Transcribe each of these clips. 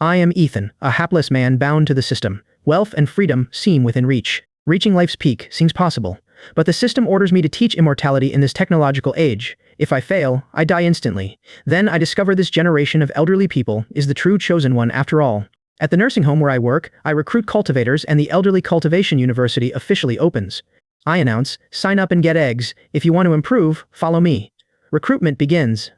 I am Ethan, a hapless man bound to the system. Wealth and freedom seem within reach. Reaching life's peak seems possible. But the system orders me to teach immortality in this technological age. If I fail, I die instantly. Then I discover this generation of elderly people is the true chosen one after all. At the nursing home where I work, I recruit cultivators and the Elderly Cultivation University officially opens. I announce, sign up and get eggs. If you want to improve, follow me. Recruitment begins.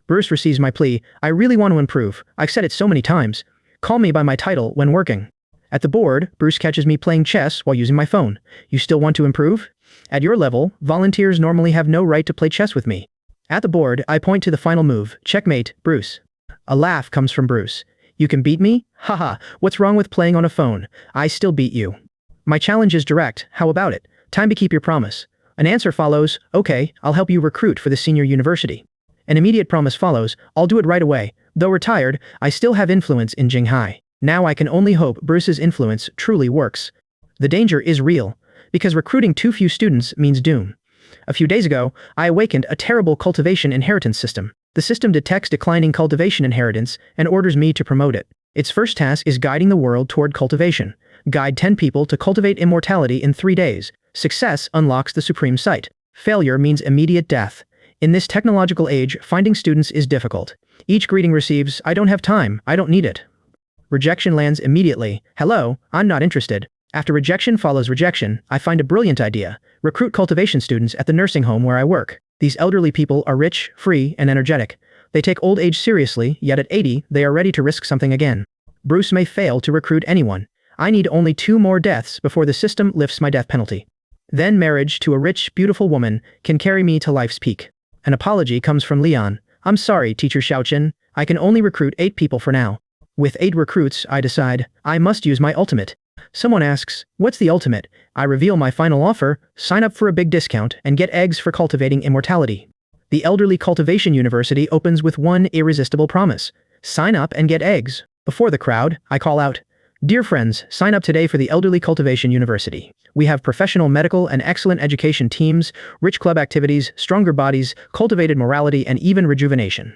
Bruce receives my plea. I really want to improve. I've said it so many times. Call me by my title when working. At the board, Bruce catches me playing chess while using my phone. You still want to improve? At your level, volunteers normally have no right to play chess with me. At the board, I point to the final move. Checkmate, Bruce. A laugh comes from Bruce. You can beat me? Haha, what's wrong with playing on a phone? I still beat you. My challenge is direct. How about it? Time to keep your promise. An answer follows. Okay, I'll help you recruit for the senior university. An immediate promise follows. I'll do it right away. Though retired, I still have influence in Jinghai. Now I can only hope Bruce's influence truly works. The danger is real, because recruiting too few students means doom. A few days ago, I awakened a terrible cultivation inheritance system. The system detects declining cultivation inheritance and orders me to promote it. Its first task is guiding the world toward cultivation. Guide 10 people to cultivate immortality in 3 days. Success unlocks the supreme sight. Failure means immediate death. In this technological age, finding students is difficult. Each greeting receives, I don't have time, I don't need it. Rejection lands immediately. Hello, I'm not interested. After rejection follows rejection, I find a brilliant idea. Recruit cultivation students at the nursing home where I work. These elderly people are rich, free, and energetic. They take old age seriously, yet at 80, they are ready to risk something again. Bruce may fail to recruit anyone. I need only 2 more deaths before the system lifts my death penalty. Then marriage to a rich, beautiful woman can carry me to life's peak. An apology comes from Leon. I'm sorry, Teacher Xiaochen. I can only recruit 8 people for now. With 8 recruits, I decide, I must use my ultimate. Someone asks, what's the ultimate? I reveal my final offer, sign up for a big discount, and get eggs for cultivating immortality. The Elderly Cultivation University opens with one irresistible promise. Sign up and get eggs. Before the crowd, I call out, Dear friends, sign up today for the Elderly Cultivation University. We have professional medical and excellent education teams, rich club activities, stronger bodies, cultivated morality, and even rejuvenation.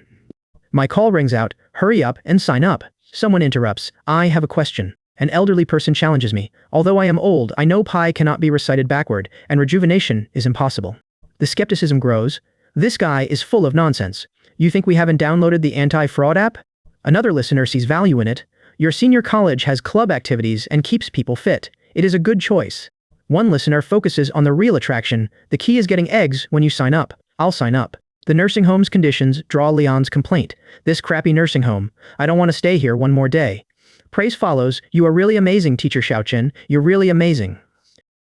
My call rings out, hurry up and sign up. Someone interrupts, I have a question. An elderly person challenges me. Although I am old, I know pi cannot be recited backward, and rejuvenation is impossible. The skepticism grows. This guy is full of nonsense. You think we haven't downloaded the anti-fraud app? Another listener sees value in it. Your senior college has club activities and keeps people fit. It is a good choice. One listener focuses on the real attraction. The key is getting eggs when you sign up. I'll sign up. The nursing home's conditions draw Leon's complaint. This crappy nursing home. I don't want to stay here one more day. Praise follows. You are really amazing, Teacher Xiaochen. You're really amazing.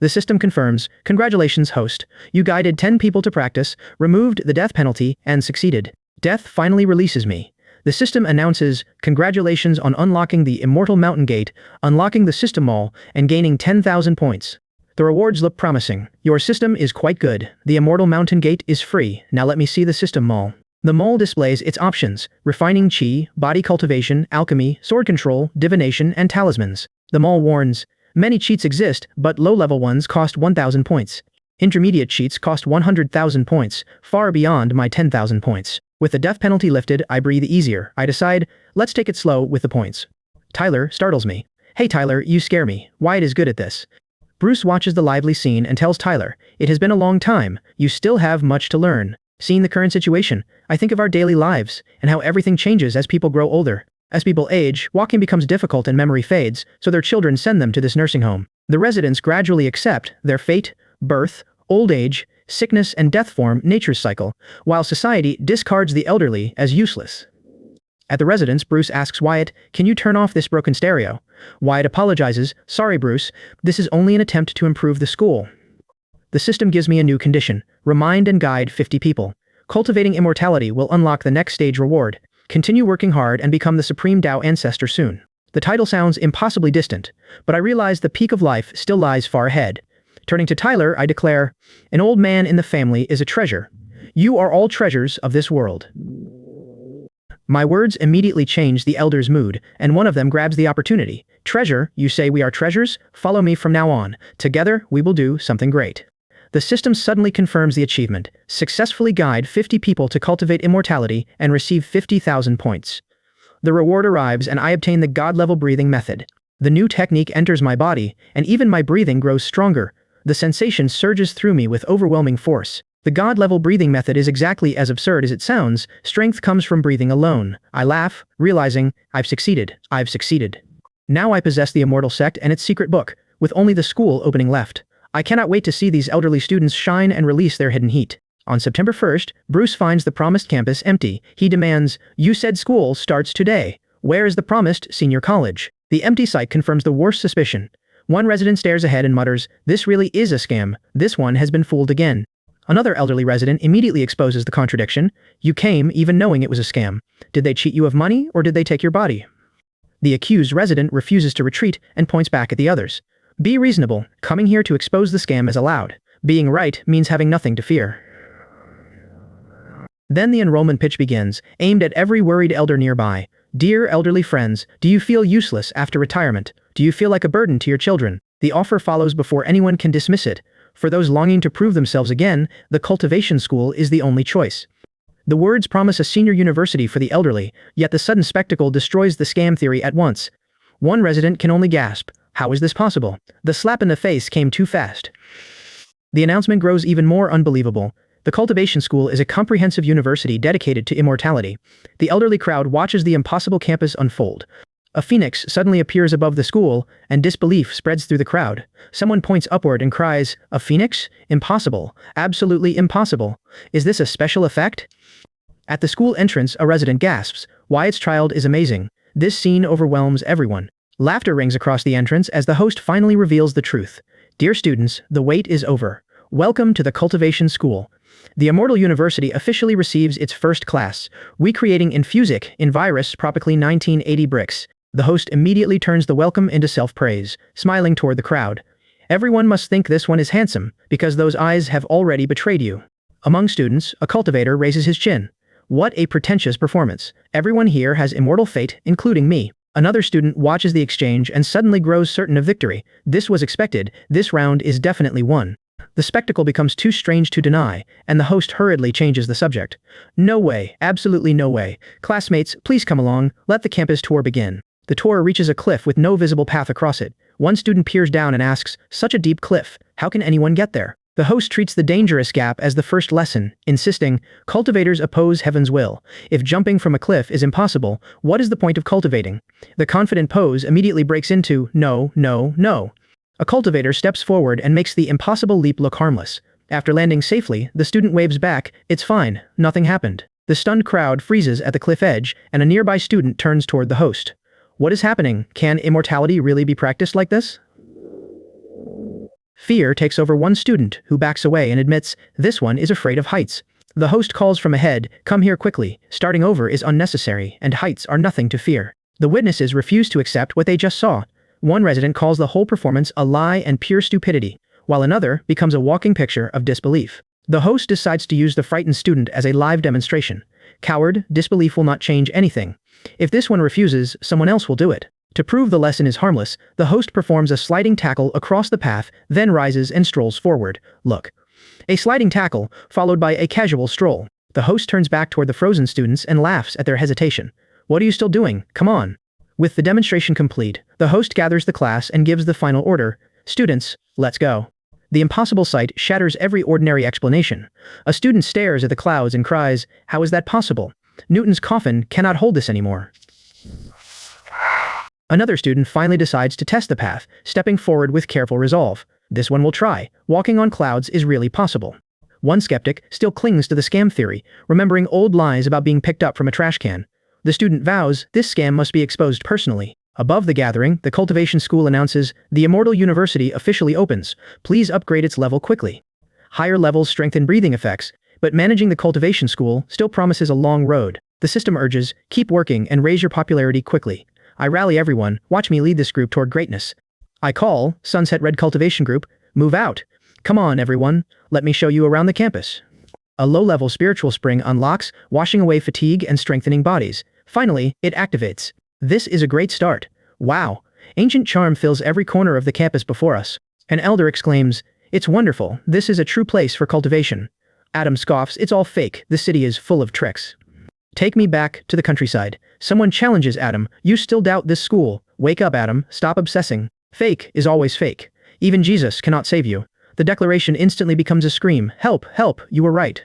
The system confirms. Congratulations, host. You guided 10 people to practice, removed the death penalty, and succeeded. Death finally releases me. The system announces, congratulations on unlocking the Immortal Mountain Gate, unlocking the System Mall, and gaining 10,000 points. The rewards look promising. Your system is quite good. The Immortal Mountain Gate is free. Now let me see the System Mall. The mall displays its options, refining chi, body cultivation, alchemy, sword control, divination, and talismans. The mall warns, many cheats exist, but low-level ones cost 1,000 points. Intermediate cheats cost 100,000 points, far beyond my 10,000 points. With the death penalty lifted, I breathe easier. I decide, let's take it slow with the points. Tyler startles me. Hey Tyler, you scare me. Wyatt is good at this. Bruce watches the lively scene and tells Tyler, it has been a long time. You still have much to learn. Seeing the current situation, I think of our daily lives, and how everything changes as people grow older. As people age, walking becomes difficult and memory fades, so their children send them to this nursing home. The residents gradually accept their fate, birth, old age, sickness, and death form nature's cycle, while society discards the elderly as useless. At the residence, Bruce asks Wyatt, can you turn off this broken stereo? Wyatt apologizes, sorry Bruce, this is only an attempt to improve the school. The system gives me a new condition. Remind and guide 50 people. Cultivating immortality will unlock the next stage reward. Continue working hard and become the supreme Tao ancestor soon. The title sounds impossibly distant, but I realize the peak of life still lies far ahead. Turning to Tyler, I declare, an old man in the family is a treasure. You are all treasures of this world. My words immediately change the elder's mood, and one of them grabs the opportunity. Treasure, you say we are treasures? Follow me from now on. Together, we will do something great. The system suddenly confirms the achievement. Successfully guide 50 people to cultivate immortality and receive 50,000 points. The reward arrives and I obtain the God-level breathing method. The new technique enters my body, and even my breathing grows stronger. The sensation surges through me with overwhelming force. The God-level breathing method is exactly as absurd as it sounds. Strength comes from breathing alone. I laugh, realizing, I've succeeded. I've succeeded. Now I possess the immortal sect and its secret book, with only the school opening left. I cannot wait to see these elderly students shine and release their hidden heat. On September 1st, Bruce finds the promised campus empty. He demands, "You said school starts today. Where is the promised senior college?" The empty site confirms the worst suspicion. One resident stares ahead and mutters, "This really is a scam. This one has been fooled again." Another elderly resident immediately exposes the contradiction. "You came even knowing it was a scam. Did they cheat you of money or did they take your body?" The accused resident refuses to retreat and points back at the others. "Be reasonable. Coming here to expose the scam is allowed. Being right means having nothing to fear." Then the enrollment pitch begins, aimed at every worried elder nearby. "Dear elderly friends, do you feel useless after retirement? Do you feel like a burden to your children?" The offer follows before anyone can dismiss it. For those longing to prove themselves again, the cultivation school is the only choice. The words promise a senior university for the elderly, yet the sudden spectacle destroys the scam theory at once. One resident can only gasp, "How is this possible?" The slap in the face came too fast. The announcement grows even more unbelievable. The cultivation school is a comprehensive university dedicated to immortality. The elderly crowd watches the impossible campus unfold. A phoenix suddenly appears above the school, and disbelief spreads through the crowd. Someone points upward and cries, "A phoenix? Impossible. Absolutely impossible. Is this a special effect?" At the school entrance, a resident gasps, "Wyatt's child is amazing." This scene overwhelms everyone. Laughter rings across the entrance as the host finally reveals the truth. "Dear students, the wait is over. Welcome to the Cultivation School. The Immortal University officially receives its first class, recreating Infusic in Virus Propically 1980 bricks." The host immediately turns the welcome into self-praise, smiling toward the crowd. "Everyone must think this one is handsome, because those eyes have already betrayed you." Among students, a cultivator raises his chin. "What a pretentious performance. Everyone here has immortal fate, including me." Another student watches the exchange and suddenly grows certain of victory. "This was expected. This round is definitely won." The spectacle becomes too strange to deny, and the host hurriedly changes the subject. "No way, absolutely no way. Classmates, please come along, let the campus tour begin." The tour reaches a cliff with no visible path across it. One student peers down and asks, "Such a deep cliff, how can anyone get there?" The host treats the dangerous gap as the first lesson, insisting, "Cultivators oppose heaven's will. If jumping from a cliff is impossible, what is the point of cultivating?" The confident pose immediately breaks into, "No, no, no." A cultivator steps forward and makes the impossible leap look harmless. After landing safely, the student waves back, "It's fine, nothing happened." The stunned crowd freezes at the cliff edge, and a nearby student turns toward the host. "What is happening? Can immortality really be practiced like this?" Fear takes over one student, who backs away and admits, "This one is afraid of heights." The host calls from ahead, "Come here quickly. Starting over is unnecessary, and heights are nothing to fear." The witnesses refuse to accept what they just saw. One resident calls the whole performance a lie and pure stupidity, while another becomes a walking picture of disbelief. The host decides to use the frightened student as a live demonstration. "Coward, disbelief will not change anything. If this one refuses, someone else will do it." To prove the lesson is harmless, the host performs a sliding tackle across the path, then rises and strolls forward. Look. A sliding tackle, followed by a casual stroll. The host turns back toward the frozen students and laughs at their hesitation. "What are you still doing? Come on." With the demonstration complete, the host gathers the class and gives the final order. "Students, let's go." The impossible sight shatters every ordinary explanation. A student stares at the clouds and cries, "How is that possible? Newton's coffin cannot hold this anymore." Another student finally decides to test the path, stepping forward with careful resolve. "This one will try. Walking on clouds is really possible." One skeptic still clings to the scam theory, remembering old lies about being picked up from a trash can. The student vows this scam must be exposed personally. Above the gathering, the cultivation school announces, "The Immortal University officially opens. Please upgrade its level quickly." Higher levels strengthen breathing effects, but managing the cultivation school still promises a long road. The system urges, "Keep working and raise your popularity quickly." I rally everyone, watch me lead this group toward greatness. I call, Sunset Red Cultivation Group, "Move out. Come on, everyone, let me show you around the campus." A low-level spiritual spring unlocks, washing away fatigue and strengthening bodies. Finally, it activates. This is a great start. Wow. Ancient charm fills every corner of the campus before us. An elder exclaims, "It's wonderful, this is a true place for cultivation." Adam scoffs, "It's all fake, the city is full of tricks." Take me back to the countryside. Someone challenges Adam. You still doubt this school? Wake up, Adam. Stop obsessing. Fake is always fake. Even Jesus cannot save you. The declaration instantly becomes a scream. Help, help, you were right.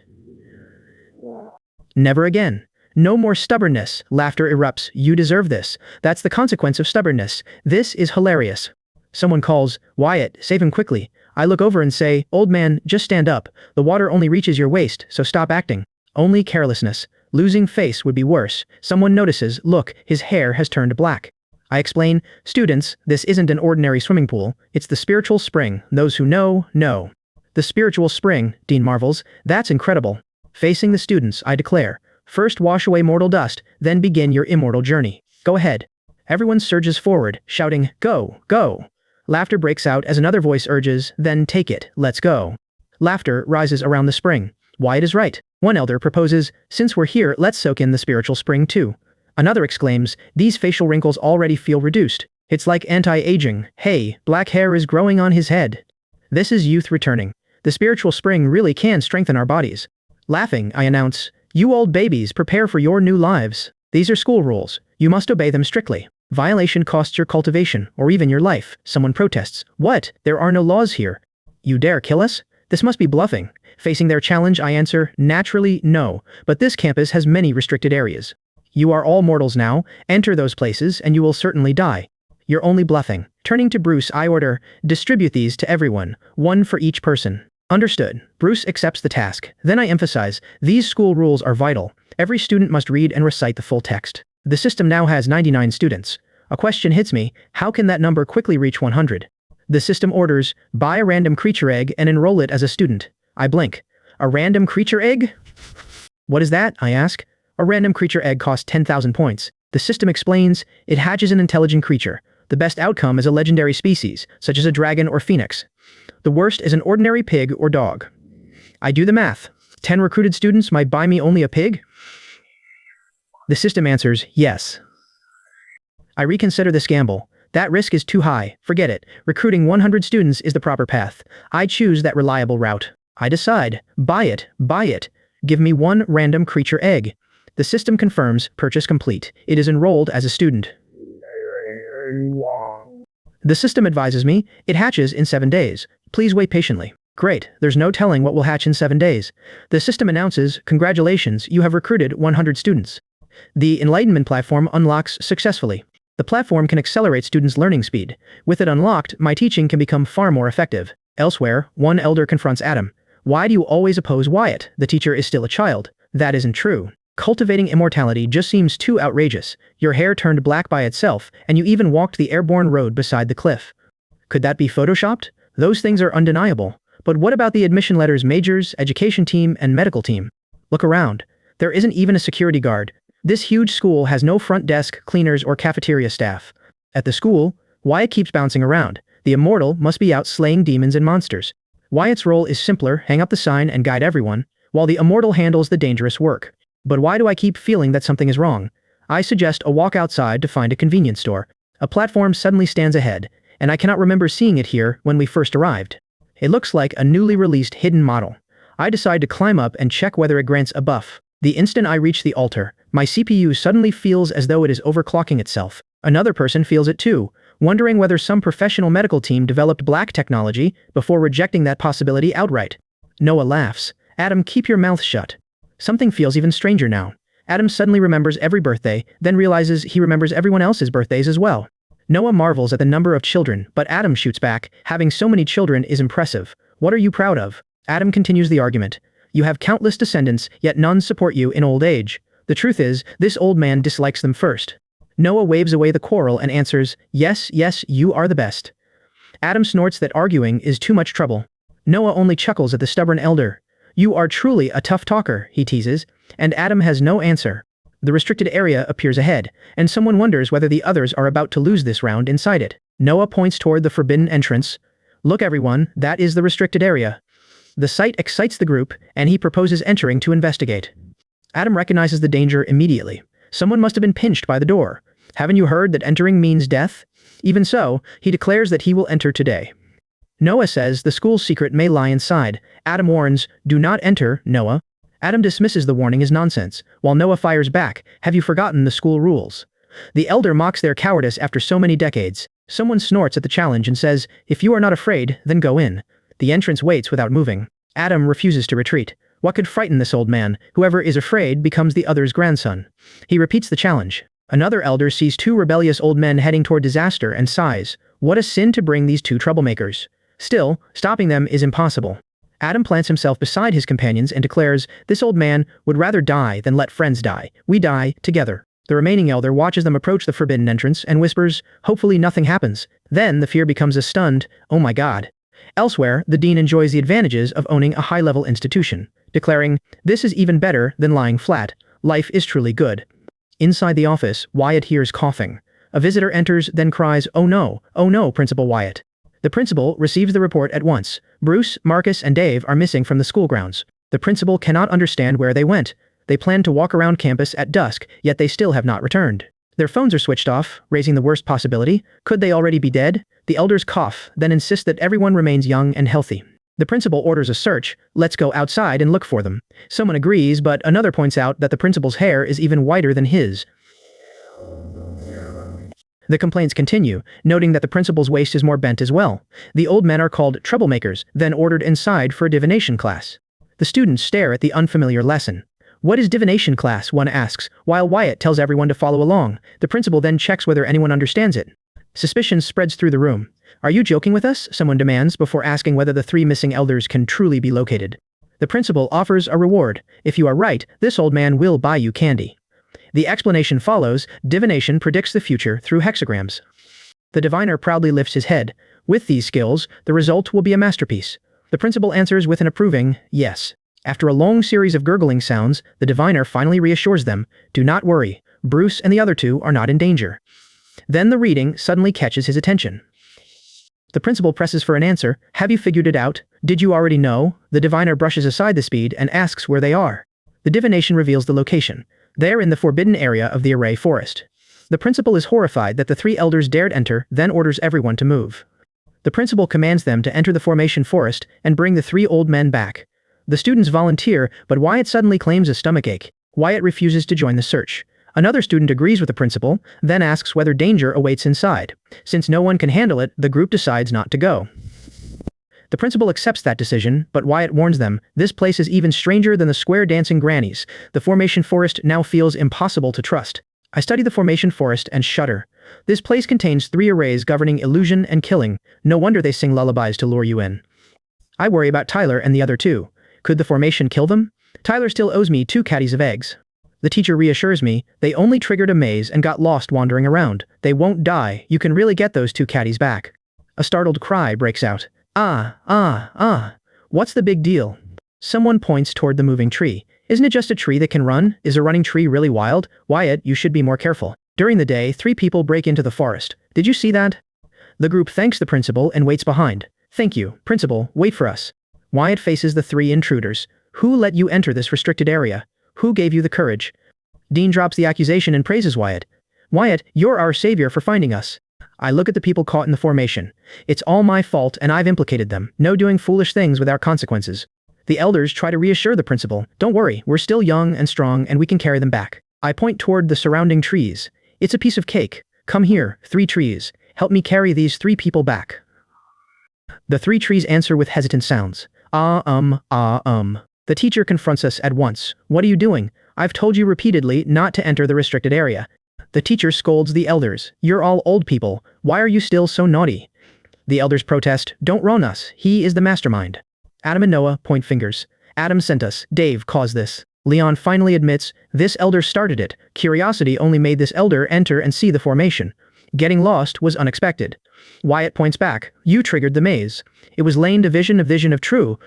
Never again. No more stubbornness. Laughter erupts. You deserve this. That's the consequence of stubbornness. This is hilarious. Someone calls, Wyatt, save him quickly. I look over and say, old man, just stand up. The water only reaches your waist, so stop acting. Only carelessness. Losing face would be worse. Someone notices, look, his hair has turned black. I explain, students, this isn't an ordinary swimming pool. It's the spiritual spring. Those who know, know. The spiritual spring, Dean marvels. That's incredible. Facing the students, I declare, first wash away mortal dust, then begin your immortal journey. Go ahead. Everyone surges forward, shouting, go, go. Laughter breaks out as another voice urges, then take it, let's go. Laughter rises around the spring. Wyatt is right. One elder proposes, since we're here, let's soak in the spiritual spring too. Another exclaims, these facial wrinkles already feel reduced. It's like anti-aging. Hey, black hair is growing on his head. This is youth returning. The spiritual spring really can strengthen our bodies. Laughing, I announce, you old babies, prepare for your new lives. These are school rules. You must obey them strictly. Violation costs your cultivation, or even your life. Someone protests. What? There are no laws here. You dare kill us? This must be bluffing. Facing their challenge, I answer, naturally, no. But this campus has many restricted areas. You are all mortals now. Enter those places, and you will certainly die. You're only bluffing. Turning to Bruce, I order, distribute these to everyone. One for each person. Understood. Bruce accepts the task. Then I emphasize, these school rules are vital. Every student must read and recite the full text. The system now has 99 students. A question hits me, how can that number quickly reach 100? The system orders, buy a random creature egg and enroll it as a student. I blink. A random creature egg? What is that? I ask. A random creature egg costs 10,000 points. The system explains, it hatches an intelligent creature. The best outcome is a legendary species, such as a dragon or phoenix. The worst is an ordinary pig or dog. I do the math. 10 recruited students might buy me only a pig? The system answers, yes. I reconsider this gamble. That risk is too high. Forget it. Recruiting 100 students is the proper path. I choose that reliable route. I decide. Buy it. Buy it. Give me one random creature egg. The system confirms, purchase complete. It is enrolled as a student. The system advises me, it hatches in 7 days. Please wait patiently. Great, there's no telling what will hatch in 7 days. The system announces, congratulations, you have recruited 100 students. The Enlightenment platform unlocks successfully. The platform can accelerate students' learning speed. With it unlocked, my teaching can become far more effective. Elsewhere, one elder confronts Adam. Why do you always oppose Wyatt? The teacher is still a child. That isn't true. Cultivating immortality just seems too outrageous. Your hair turned black by itself, and you even walked the airborne road beside the cliff. Could that be photoshopped? Those things are undeniable. But what about the admission letters majors, education team, and medical team? Look around. There isn't even a security guard. This huge school has no front desk, cleaners, or cafeteria staff. At the school, Wyatt keeps bouncing around. The immortal must be out slaying demons and monsters. Wyatt's role is simpler, hang up the sign and guide everyone, while the immortal handles the dangerous work. But why do I keep feeling that something is wrong? I suggest a walk outside to find a convenience store. A platform suddenly stands ahead, and I cannot remember seeing it here when we first arrived. It looks like a newly released hidden model. I decide to climb up and check whether it grants a buff. The instant I reach the altar, my CPU suddenly feels as though it is overclocking itself. Another person feels it too, wondering whether some professional medical team developed black technology before rejecting that possibility outright. Noah laughs. Adam, keep your mouth shut. Something feels even stranger now. Adam suddenly remembers every birthday, then realizes he remembers everyone else's birthdays as well. Noah marvels at the number of children, but Adam shoots back, having so many children is impressive. What are you proud of? Adam continues the argument. You have countless descendants, yet none support you in old age. The truth is, this old man dislikes them first. Noah waves away the quarrel and answers, yes, yes, you are the best. Adam snorts that arguing is too much trouble. Noah only chuckles at the stubborn elder. You are truly a tough talker, he teases, and Adam has no answer. The restricted area appears ahead, and someone wonders whether the others are about to lose this round inside it. Noah points toward the forbidden entrance. Look everyone, that is the restricted area. The sight excites the group, and he proposes entering to investigate. Adam recognizes the danger immediately. Someone must have been pinched by the door. Haven't you heard that entering means death? Even so, he declares that he will enter today. Noah says the school's secret may lie inside. Adam warns, do not enter, Noah. Adam dismisses the warning as nonsense, while Noah fires back, have you forgotten the school rules? The elder mocks their cowardice after so many decades. Someone snorts at the challenge and says, if you are not afraid, then go in. The entrance waits without moving. Adam refuses to retreat. What could frighten this old man? Whoever is afraid becomes the other's grandson. He repeats the challenge. Another elder sees two rebellious old men heading toward disaster and sighs, what a sin to bring these two troublemakers. Still, stopping them is impossible. Adam plants himself beside his companions and declares, this old man would rather die than let friends die. We die together. The remaining elder watches them approach the forbidden entrance and whispers, hopefully nothing happens. Then the fear becomes a stunned, oh my god. Elsewhere, the dean enjoys the advantages of owning a high-level institution, declaring, this is even better than lying flat. Life is truly good. Inside the office, Wyatt hears coughing. A visitor enters, then cries, oh no, Principal Wyatt. The principal receives the report at once. Bruce, Marcus, and Dave are missing from the school grounds. The principal cannot understand where they went. They plan to walk around campus at dusk, yet they still have not returned. Their phones are switched off, raising the worst possibility. Could they already be dead? The elders cough, then insist that everyone remains young and healthy. The principal orders a search. Let's go outside and look for them. Someone agrees, but another points out that the principal's hair is even whiter than his. The complaints continue, noting that the principal's waist is more bent as well. The old men are called troublemakers, then ordered inside for a divination class. The students stare at the unfamiliar lesson. What is divination class, one asks, while Wyatt tells everyone to follow along. The principal then checks whether anyone understands it. Suspicion spreads through the room. Are you joking with us? Someone demands before asking whether the three missing elders can truly be located. The principal offers a reward. If you are right, this old man will buy you candy. The explanation follows. Divination predicts the future through hexagrams. The diviner proudly lifts his head. With these skills, the result will be a masterpiece. The principal answers with an approving yes. After a long series of gurgling sounds, the diviner finally reassures them, do not worry, Bruce and the other two are not in danger. Then the reading suddenly catches his attention. The principal presses for an answer. Have you figured it out? Did you already know? The diviner brushes aside the speed and asks where they are. The divination reveals the location. They're in the forbidden area of the array forest. The principal is horrified that the three elders dared enter, then orders everyone to move. The principal commands them to enter the formation forest and bring the three old men back. The students volunteer, but Wyatt suddenly claims a stomachache. Wyatt refuses to join the search. Another student agrees with the principal, then asks whether danger awaits inside. Since no one can handle it, the group decides not to go. The principal accepts that decision, but Wyatt warns them, this place is even stranger than the square dancing grannies. The formation forest now feels impossible to trust. I study the formation forest and shudder. This place contains 3 arrays governing illusion and killing. No wonder they sing lullabies to lure you in. I worry about Tyler and the other 2. Could the formation kill them? Tyler still owes me 2 caddies of eggs. The teacher reassures me, they only triggered a maze and got lost wandering around. They won't die, you can really get those 2 caddies back. A startled cry breaks out. What's the big deal? Someone points toward the moving tree. Isn't it just a tree that can run? Is a running tree really wild? Wyatt, you should be more careful. During the day, 3 people break into the forest. Did you see that? The group thanks the principal and waits behind. Thank you, principal, wait for us. Wyatt faces the 3 intruders. Who let you enter this restricted area? Who gave you the courage? Dean drops the accusation and praises Wyatt. Wyatt, you're our savior for finding us. I look at the people caught in the formation. It's all my fault and I've implicated them. No doing foolish things without consequences. The elders try to reassure the principal. Don't worry, we're still young and strong and we can carry them back. I point toward the surrounding trees. It's a piece of cake. Come here, 3 trees. Help me carry these 3 people back. The 3 trees answer with hesitant sounds. The teacher confronts us at once. What are you doing? I've told you repeatedly not to enter the restricted area. The teacher scolds the elders. You're all old people. Why are you still so naughty? The elders protest. Don't run us. He is the mastermind. Adam and Noah point fingers. Adam sent us. Dave caused this. Leon finally admits, this elder started it. Curiosity only made this elder enter and see the formation. Getting lost was unexpected. Wyatt points back. You triggered the maze. It was Lane division of true.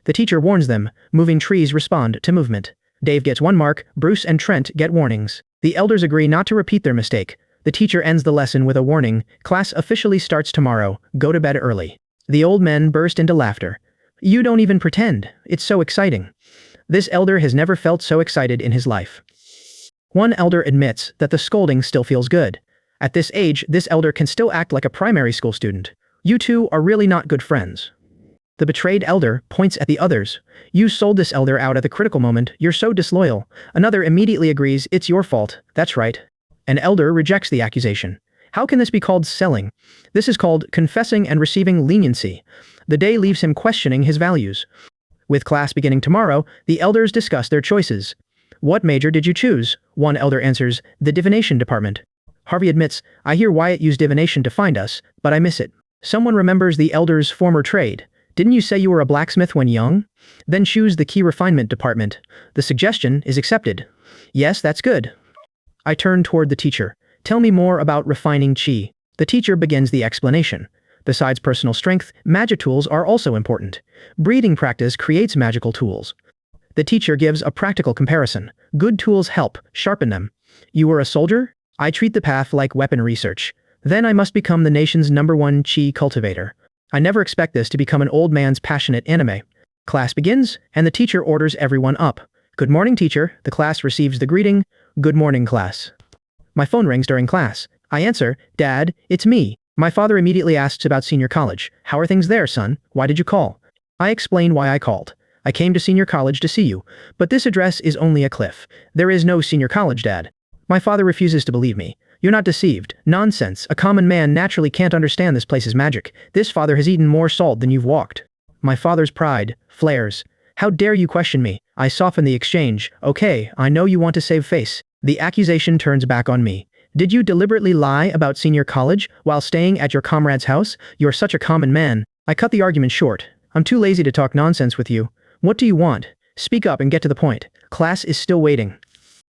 The teacher warns them. Moving trees respond to movement. Dave gets 1 mark. Bruce and Trent get warnings. The elders agree not to repeat their mistake. The teacher ends the lesson with a warning. Class officially starts tomorrow. Go to bed early. The old men burst into laughter. You don't even pretend. It's so exciting. This elder has never felt so excited in his life. One elder admits that the scolding still feels good. At this age, this elder can still act like a primary school student. You two are really not good friends. The betrayed elder points at the others. You sold this elder out at the critical moment. You're so disloyal. Another immediately agrees, it's your fault. That's right. An elder rejects the accusation. How can this be called selling? This is called confessing and receiving leniency. The day leaves him questioning his values. With class beginning tomorrow, the elders discuss their choices. What major did you choose? One elder answers, the divination department. Harvey admits, I hear Wyatt used divination to find us, but I miss it. Someone remembers the elder's former trade. Didn't you say you were a blacksmith when young? Then choose the key refinement department. The suggestion is accepted. Yes, that's good. I turn toward the teacher. Tell me more about refining chi. The teacher begins the explanation. Besides personal strength, magic tools are also important. Breathing practice creates magical tools. The teacher gives a practical comparison. Good tools help, sharpen them. You were a soldier? I treat the path like weapon research. Then I must become the nation's #1 chi cultivator. I never expect this to become an old man's passionate anime. Class begins, and the teacher orders everyone up. Good morning, teacher. The class receives the greeting. Good morning, class. My phone rings during class. I answer, Dad, it's me. My father immediately asks about senior college. How are things there, son? Why did you call? I explain why I called. I came to senior college to see you, but this address is only a cliff. There is no senior college, Dad. My father refuses to believe me. You're not deceived. Nonsense. A common man naturally can't understand this place's magic. This father has eaten more salt than you've walked. My father's pride flares. How dare you question me? I soften the exchange. Okay, I know you want to save face. The accusation turns back on me. Did you deliberately lie about senior college while staying at your comrade's house? You're such a common man. I cut the argument short. I'm too lazy to talk nonsense with you. What do you want? Speak up and get to the point. Class is still waiting.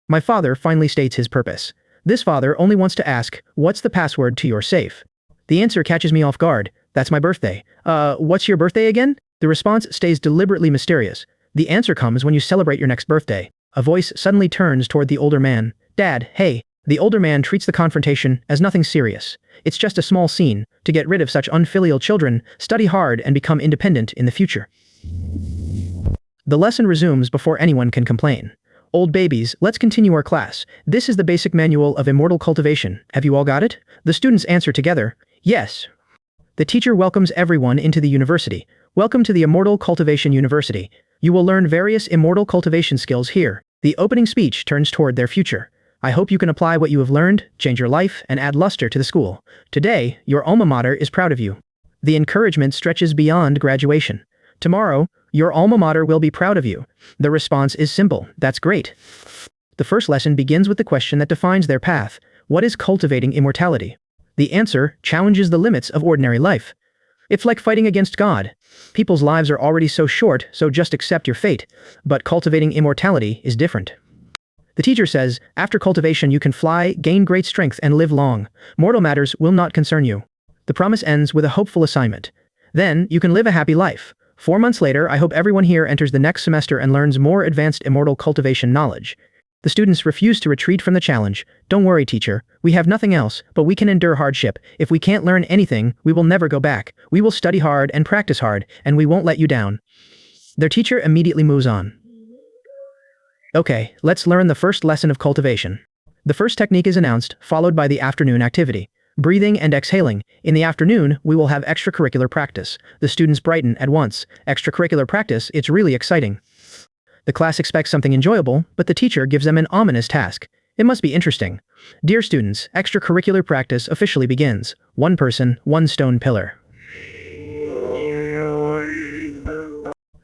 My father finally states his purpose. This father only wants to ask, what's the password to your safe? The answer catches me off guard. That's my birthday. What's your birthday again? The response stays deliberately mysterious. The answer comes when you celebrate your next birthday. A voice suddenly turns toward the older man. Dad, hey. The older man treats the confrontation as nothing serious. It's just a small scene. To get rid of such unfilial children, study hard and become independent in the future. The lesson resumes before anyone can complain. Old babies, let's continue our class. This is the basic manual of immortal cultivation. Have you all got it? The students answer together, yes. The teacher welcomes everyone into the university. Welcome to the Immortal Cultivation University. You will learn various immortal cultivation skills here. The opening speech turns toward their future. I hope you can apply what you have learned, change your life, and add luster to the school. Today, your alma mater is proud of you. The encouragement stretches beyond graduation. Tomorrow, your alma mater will be proud of you. The response is simple. That's great. The first lesson begins with the question that defines their path. What is cultivating immortality? The answer challenges the limits of ordinary life. It's like fighting against God. People's lives are already so short, so just accept your fate. But cultivating immortality is different. The teacher says, after cultivation you can fly, gain great strength, and live long. Mortal matters will not concern you. The promise ends with a hopeful assignment. Then, you can live a happy life. 4 months later, I hope everyone here enters the next semester and learns more advanced immortal cultivation knowledge. The students refuse to retreat from the challenge. Don't worry, teacher. We have nothing else, but we can endure hardship. If we can't learn anything, we will never go back. We will study hard and practice hard, and we won't let you down. Their teacher immediately moves on. Okay, let's learn the first lesson of cultivation. The first technique is announced, followed by the afternoon activity. Breathing and exhaling. In the afternoon, we will have extracurricular practice. The students brighten at once. Extracurricular practice, it's really exciting. The class expects something enjoyable, but the teacher gives them an ominous task. It must be interesting. Dear students, extracurricular practice officially begins. One person, one stone pillar.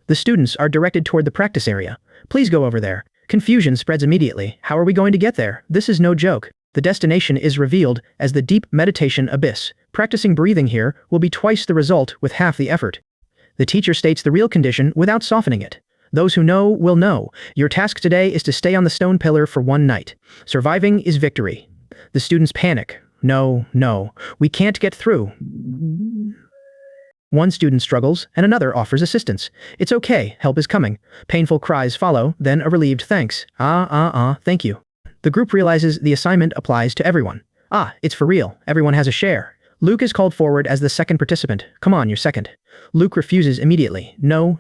The students are directed toward the practice area. Please go over there. Confusion spreads immediately. How are we going to get there? This is no joke. The destination is revealed as the deep meditation abyss. Practicing breathing here will be twice the result with half the effort. The teacher states the real condition without softening it. Those who know will know. Your task today is to stay on the stone pillar for 1 night. Surviving is victory. The students panic. No, we can't get through. One student struggles, and another offers assistance. It's okay, help is coming. Painful cries follow, then a relieved thanks. Thank you. The group realizes the assignment applies to everyone. It's for real, everyone has a share. Luke is called forward as the second participant. Come on, you're second. Luke refuses immediately. No,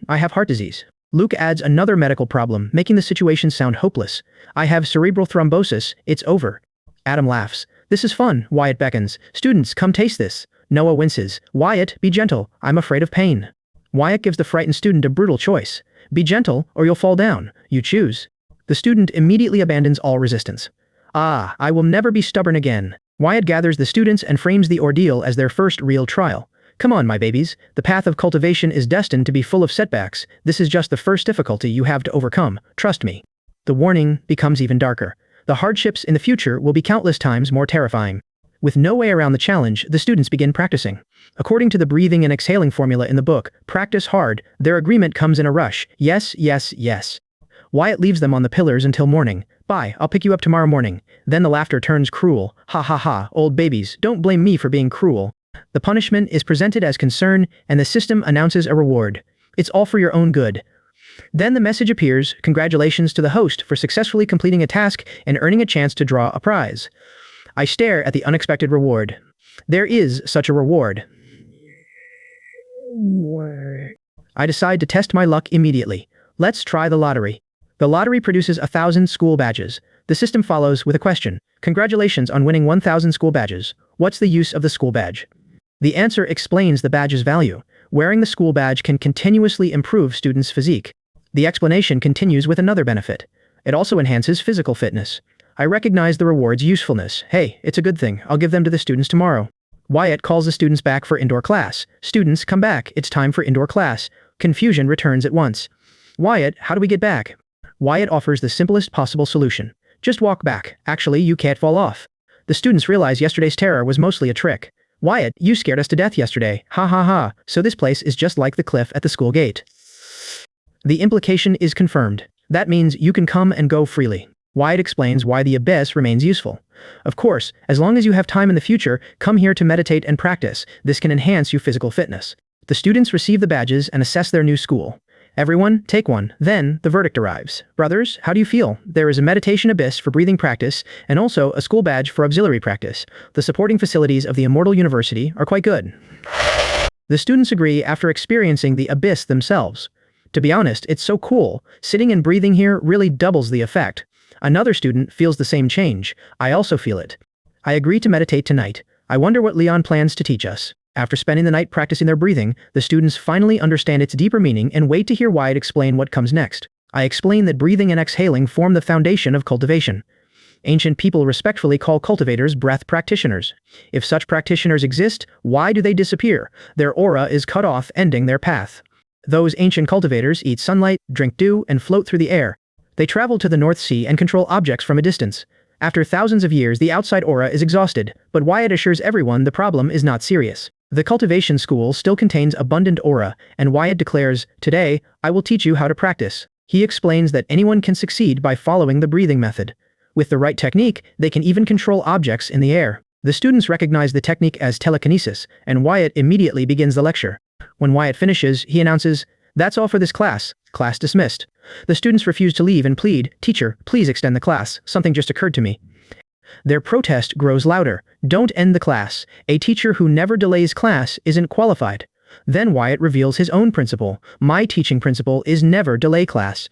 I have heart disease. Luke adds another medical problem, making the situation sound hopeless. I have cerebral thrombosis, it's over. Adam laughs. This is fun, Wyatt beckons. Students, come taste this. Noah winces. Wyatt, be gentle, I'm afraid of pain. Wyatt gives the frightened student a brutal choice. Be gentle, or you'll fall down. You choose. The student immediately abandons all resistance. Ah, I will never be stubborn again. Wyatt gathers the students and frames the ordeal as their first real trial. Come on, my babies. The path of cultivation is destined to be full of setbacks. This is just the first difficulty you have to overcome. Trust me. The warning becomes even darker. The hardships in the future will be countless times more terrifying. With no way around the challenge, the students begin practicing. According to the breathing and exhaling formula in the book, practice hard, their agreement comes in a rush. Yes, yes, yes. Wyatt leaves them on the pillars until morning. Bye, I'll pick you up tomorrow morning. Then the laughter turns cruel. Ha ha ha, old babies, don't blame me for being cruel. The punishment is presented as concern, and the system announces a reward. It's all for your own good. Then the message appears, congratulations to the host for successfully completing a task and earning a chance to draw a prize. I stare at the unexpected reward. There is such a reward. I decide to test my luck immediately. Let's try the lottery. The lottery produces 1,000 school badges. The system follows with a question. Congratulations on winning 1,000 school badges. What's the use of the school badge? The answer explains the badge's value. Wearing the school badge can continuously improve students' physique. The explanation continues with another benefit. It also enhances physical fitness. I recognize the reward's usefulness. Hey, it's a good thing. I'll give them to the students tomorrow. Wyatt calls the students back for indoor class. Students, come back. It's time for indoor class. Confusion returns at once. Wyatt, how do we get back? Wyatt offers the simplest possible solution. Just walk back. Actually, you can't fall off. The students realize yesterday's terror was mostly a trick. Wyatt, you scared us to death yesterday. Ha ha ha. So this place is just like the cliff at the school gate. The implication is confirmed. That means you can come and go freely. Wyatt explains why the abyss remains useful. Of course, as long as you have time in the future, come here to meditate and practice. This can enhance your physical fitness. The students receive the badges and assess their new school. Everyone, take one. Then, the verdict arrives. Brothers, how do you feel? There is a meditation abyss for breathing practice, and also a school badge for auxiliary practice. The supporting facilities of the Immortal University are quite good. The students agree after experiencing the abyss themselves. To be honest, it's so cool. Sitting and breathing here really doubles the effect. Another student feels the same change. I also feel it. I agree to meditate tonight. I wonder what Leon plans to teach us. After spending the night practicing their breathing, the students finally understand its deeper meaning and wait to hear Wyatt explain what comes next. I explain that breathing and exhaling form the foundation of cultivation. Ancient people respectfully call cultivators breath practitioners. If such practitioners exist, why do they disappear? Their aura is cut off, ending their path. Those ancient cultivators eat sunlight, drink dew, and float through the air. They travel to the North Sea and control objects from a distance. After thousands of years, the outside aura is exhausted, but Wyatt assures everyone the problem is not serious. The cultivation school still contains abundant aura, and Wyatt declares, today, I will teach you how to practice. He explains that anyone can succeed by following the breathing method. With the right technique, they can even control objects in the air. The students recognize the technique as telekinesis, and Wyatt immediately begins the lecture. When Wyatt finishes, he announces, that's all for this class. Class dismissed. The students refuse to leave and plead, teacher, please extend the class. Something just occurred to me. Their protest grows louder. Don't end the class. A teacher who never delays class isn't qualified. Then Wyatt reveals his own principle. My teaching principle is never delay class.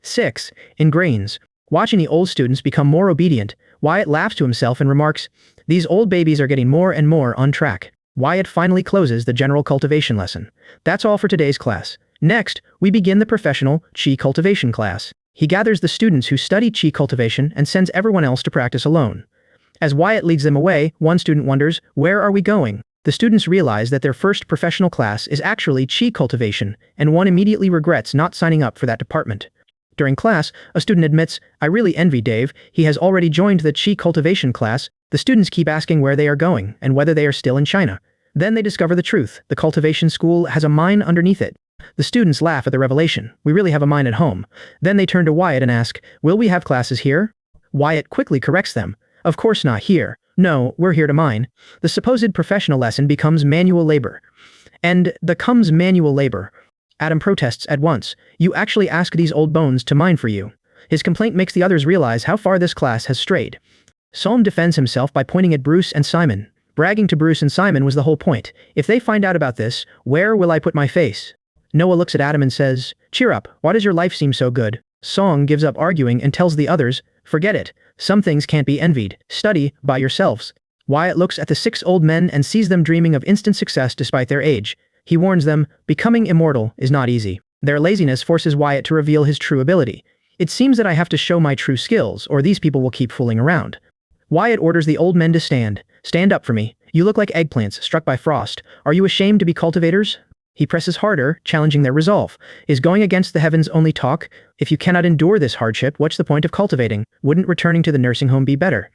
6. Ingrains. Watching the old students become more obedient, Wyatt laughs to himself and remarks, these old babies are getting more and more on track. Wyatt finally closes the general cultivation lesson. That's all for today's class. Next, we begin the professional Qi cultivation class. He gathers the students who study Qi cultivation and sends everyone else to practice alone. As Wyatt leads them away, one student wonders, where are we going? The students realize that their first professional class is actually Qi cultivation, and one immediately regrets not signing up for that department. During class, a student admits, I really envy Dave, he has already joined the Qi cultivation class. The students keep asking where they are going, and whether they are still in China. Then they discover the truth, the cultivation school has a mine underneath it. The students laugh at the revelation, we really have a mine at home. Then they turn to Wyatt and ask, will we have classes here? Wyatt quickly corrects them, of course not here. No, we're here to mine. The supposed professional lesson becomes manual labor. And becomes manual labor. Adam protests at once, you actually ask these old bones to mine for you. His complaint makes the others realize how far this class has strayed. Psalm defends himself by pointing at Bruce and Simon. Bragging to Bruce and Simon was the whole point. If they find out about this, where will I put my face? Noah looks at Adam and says, cheer up, why does your life seem so good? Song gives up arguing and tells the others, forget it, some things can't be envied, study by yourselves. Wyatt looks at the 6 old men and sees them dreaming of instant success despite their age. He warns them, becoming immortal is not easy. Their laziness forces Wyatt to reveal his true ability. It seems that I have to show my true skills, or these people will keep fooling around. Wyatt orders the old men to stand. Stand up for me. You look like eggplants struck by frost. Are you ashamed to be cultivators? He presses harder, challenging their resolve. Is going against the heavens only talk? If you cannot endure this hardship, what's the point of cultivating? Wouldn't returning to the nursing home be better?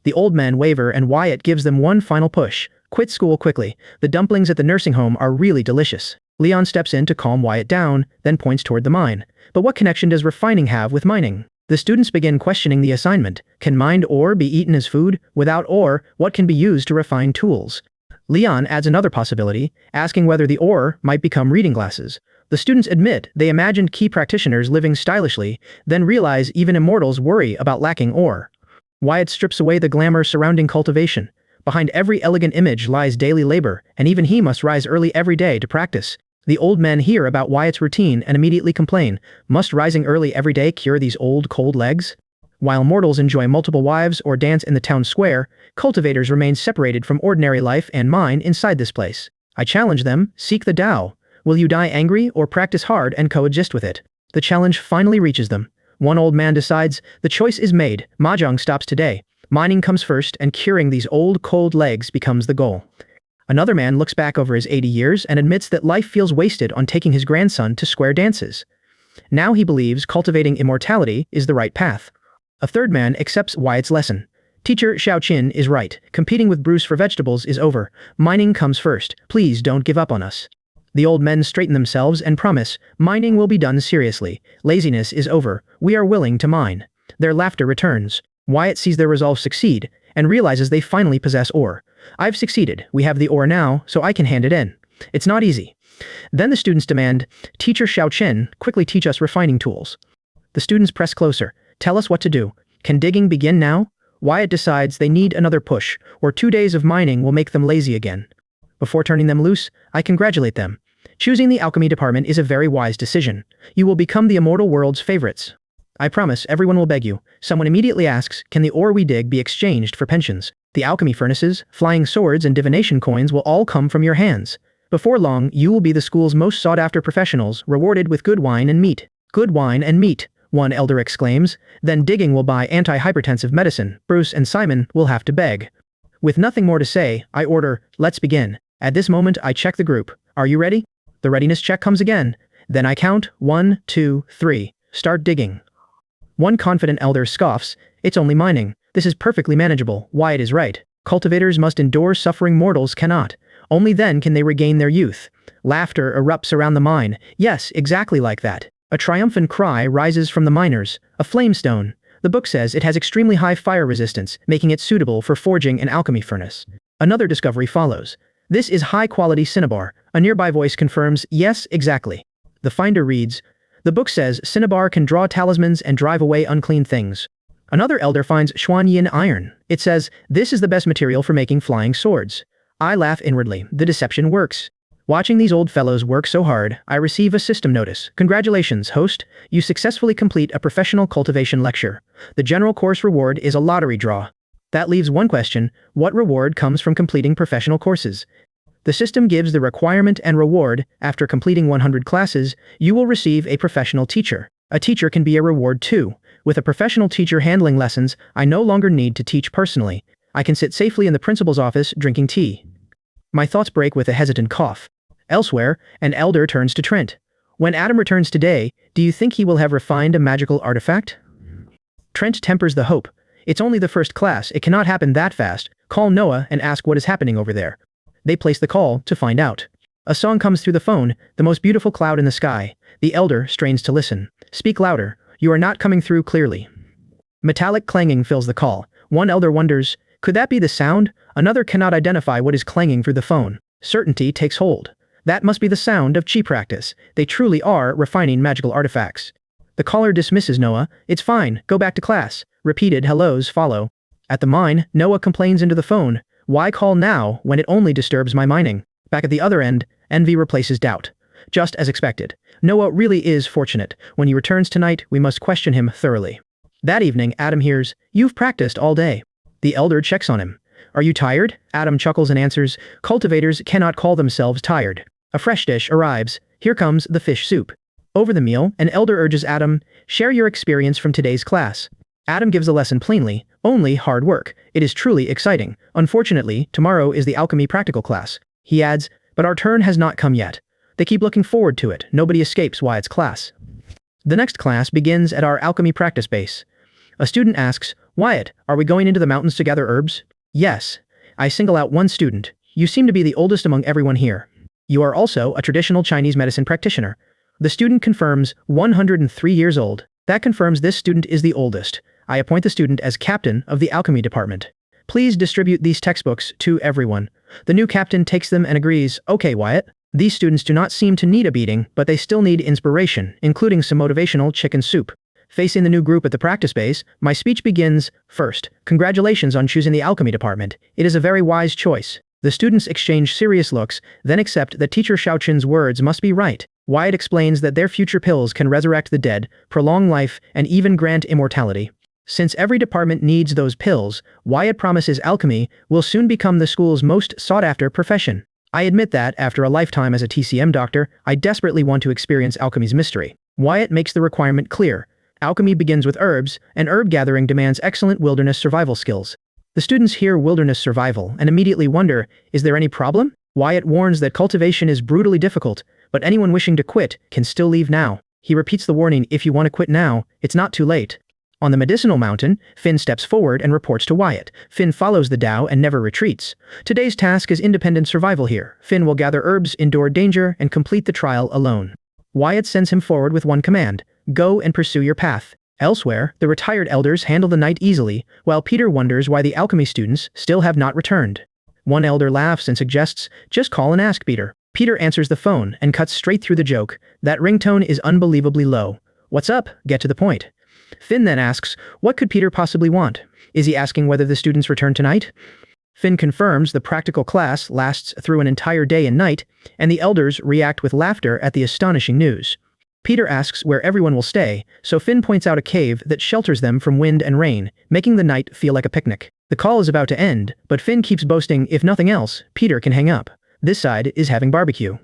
The old men waver and Wyatt gives them one final push. Quit school quickly. The dumplings at the nursing home are really delicious. Leon steps in to calm Wyatt down, then points toward the mine. But what connection does refining have with mining? The students begin questioning the assignment. Can mined ore be eaten as food? Without ore, what can be used to refine tools? Leon adds another possibility, asking whether the ore might become reading glasses. The students admit they imagined key practitioners living stylishly, then realize even immortals worry about lacking ore. Wyatt strips away the glamour surrounding cultivation. Behind every elegant image lies daily labor, and even he must rise early every day to practice. The old men hear about Wyatt's routine and immediately complain, must rising early every day cure these old, cold legs? While mortals enjoy multiple wives or dance in the town square, cultivators remain separated from ordinary life and mine inside this place. I challenge them, seek the Tao. Will you die angry or practice hard and coexist with it? The challenge finally reaches them. One old man decides, the choice is made, Mahjong stops today. Mining comes first and curing these old, cold legs becomes the goal. Another man looks back over his 80 years and admits that life feels wasted on taking his grandson to square dances. Now he believes cultivating immortality is the right path. A third man accepts Wyatt's lesson. Teacher Xiaoqin is right. Competing with Bruce for vegetables is over. Mining comes first. Please don't give up on us. The old men straighten themselves and promise, mining will be done seriously. Laziness is over. We are willing to mine. Their laughter returns. Wyatt sees their resolve succeed and realizes they finally possess ore. I've succeeded. We have the ore now, so I can hand it in. It's not easy. Then the students demand, Teacher Xiaoqin, quickly teach us refining tools. The students press closer. Tell us what to do. Can digging begin now? Wyatt decides they need another push, or 2 days of mining will make them lazy again. Before turning them loose, I congratulate them. Choosing the alchemy department is a very wise decision. You will become the immortal world's favorites. I promise everyone will beg you. Someone immediately asks, can the ore we dig be exchanged for pensions? The alchemy furnaces, flying swords and divination coins will all come from your hands. Before long, you will be the school's most sought-after professionals, rewarded with good wine and meat. Good wine and meat, one elder exclaims. Then digging will buy anti-hypertensive medicine. Bruce and Simon will have to beg. With nothing more to say, I order, let's begin. At this moment, I check the group. Are you ready? The readiness check comes again. Then I count 1, 2, 3. Start digging. One confident elder scoffs, it's only mining. This is perfectly manageable. Wyatt is right. Cultivators must endure suffering mortals cannot. Only then can they regain their youth. Laughter erupts around the mine. Yes, exactly like that. A triumphant cry rises from the miners. A flamestone. The book says it has extremely high fire resistance, making it suitable for forging an alchemy furnace. Another discovery follows. This is high-quality cinnabar. A nearby voice confirms, yes, exactly. The finder reads, the book says cinnabar can draw talismans and drive away unclean things. Another elder finds Xuanyin iron. It says, this is the best material for making flying swords. I laugh inwardly. The deception works. Watching these old fellows work so hard, I receive a system notice. Congratulations, host. You successfully complete a professional cultivation lecture. The general course reward is a lottery draw. That leaves one question. What reward comes from completing professional courses? The system gives the requirement and reward. After completing 100 classes, you will receive a professional teacher. A teacher can be a reward too. With a professional teacher handling lessons, I no longer need to teach personally. I can sit safely in the principal's office drinking tea. My thoughts break with a hesitant cough. Elsewhere, an elder turns to Trent. When Adam returns today, do you think he will have refined a magical artifact? Trent tempers the hope. It's only the first class, it cannot happen that fast. Call Noah and ask what is happening over there. They place the call to find out. A song comes through the phone, the most beautiful cloud in the sky. The elder strains to listen. Speak louder. You are not coming through clearly. Metallic clanging fills the call. One elder wonders, could that be the sound? Another cannot identify what is clanging through the phone. Certainty takes hold. That must be the sound of chi practice. They truly are refining magical artifacts. The caller dismisses Noah. It's fine, go back to class. Repeated hellos follow. At the mine, Noah complains into the phone. Why call now when it only disturbs my mining? Back at the other end, envy replaces doubt. Just as expected. Noah really is fortunate. When he returns tonight, we must question him thoroughly. That evening, Adam hears, you've practiced all day. The elder checks on him. Are you tired? Adam chuckles and answers, cultivators cannot call themselves tired. A fresh dish arrives. Here comes the fish soup. Over the meal, an elder urges Adam, share your experience from today's class. Adam gives a lesson plainly, only hard work. It is truly exciting. Unfortunately, tomorrow is the alchemy practical class. He adds, but our turn has not come yet. They keep looking forward to it. Nobody escapes Wyatt's class. The next class begins at our alchemy practice base. A student asks, Wyatt, are we going into the mountains to gather herbs? Yes. I single out one student. You seem to be the oldest among everyone here. You are also a traditional Chinese medicine practitioner. The student confirms 103 years old. That confirms this student is the oldest. I appoint the student as captain of the alchemy department. Please distribute these textbooks to everyone. The new captain takes them and agrees, okay, Wyatt. These students do not seem to need a beating, but they still need inspiration, including some motivational chicken soup. Facing the new group at the practice base, my speech begins. First, congratulations on choosing the alchemy department. It is a very wise choice. The students exchange serious looks, then accept that teacher Xiaoqin's words must be right. Wyatt explains that their future pills can resurrect the dead, prolong life, and even grant immortality. Since every department needs those pills, Wyatt promises alchemy will soon become the school's most sought-after profession. I admit that, after a lifetime as a TCM doctor, I desperately want to experience alchemy's mystery. Wyatt makes the requirement clear. Alchemy begins with herbs, and herb gathering demands excellent wilderness survival skills. The students hear wilderness survival and immediately wonder, is there any problem? Wyatt warns that cultivation is brutally difficult, but anyone wishing to quit can still leave now. He repeats the warning, if you want to quit now, it's not too late. On the medicinal mountain, Finn steps forward and reports to Wyatt. Finn follows the Tao and never retreats. Today's task is independent survival here. Finn will gather herbs, endure danger, and complete the trial alone. Wyatt sends him forward with one command. Go and pursue your path. Elsewhere, the retired elders handle the night easily, while Peter wonders why the alchemy students still have not returned. One elder laughs and suggests, just call and ask Peter. Peter answers the phone and cuts straight through the joke. That ringtone is unbelievably low. What's up? Get to the point. Finn then asks, what could Peter possibly want? Is he asking whether the students return tonight? Finn confirms the practical class lasts through an entire day and night, and the elders react with laughter at the astonishing news. Peter asks where everyone will stay, so Finn points out a cave that shelters them from wind and rain, making the night feel like a picnic. The call is about to end, but Finn keeps boasting, if nothing else, Peter can hang up. This side is having barbecue.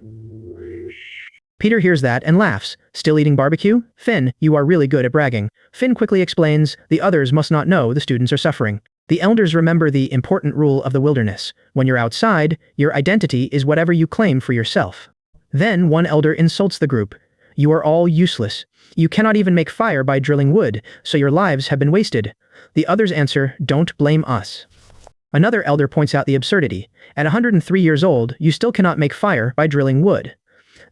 Peter hears that and laughs. Still eating barbecue? Finn, you are really good at bragging. Finn quickly explains, the others must not know the students are suffering. The elders remember the important rule of the wilderness. When you're outside, your identity is whatever you claim for yourself. Then one elder insults the group. You are all useless. You cannot even make fire by drilling wood, so your lives have been wasted. The others answer, don't blame us. Another elder points out the absurdity. At 103 years old, you still cannot make fire by drilling wood.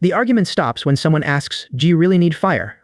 The argument stops when someone asks, do you really need fire?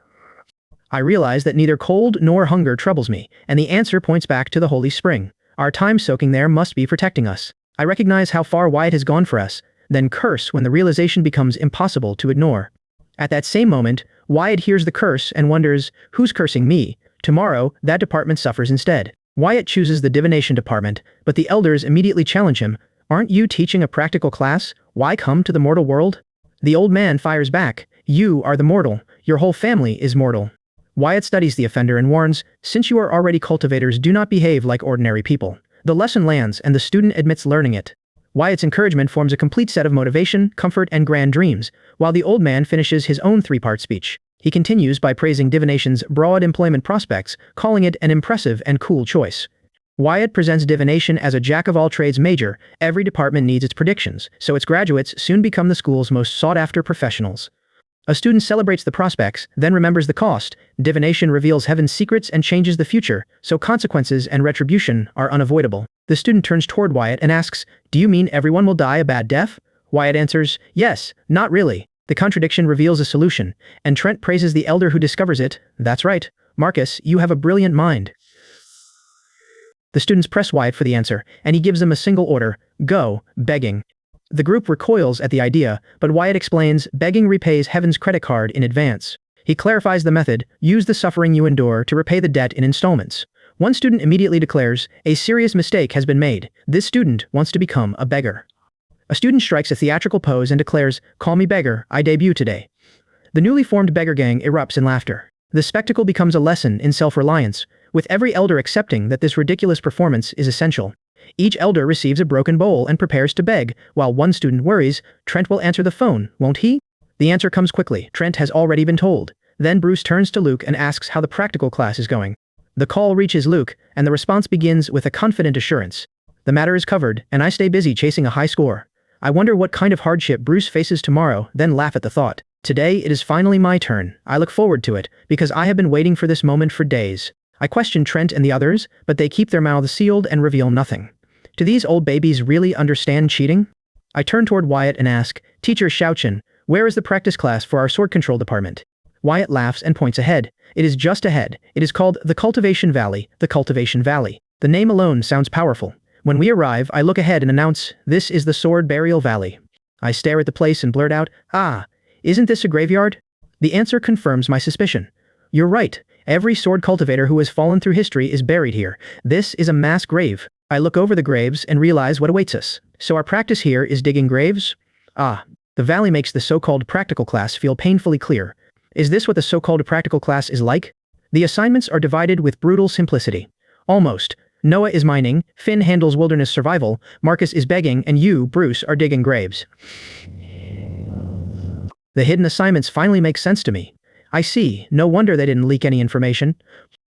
I realize that neither cold nor hunger troubles me, and the answer points back to the holy spring. Our time soaking there must be protecting us. I recognize how far Wyatt has gone for us, then curse when the realization becomes impossible to ignore. At that same moment, Wyatt hears the curse and wonders, who's cursing me? Tomorrow, that department suffers instead. Wyatt chooses the divination department, but the elders immediately challenge him. Aren't you teaching a practical class? Why come to the mortal world? The old man fires back. You are the mortal. Your whole family is mortal. Wyatt studies the offender and warns, since you are already cultivators, do not behave like ordinary people. The lesson lands and the student admits learning it. Wyatt's encouragement forms a complete set of motivation, comfort, and grand dreams, while the old man finishes his own three-part speech. He continues by praising divination's broad employment prospects, calling it an impressive and cool choice. Wyatt presents divination as a jack-of-all-trades major. Every department needs its predictions, so its graduates soon become the school's most sought-after professionals. A student celebrates the prospects, then remembers the cost. Divination reveals heaven's secrets and changes the future, so consequences and retribution are unavoidable. The student turns toward Wyatt and asks, do you mean everyone will die a bad death? Wyatt answers, yes, not really. The contradiction reveals a solution, and Trent praises the elder who discovers it. That's right. Marcus, you have a brilliant mind. The students press Wyatt for the answer, and he gives them a single order, go, begging. The group recoils at the idea, but Wyatt explains, begging repays heaven's credit card in advance. He clarifies the method, use the suffering you endure to repay the debt in installments. One student immediately declares, a serious mistake has been made. This student wants to become a beggar. A student strikes a theatrical pose and declares, call me beggar, I debut today. The newly formed beggar gang erupts in laughter. The spectacle becomes a lesson in self-reliance, with every elder accepting that this ridiculous performance is essential. Each elder receives a broken bowl and prepares to beg, while one student worries, Trent will answer the phone, won't he? The answer comes quickly, Trent has already been told. Then Bruce turns to Luke and asks how the practical class is going. The call reaches Luke, and the response begins with a confident assurance. The matter is covered, and I stay busy chasing a high score. I wonder what kind of hardship Bruce faces tomorrow, then laugh at the thought. Today it is finally my turn. I look forward to it, because I have been waiting for this moment for days. I question Trent and the others, but they keep their mouths sealed and reveal nothing. Do these old babies really understand cheating? I turn toward Wyatt and ask, Teacher Xiaochen, where is the practice class for our sword control department? Wyatt laughs and points ahead. It is just ahead. It is called the Cultivation Valley, the Cultivation Valley. The name alone sounds powerful. When we arrive, I look ahead and announce, this is the Sword Burial Valley. I stare at the place and blurt out, ah, isn't this a graveyard? The answer confirms my suspicion. You're right. Every sword cultivator who has fallen through history is buried here. This is a mass grave. I look over the graves and realize what awaits us. So our practice here is digging graves? Ah, the valley makes the so-called practical class feel painfully clear. Is this what the so-called practical class is like? The assignments are divided with brutal simplicity. Almost. Noah is mining, Finn handles wilderness survival, Marcus is begging, and you, Bruce, are digging graves. The hidden assignments finally make sense to me. I see, no wonder they didn't leak any information.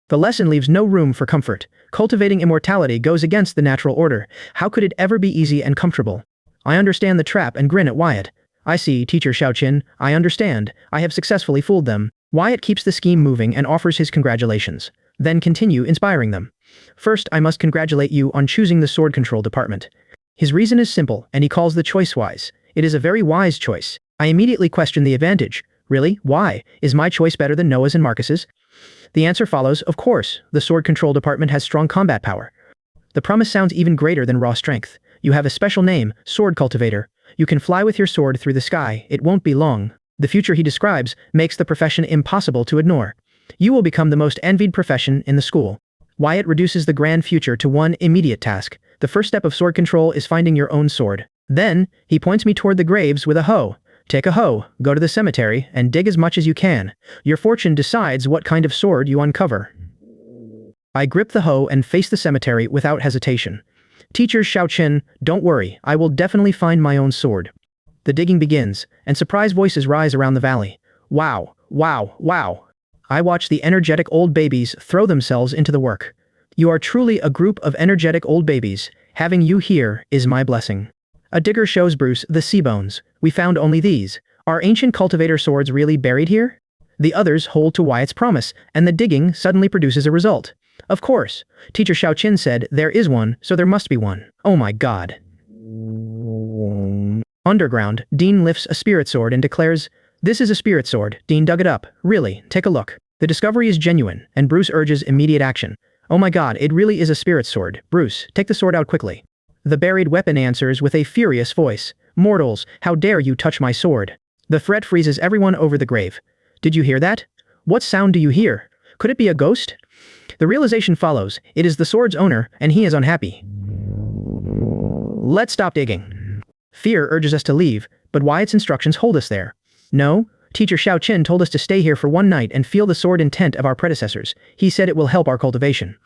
The lesson leaves no room for comfort. Cultivating immortality goes against the natural order. How could it ever be easy and comfortable? I understand the trap and grin at Wyatt. I see, Teacher Xiaochen, I understand. I have successfully fooled them. Wyatt keeps the scheme moving and offers his congratulations. Then continue inspiring them. First, I must congratulate you on choosing the sword control department. His reason is simple, and he calls the choice wise. It is a very wise choice. I immediately question the advantage. Really? Why? Is my choice better than Noah's and Marcus's? The answer follows, of course. The sword control department has strong combat power. The promise sounds even greater than raw strength. You have a special name, Sword Cultivator. You can fly with your sword through the sky. It won't be long. The future he describes makes the profession impossible to ignore. You will become the most envied profession in the school. Wyatt reduces the grand future to one immediate task. The first step of sword control is finding your own sword. Then, he points me toward the graves with a hoe. Take a hoe, go to the cemetery, and dig as much as you can. Your fortune decides what kind of sword you uncover. I grip the hoe and face the cemetery without hesitation. Teacher Xiaochen, don't worry, I will definitely find my own sword. The digging begins, and surprised voices rise around the valley. Wow, wow, wow. I watch the energetic old babies throw themselves into the work. You are truly a group of energetic old babies. Having you here is my blessing. A digger shows Bruce the sea bones. We found only these. Are ancient cultivator swords really buried here? The others hold to Wyatt's promise, and the digging suddenly produces a result. Of course. Teacher Xiaochen said there is one, so there must be one. Oh my god. Underground, Dean lifts a spirit sword and declares, this is a spirit sword. Dean dug it up. Really, take a look. The discovery is genuine, and Bruce urges immediate action. Oh my god, it really is a spirit sword. Bruce, take the sword out quickly. The buried weapon answers with a furious voice. Mortals, how dare you touch my sword? The threat freezes everyone over the grave. Did you hear that? What sound do you hear? Could it be a ghost? The realization follows. It is the sword's owner, and he is unhappy. Let's stop digging. Fear urges us to leave, but Wyatt's instructions hold us there. No, Teacher Xiaochen told us to stay here for one night and feel the sword intent of our predecessors. He said it will help our cultivation.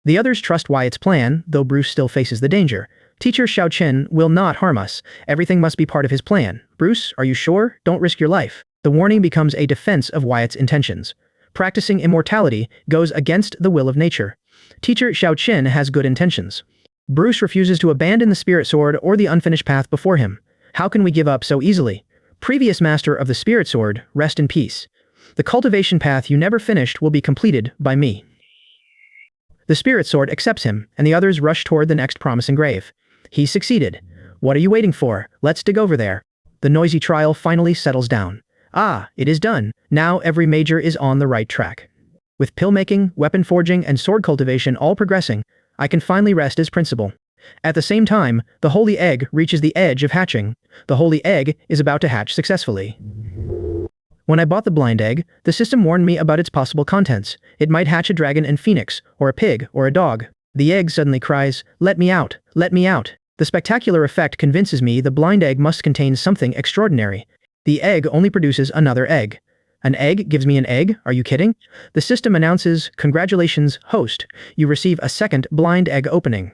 The others trust Wyatt's plan, though Bruce still faces the danger. Teacher Xiaochen will not harm us. Everything must be part of his plan. Bruce, are you sure? Don't risk your life. The warning becomes a defense of Wyatt's intentions. Practicing immortality goes against the will of nature. Teacher Xiaochen has good intentions. Bruce refuses to abandon the spirit sword or the unfinished path before him. How can we give up so easily? Previous master of the spirit sword, rest in peace. The cultivation path you never finished will be completed by me. The spirit sword accepts him, and the others rush toward the next promising grave. He succeeded. What are you waiting for? Let's dig over there. The noisy trial finally settles down. Ah, it is done. Now every major is on the right track. With pill making, weapon forging, and sword cultivation all progressing, I can finally rest as principal. At the same time, the holy egg reaches the edge of hatching. The holy egg is about to hatch successfully. When I bought the blind egg, the system warned me about its possible contents. It might hatch a dragon and phoenix, or a pig, or a dog. The egg suddenly cries, let me out, let me out. The spectacular effect convinces me the blind egg must contain something extraordinary. The egg only produces another egg. An egg gives me an egg? Are you kidding? The system announces, congratulations, host. You receive a second blind egg opening.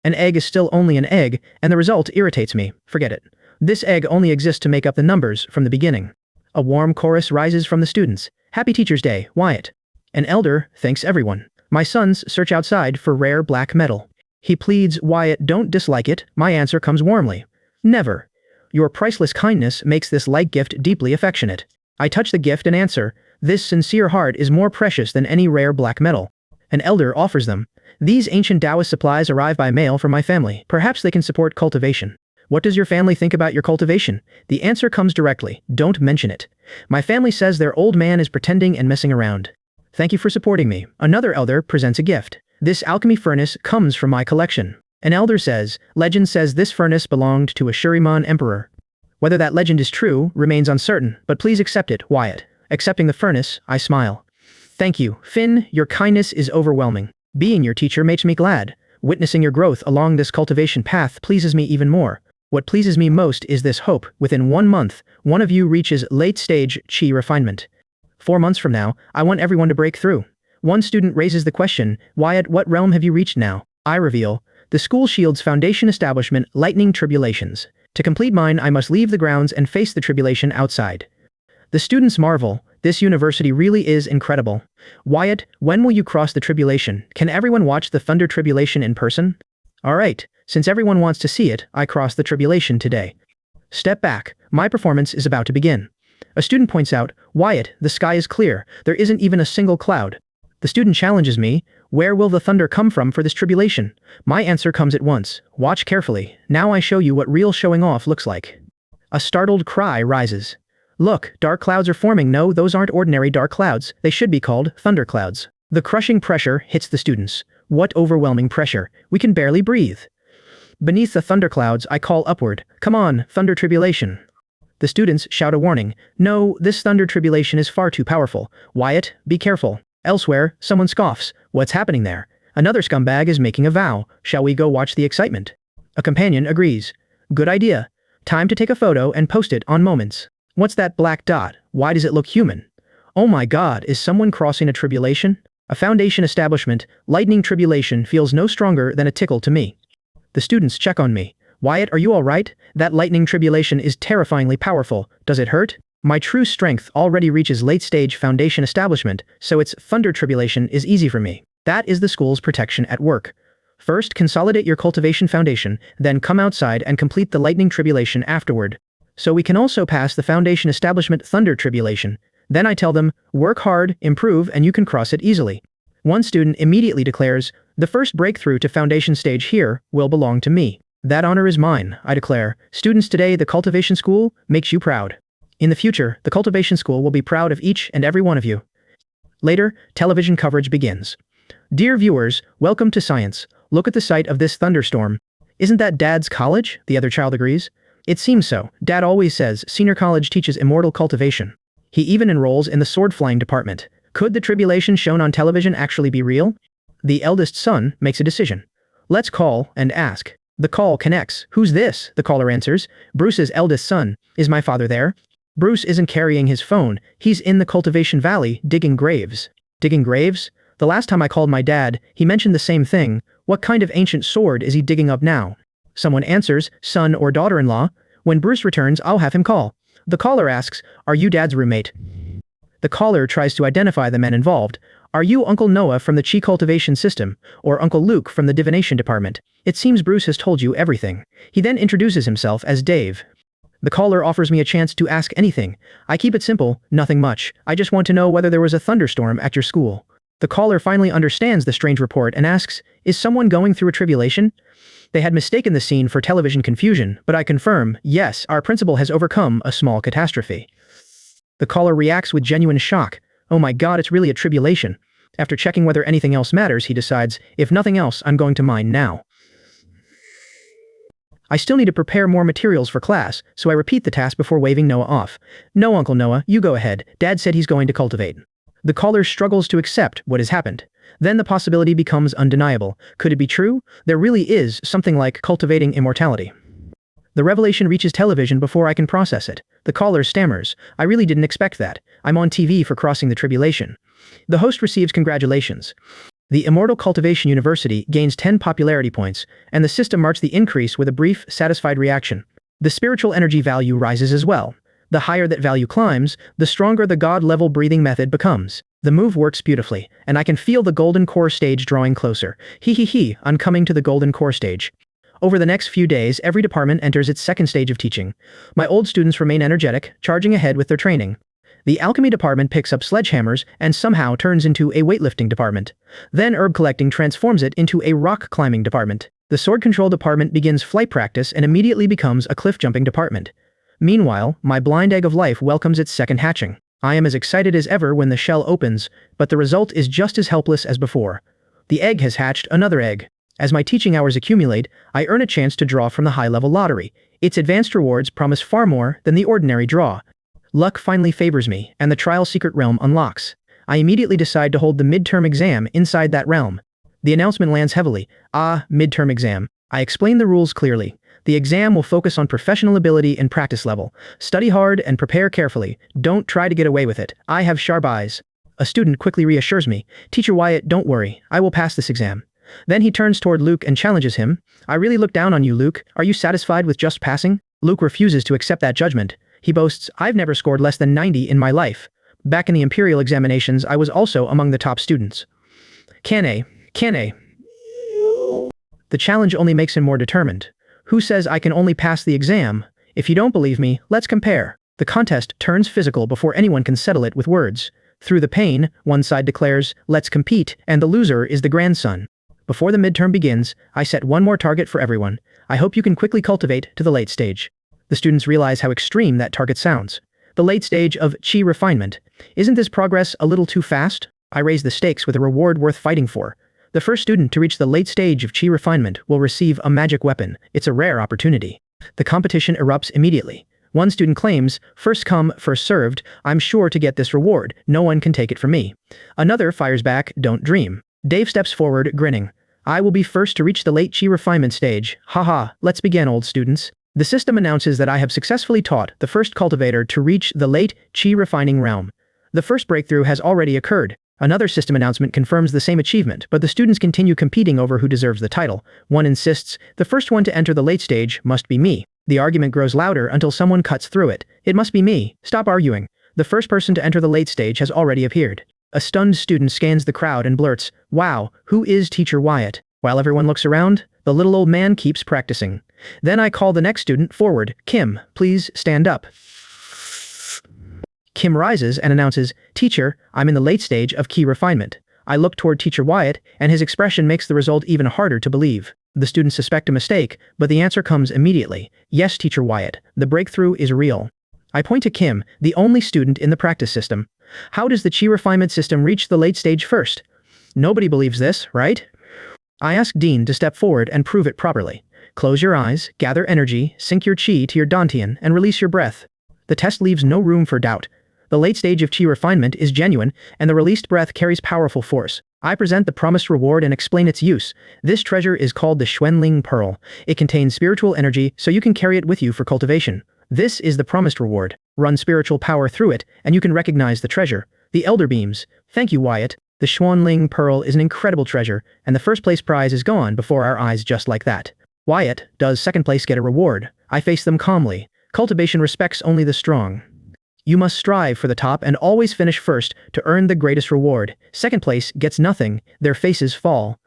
An egg is still only an egg, and the result irritates me. Forget it. This egg only exists to make up the numbers from the beginning. A warm chorus rises from the students. Happy Teacher's Day, Wyatt. An elder thanks everyone. My sons search outside for rare black metal. He pleads, Wyatt, don't dislike it. My answer comes warmly. Never. Your priceless kindness makes this light gift deeply affectionate. I touch the gift and answer, this sincere heart is more precious than any rare black metal. An elder offers them. These ancient Taoist supplies arrive by mail from my family. Perhaps they can support cultivation. What does your family think about your cultivation? The answer comes directly. Don't mention it. My family says their old man is pretending and messing around. Thank you for supporting me. Another elder presents a gift. This alchemy furnace comes from my collection. An elder says, legend says this furnace belonged to a Shuriman emperor. Whether that legend is true remains uncertain, but please accept it, Wyatt. Accepting the furnace, I smile. Thank you, Finn, your kindness is overwhelming. Being your teacher makes me glad. Witnessing your growth along this cultivation path pleases me even more. What pleases me most is this hope. Within 1 month, one of you reaches late-stage chi refinement. 4 months from now, I want everyone to break through. One student raises the question, Wyatt, what realm have you reached now? I reveal, the school shield's foundation establishment, lightning tribulations. To complete mine, I must leave the grounds and face the tribulation outside. The students marvel, this university really is incredible. Wyatt, when will you cross the tribulation? Can everyone watch the thunder tribulation in person? Alright, since everyone wants to see it, I cross the tribulation today. Step back, my performance is about to begin. A student points out, Wyatt, the sky is clear, there isn't even a single cloud. The student challenges me, where will the thunder come from for this tribulation? My answer comes at once, watch carefully, now I show you what real showing off looks like. A startled cry rises. Look, dark clouds are forming. No, those aren't ordinary dark clouds, they should be called thunderclouds. The crushing pressure hits the students. What overwhelming pressure, we can barely breathe. Beneath the thunderclouds, I call upward, come on, thunder tribulation. The students shout a warning, no, this thunder tribulation is far too powerful. Wyatt, be careful. Elsewhere, someone scoffs, what's happening there? Another scumbag is making a vow, shall we go watch the excitement? A companion agrees. Good idea. Time to take a photo and post it on Moments. What's that black dot? Why does it look human? Oh my god, is someone crossing a tribulation? A foundation establishment, lightning tribulation feels no stronger than a tickle to me. The students check on me. Wyatt, are you alright? That lightning tribulation is terrifyingly powerful. Does it hurt? My true strength already reaches late-stage foundation establishment, so its thunder tribulation is easy for me. That is the school's protection at work. First, consolidate your cultivation foundation, then come outside and complete the lightning tribulation afterward. So we can also pass the foundation establishment thunder tribulation. Then I tell them, work hard, improve, and you can cross it easily. One student immediately declares, the first breakthrough to foundation stage here will belong to me. That honor is mine, I declare. Students, today the cultivation school makes you proud. In the future, the cultivation school will be proud of each and every one of you. Later, television coverage begins. Dear viewers, welcome to Science. Look at the site of this thunderstorm. Isn't that Dad's college? The other child agrees. It seems so. Dad always says senior college teaches immortal cultivation. He even enrolls in the sword flying department. Could the tribulation shown on television actually be real? The eldest son makes a decision. Let's call and ask. The call connects. Who's this? The caller answers. Bruce's eldest son. Is my father there? Bruce isn't carrying his phone. He's in the cultivation valley, digging graves. Digging graves? The last time I called my dad, he mentioned the same thing. What kind of ancient sword is he digging up now? Someone answers, son or daughter-in-law. When Bruce returns, I'll have him call. The caller asks, are you Dad's roommate? The caller tries to identify the men involved. Are you Uncle Noah from the Chi cultivation system, or Uncle Luke from the divination department? It seems Bruce has told you everything. He then introduces himself as Dave. The caller offers me a chance to ask anything. I keep it simple, nothing much. I just want to know whether there was a thunderstorm at your school. The caller finally understands the strange report and asks, is someone going through a tribulation? They had mistaken the scene for television confusion, but I confirm, yes, our principal has overcome a small catastrophe. The caller reacts with genuine shock. Oh my god, it's really a tribulation. After checking whether anything else matters, he decides, if nothing else, I'm going to mine now. I still need to prepare more materials for class, so I repeat the task before waving Noah off. No, Uncle Noah, you go ahead. Dad said he's going to cultivate. The caller struggles to accept what has happened. Then the possibility becomes undeniable. Could it be true? There really is something like cultivating immortality. The revelation reaches television before I can process it. The caller stammers. I really didn't expect that. I'm on TV for crossing the tribulation. The host receives congratulations. The Immortal Cultivation University gains 10 popularity points, and the system marks the increase with a brief, satisfied reaction. The spiritual energy value rises as well. The higher that value climbs, the stronger the god-level breathing method becomes. The move works beautifully, and I can feel the golden core stage drawing closer. I'm coming to the golden core stage. Over the next few days, every department enters its second stage of teaching. My old students remain energetic, charging ahead with their training. The alchemy department picks up sledgehammers and somehow turns into a weightlifting department. Then herb collecting transforms it into a rock climbing department. The sword control department begins flight practice and immediately becomes a cliff jumping department. Meanwhile, my blind egg of life welcomes its second hatching. I am as excited as ever when the shell opens, but the result is just as helpless as before. The egg has hatched another egg. As my teaching hours accumulate, I earn a chance to draw from the high-level lottery. Its advanced rewards promise far more than the ordinary draw. Luck finally favors me, and the trial secret realm unlocks. I immediately decide to hold the midterm exam inside that realm. The announcement lands heavily. Midterm exam. I explain the rules clearly. The exam will focus on professional ability and practice level. Study hard and prepare carefully. Don't try to get away with it. I have sharp eyes. A student quickly reassures me. Teacher Wyatt, don't worry. I will pass this exam. Then he turns toward Luke and challenges him. I really look down on you, Luke. Are you satisfied with just passing? Luke refuses to accept that judgment. He boasts, I've never scored less than 90 in my life. Back in the Imperial examinations, I was also among the top students. Can A. The challenge only makes him more determined. Who says I can only pass the exam? If you don't believe me, let's compare. The contest turns physical before anyone can settle it with words. Through the pain, one side declares, let's compete, and the loser is the grandson. Before the midterm begins, I set one more target for everyone. I hope you can quickly cultivate to the late stage. The students realize how extreme that target sounds. The late stage of chi refinement. Isn't this progress a little too fast? I raise the stakes with a reward worth fighting for. The first student to reach the late stage of chi refinement will receive a magic weapon. It's a rare opportunity. The competition erupts immediately. One student claims, first come, first served, I'm sure to get this reward, no one can take it from me. Another fires back, don't dream. Dave steps forward, grinning. I will be first to reach the late chi refinement stage. Haha, let's begin, old students. The system announces that I have successfully taught the first cultivator to reach the late chi refining realm. The first breakthrough has already occurred. Another system announcement confirms the same achievement, but the students continue competing over who deserves the title. One insists, the first one to enter the late stage must be me. The argument grows louder until someone cuts through it. It must be me. Stop arguing. The first person to enter the late stage has already appeared. A stunned student scans the crowd and blurts, wow, who is Teacher Wyatt? While everyone looks around, the little old man keeps practicing. Then I call the next student forward. Kim, please stand up. Kim rises and announces, Teacher, I'm in the late stage of key refinement. I look toward Teacher Wyatt, and his expression makes the result even harder to believe. The students suspect a mistake, but the answer comes immediately. Yes, Teacher Wyatt, the breakthrough is real. I point to Kim, the only student in the practice system. How does the chi refinement system reach the late stage first? Nobody believes this, right? I ask Dean to step forward and prove it properly. Close your eyes, gather energy, sync your chi to your dantian, and release your breath. The test leaves no room for doubt. The late stage of chi refinement is genuine, and the released breath carries powerful force. I present the promised reward and explain its use. This treasure is called the Xuanling Pearl. It contains spiritual energy, so you can carry it with you for cultivation. This is the promised reward. Run spiritual power through it, and you can recognize the treasure. The Elder Beams. Thank you, Wyatt. The Xuanling Pearl is an incredible treasure, and the first place prize is gone before our eyes just like that. Wyatt, does second place get a reward? I face them calmly. Cultivation respects only the strong. You must strive for the top and always finish first to earn the greatest reward. Second place gets nothing, their faces fall.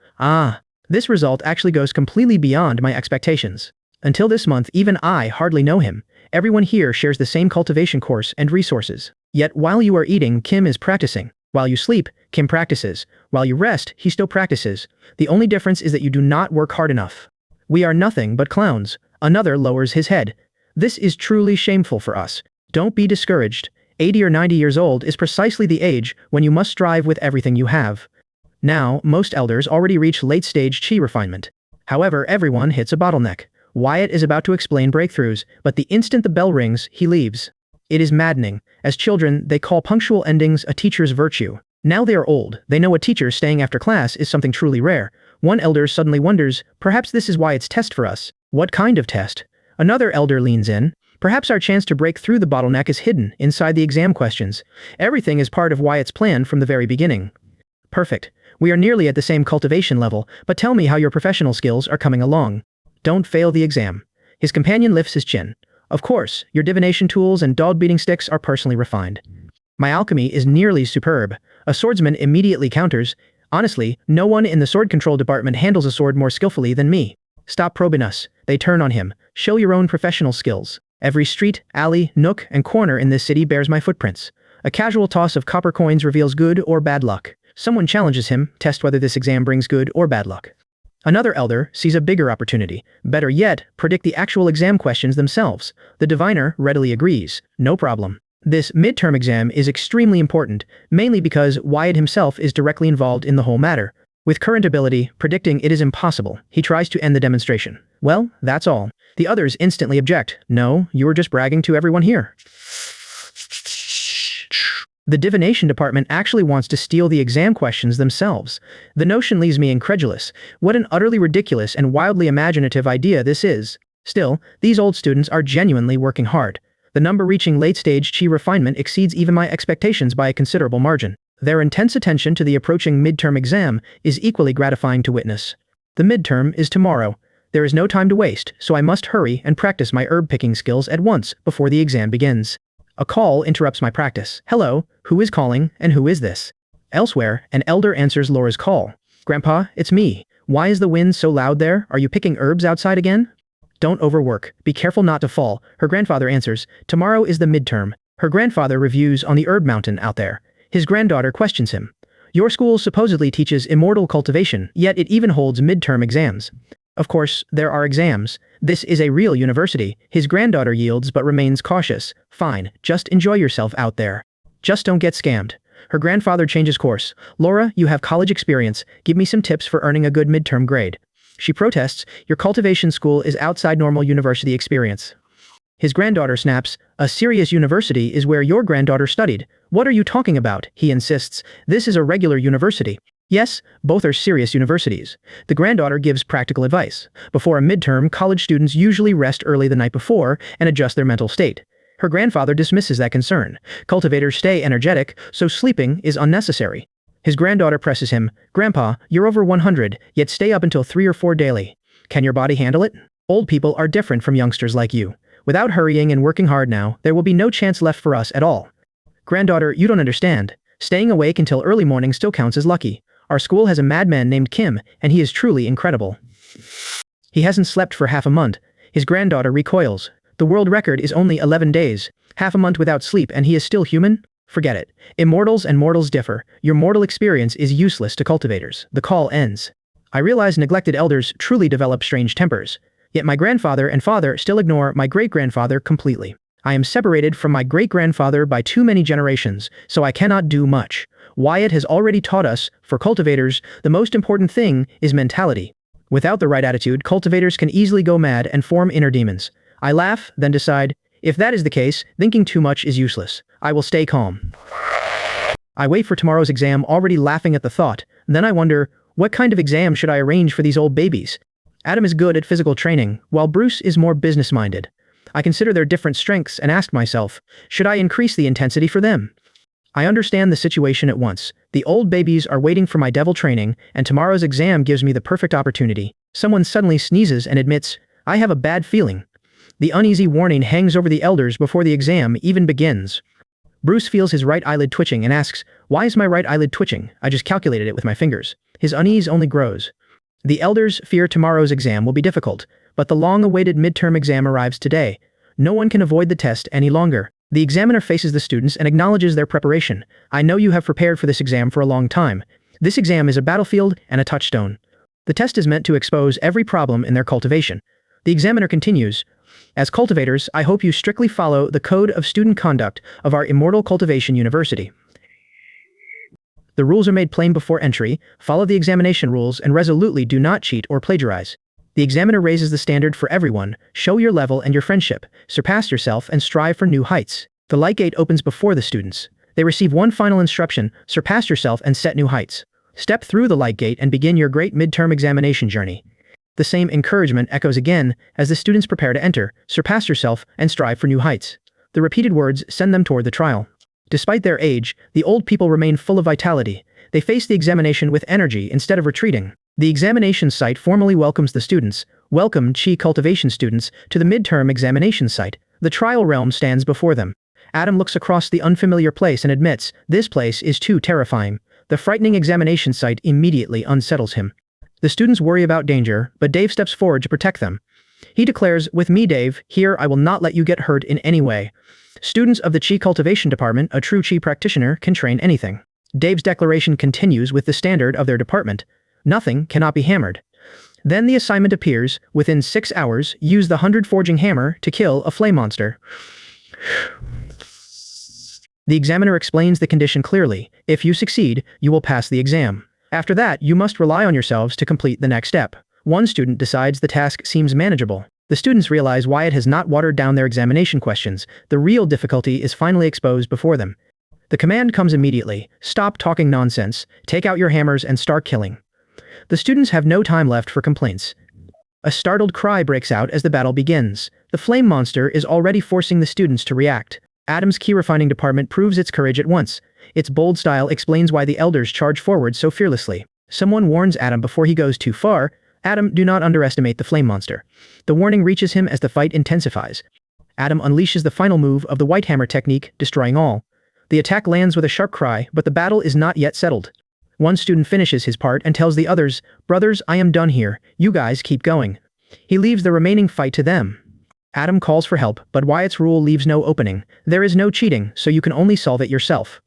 This result actually goes completely beyond my expectations. Until this month, even I hardly know him. Everyone here shares the same cultivation course and resources. Yet while you are eating, Kim is practicing. While you sleep, Kim practices. While you rest, he still practices. The only difference is that you do not work hard enough. We are nothing but clowns. Another lowers his head. This is truly shameful for us. Don't be discouraged. 80 or 90 years old is precisely the age when you must strive with everything you have. Now, most elders already reach late-stage chi refinement. However, everyone hits a bottleneck. Wyatt is about to explain breakthroughs, but the instant the bell rings, he leaves. It is maddening. As children, they call punctual endings a teacher's virtue. Now they are old, they know a teacher staying after class is something truly rare. One elder suddenly wonders, perhaps this is Wyatt's test for us. What kind of test? Another elder leans in. Perhaps our chance to break through the bottleneck is hidden inside the exam questions. Everything is part of Wyatt's plan from the very beginning. Perfect. We are nearly at the same cultivation level, but tell me how your professional skills are coming along. Don't fail the exam. His companion lifts his chin. Of course, your divination tools and dog-beating sticks are personally refined. My alchemy is nearly superb. A swordsman immediately counters. Honestly, no one in the sword control department handles a sword more skillfully than me. Stop probing us. They turn on him. Show your own professional skills. Every street, alley, nook, and corner in this city bears my footprints. A casual toss of copper coins reveals good or bad luck. Someone challenges him, test whether this exam brings good or bad luck. Another elder sees a bigger opportunity. Better yet, predict the actual exam questions themselves. The diviner readily agrees. No problem. This midterm exam is extremely important, mainly because Wyatt himself is directly involved in the whole matter. With current ability, predicting it is impossible. He tries to end the demonstration. Well, that's all. The others instantly object. No, you were just bragging to everyone here. The divination department actually wants to steal the exam questions themselves. The notion leaves me incredulous. What an utterly ridiculous and wildly imaginative idea this is. Still, these old students are genuinely working hard. The number reaching late-stage chi refinement exceeds even my expectations by a considerable margin. Their intense attention to the approaching midterm exam is equally gratifying to witness. The midterm is tomorrow. There is no time to waste, so I must hurry and practice my herb-picking skills at once before the exam begins. A call interrupts my practice. Hello, who is calling, and who is this? Elsewhere, an elder answers Laura's call. Grandpa, it's me. Why is the wind so loud there? Are you picking herbs outside again? Don't overwork. Be careful not to fall. Her grandfather answers. Tomorrow is the midterm. Her grandfather reviews on the herb mountain out there. His granddaughter questions him. Your school supposedly teaches immortal cultivation, yet it even holds midterm exams. Of course, there are exams. This is a real university. His granddaughter yields but remains cautious. Fine, just enjoy yourself out there. Just don't get scammed. Her grandfather changes course. Laura, you have college experience. Give me some tips for earning a good midterm grade. She protests. Your cultivation school is outside normal university experience. His granddaughter snaps. A serious university is where your granddaughter studied. What are you talking about? He insists. This is a regular university. Yes, both are serious universities. The granddaughter gives practical advice. Before a midterm, college students usually rest early the night before and adjust their mental state. Her grandfather dismisses that concern. Cultivators stay energetic, so sleeping is unnecessary. His granddaughter presses him. Grandpa, you're over 100, yet stay up until 3 or 4 daily. Can your body handle it? Old people are different from youngsters like you. Without hurrying and working hard now, there will be no chance left for us at all. Granddaughter, you don't understand. Staying awake until early morning still counts as lucky. Our school has a madman named Kim, and he is truly incredible. He hasn't slept for half a month. His granddaughter recoils. The world record is only 11 days. Half a month without sleep and he is still human? Forget it. Immortals and mortals differ. Your mortal experience is useless to cultivators. The call ends. I realize neglected elders truly develop strange tempers. Yet my grandfather and father still ignore my great-grandfather completely. I am separated from my great-grandfather by too many generations, so I cannot do much. Wyatt has already taught us, for cultivators, the most important thing is mentality. Without the right attitude, cultivators can easily go mad and form inner demons. I laugh, then decide, if that is the case, thinking too much is useless. I will stay calm. I wait for tomorrow's exam already laughing at the thought. Then I wonder, what kind of exam should I arrange for these old babies? Adam is good at physical training, while Bruce is more business-minded. I consider their different strengths and ask myself, should I increase the intensity for them? I understand the situation at once. The old babies are waiting for my devil training, and tomorrow's exam gives me the perfect opportunity. Someone suddenly sneezes and admits, I have a bad feeling. The uneasy warning hangs over the elders before the exam even begins. Bruce feels his right eyelid twitching and asks, why is my right eyelid twitching? I just calculated it with my fingers. His unease only grows. The elders fear tomorrow's exam will be difficult, but the long-awaited midterm exam arrives today. No one can avoid the test any longer. The examiner faces the students and acknowledges their preparation. I know you have prepared for this exam for a long time. This exam is a battlefield and a touchstone. The test is meant to expose every problem in their cultivation. The examiner continues, as cultivators, I hope you strictly follow the code of student conduct of our Immortal Cultivation University. The rules are made plain before entry, follow the examination rules and resolutely do not cheat or plagiarize. The examiner raises the standard for everyone, show your level and your friendship, surpass yourself and strive for new heights. The light gate opens before the students. They receive one final instruction, surpass yourself and set new heights. Step through the light gate and begin your great midterm examination journey. The same encouragement echoes again as the students prepare to enter, surpass yourself and strive for new heights. The repeated words send them toward the trial. Despite their age, the old people remain full of vitality. They face the examination with energy instead of retreating. The examination site formally welcomes the students. Welcome, Chi cultivation students, to the midterm examination site. The trial realm stands before them. Adam looks across the unfamiliar place and admits, this place is too terrifying. The frightening examination site immediately unsettles him. The students worry about danger, but Dave steps forward to protect them. He declares, with me Dave, here I will not let you get hurt in any way. Students of the Chi cultivation department, a true Chi practitioner, can train anything. Dave's declaration continues with the standard of their department. Nothing cannot be hammered. Then the assignment appears, within 6 hours, use the 100 forging hammer to kill a flame monster. The examiner explains the condition clearly. If you succeed, you will pass the exam. After that, you must rely on yourselves to complete the next step. One student decides the task seems manageable. The students realize Wyatt has not watered down their examination questions. The real difficulty is finally exposed before them. The command comes immediately. Stop talking nonsense. Take out your hammers and start killing. The students have no time left for complaints. A startled cry breaks out as the battle begins. The flame monster is already forcing the students to react. Adam's key refining department proves its courage at once. Its bold style explains why the elders charge forward so fearlessly. Someone warns Adam before he goes too far. Adam, do not underestimate the flame monster. The warning reaches him as the fight intensifies. Adam unleashes the final move of the white hammer technique, destroying all. The attack lands with a sharp cry, but the battle is not yet settled. One student finishes his part and tells the others, brothers, I am done here. You guys keep going. He leaves the remaining fight to them. Adam calls for help, but Wyatt's rule leaves no opening. There is no cheating, so you can only solve it yourself.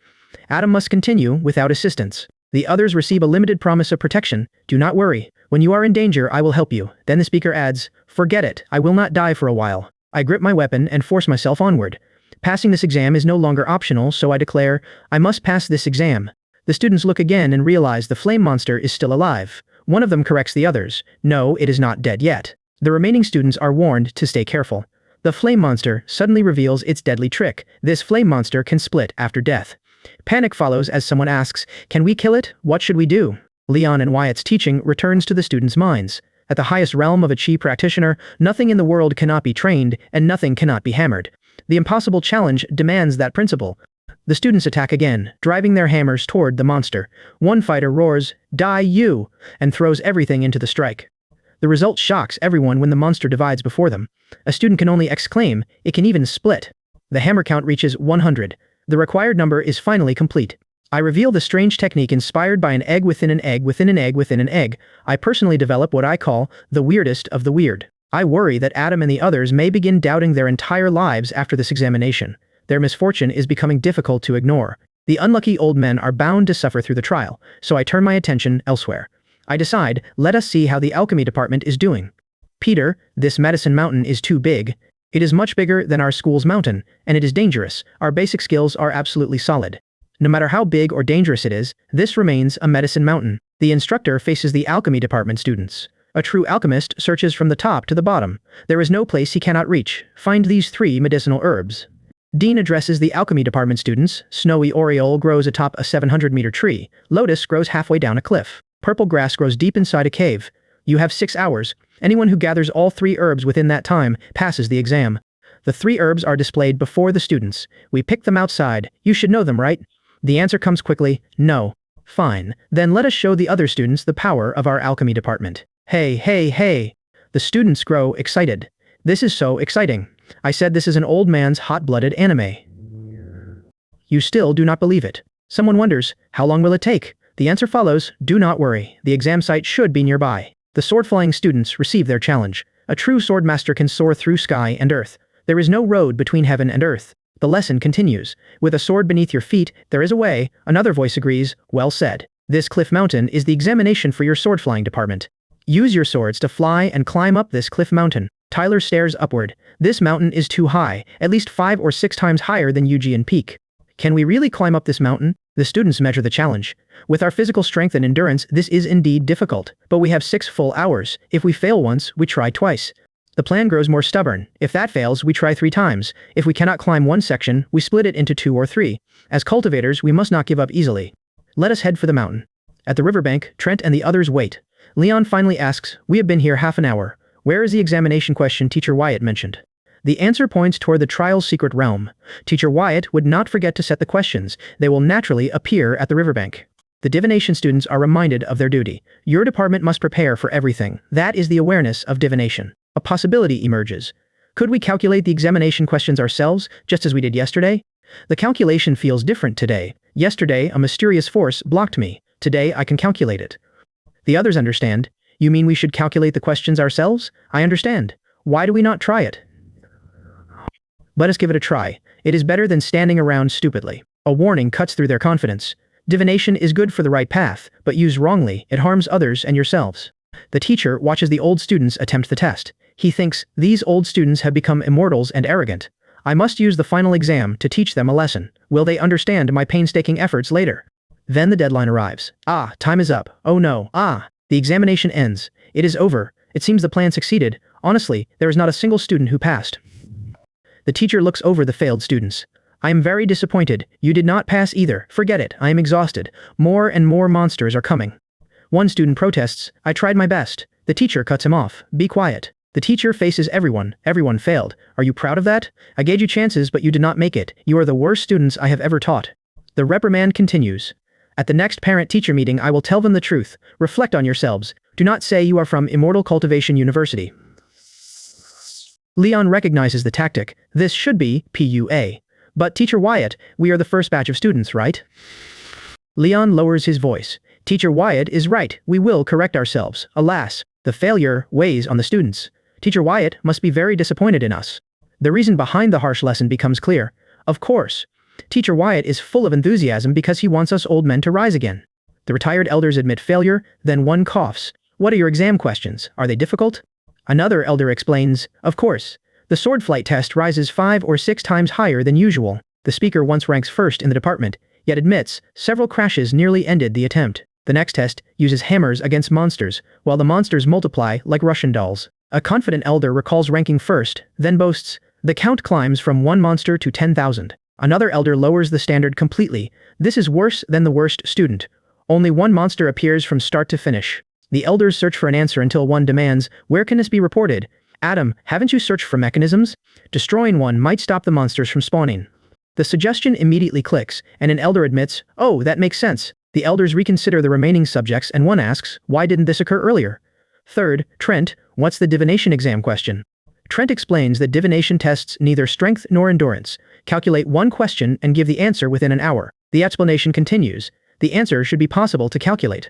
Adam must continue without assistance. The others receive a limited promise of protection. Do not worry. When you are in danger, I will help you. Then the speaker adds, forget it. I will not die for a while. I grip my weapon and force myself onward. Passing this exam is no longer optional, so I declare, I must pass this exam. The students look again and realize the flame monster is still alive. One of them corrects the others. No, it is not dead yet. The remaining students are warned to stay careful. The flame monster suddenly reveals its deadly trick. This flame monster can split after death. Panic follows as someone asks, can we kill it? What should we do? Leon and Wyatt's teaching returns to the students' minds. At the highest realm of a Chi practitioner, nothing in the world cannot be trained, and nothing cannot be hammered. The impossible challenge demands that principle. The students attack again, driving their hammers toward the monster. One fighter roars, die you, and throws everything into the strike. The result shocks everyone when the monster divides before them. A student can only exclaim, it can even split. The hammer count reaches 100. The required number is finally complete. I reveal the strange technique inspired by an egg within an egg within an egg within an egg. I personally develop what I call the weirdest of the weird. I worry that Adam and the others may begin doubting their entire lives after this examination. Their misfortune is becoming difficult to ignore. The unlucky old men are bound to suffer through the trial, so I turn my attention elsewhere. I decide, let us see how the alchemy department is doing. Peter, this medicine mountain is too big. It is much bigger than our school's mountain, and it is dangerous. Our basic skills are absolutely solid. No matter how big or dangerous it is, this remains a medicine mountain. The instructor faces the alchemy department students. A true alchemist searches from the top to the bottom. There is no place he cannot reach. Find these 3 medicinal herbs. Dean addresses the alchemy department students. Snowy oriole grows atop a 700-meter tree. Lotus grows halfway down a cliff. Purple grass grows deep inside a cave. You have 6 hours. Anyone who gathers all 3 herbs within that time passes the exam. The 3 herbs are displayed before the students. We pick them outside. You should know them, right? The answer comes quickly, no. Fine. Then let us show the other students the power of our alchemy department. Hey, hey, hey. The students grow excited. This is so exciting. I said this is an old man's hot-blooded anime. You still do not believe it. Someone wonders, how long will it take? The answer follows, do not worry. The exam site should be nearby. The sword-flying students receive their challenge. A true swordmaster can soar through sky and earth. There is no road between heaven and earth. The lesson continues. With a sword beneath your feet, there is a way. Another voice agrees, well said. This cliff mountain is the examination for your sword-flying department. Use your swords to fly and climb up this cliff mountain. Tyler stares upward. This mountain is too high, at least 5 or 6 times higher than Eugean Peak. Can we really climb up this mountain? The students measure the challenge. With our physical strength and endurance, this is indeed difficult. But we have 6 full hours. If we fail once, we try twice. The plan grows more stubborn. If that fails, we try 3 times. If we cannot climb one section, we split it into 2 or 3. As cultivators, we must not give up easily. Let us head for the mountain. At the riverbank, Trent and the others wait. Leon finally asks, we have been here half an hour. Where is the examination question Teacher Wyatt mentioned? The answer points toward the trial's secret realm. Teacher Wyatt would not forget to set the questions. They will naturally appear at the riverbank. The divination students are reminded of their duty. Your department must prepare for everything. That is the awareness of divination. A possibility emerges. Could we calculate the examination questions ourselves, just as we did yesterday? The calculation feels different today. Yesterday, a mysterious force blocked me. Today, I can calculate it. The others understand. You mean we should calculate the questions ourselves? I understand. Why do we not try it? Let us give it a try. It is better than standing around stupidly. A warning cuts through their confidence. Divination is good for the right path, but used wrongly, it harms others and yourselves. The teacher watches the old students attempt the test. He thinks, these old students have become immortals and arrogant. I must use the final exam to teach them a lesson. Will they understand my painstaking efforts later? Then the deadline arrives. Time is up. Oh no. The examination ends. It is over. It seems the plan succeeded. Honestly, there is not a single student who passed. The teacher looks over the failed students. I am very disappointed. You did not pass either. Forget it. I am exhausted. More and more monsters are coming. One student protests. I tried my best. The teacher cuts him off. Be quiet. The teacher faces everyone. Everyone failed. Are you proud of that? I gave you chances, but you did not make it. You are the worst students I have ever taught. The reprimand continues. At the next parent-teacher meeting, I will tell them the truth. Reflect on yourselves. Do not say you are from Immortal University. Leon recognizes the tactic. This should be PUA. But Teacher Wyatt, we are the first batch of students, right? Leon lowers his voice. Teacher Wyatt is right. We will correct ourselves. Alas, the failure weighs on the students. Teacher Wyatt must be very disappointed in us. The reason behind the harsh lesson becomes clear. Of course. Teacher Wyatt is full of enthusiasm because he wants us old men to rise again. The retired elders admit failure, then one coughs. What are your exam questions? Are they difficult? Another elder explains, of course. The sword flight test rises 5 or 6 times higher than usual. The speaker once ranks first in the department, yet admits several crashes nearly ended the attempt. The next test uses hammers against monsters, while the monsters multiply like Russian dolls. A confident elder recalls ranking first, then boasts, the count climbs from 1 monster to 10,000. Another elder lowers the standard completely. This is worse than the worst student. Only 1 monster appears from start to finish. The elders search for an answer until one demands, where can this be reported? Adam, haven't you searched for mechanisms? Destroying one might stop the monsters from spawning. The suggestion immediately clicks, and an elder admits, oh, that makes sense. The elders reconsider the remaining subjects and one asks, why didn't this occur earlier? Third, Trent, what's the divination exam question? Trent explains that divination tests neither strength nor endurance. Calculate 1 question and give the answer within an hour. The explanation continues. The answer should be possible to calculate.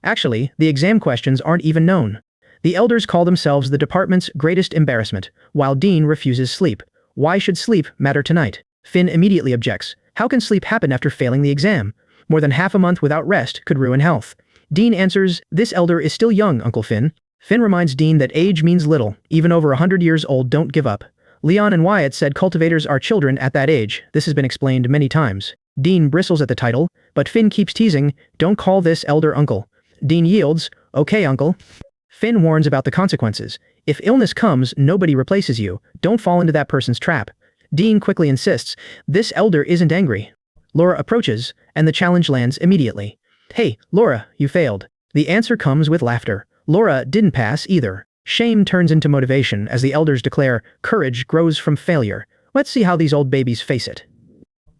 Actually, the exam questions aren't even known. The elders call themselves the department's greatest embarrassment, while Dean refuses sleep. Why should sleep matter tonight? Finn immediately objects. How can sleep happen after failing the exam? More than half a month without rest could ruin health. Dean answers, this elder is still young, Uncle Finn. Finn reminds Dean that age means little. Even over 100 years old don't give up. Leon and Wyatt said cultivators are children at that age. This has been explained many times. Dean bristles at the title, but Finn keeps teasing, don't call this elder uncle. Dean yields, okay uncle. Finn warns about the consequences. If illness comes, nobody replaces you. Don't fall into that person's trap. Dean quickly insists, this elder isn't angry. Laura approaches, and the challenge lands immediately. Hey, Laura, you failed. The answer comes with laughter. Laura didn't pass either. Shame turns into motivation as the elders declare, courage grows from failure. Let's see how these old babies face it.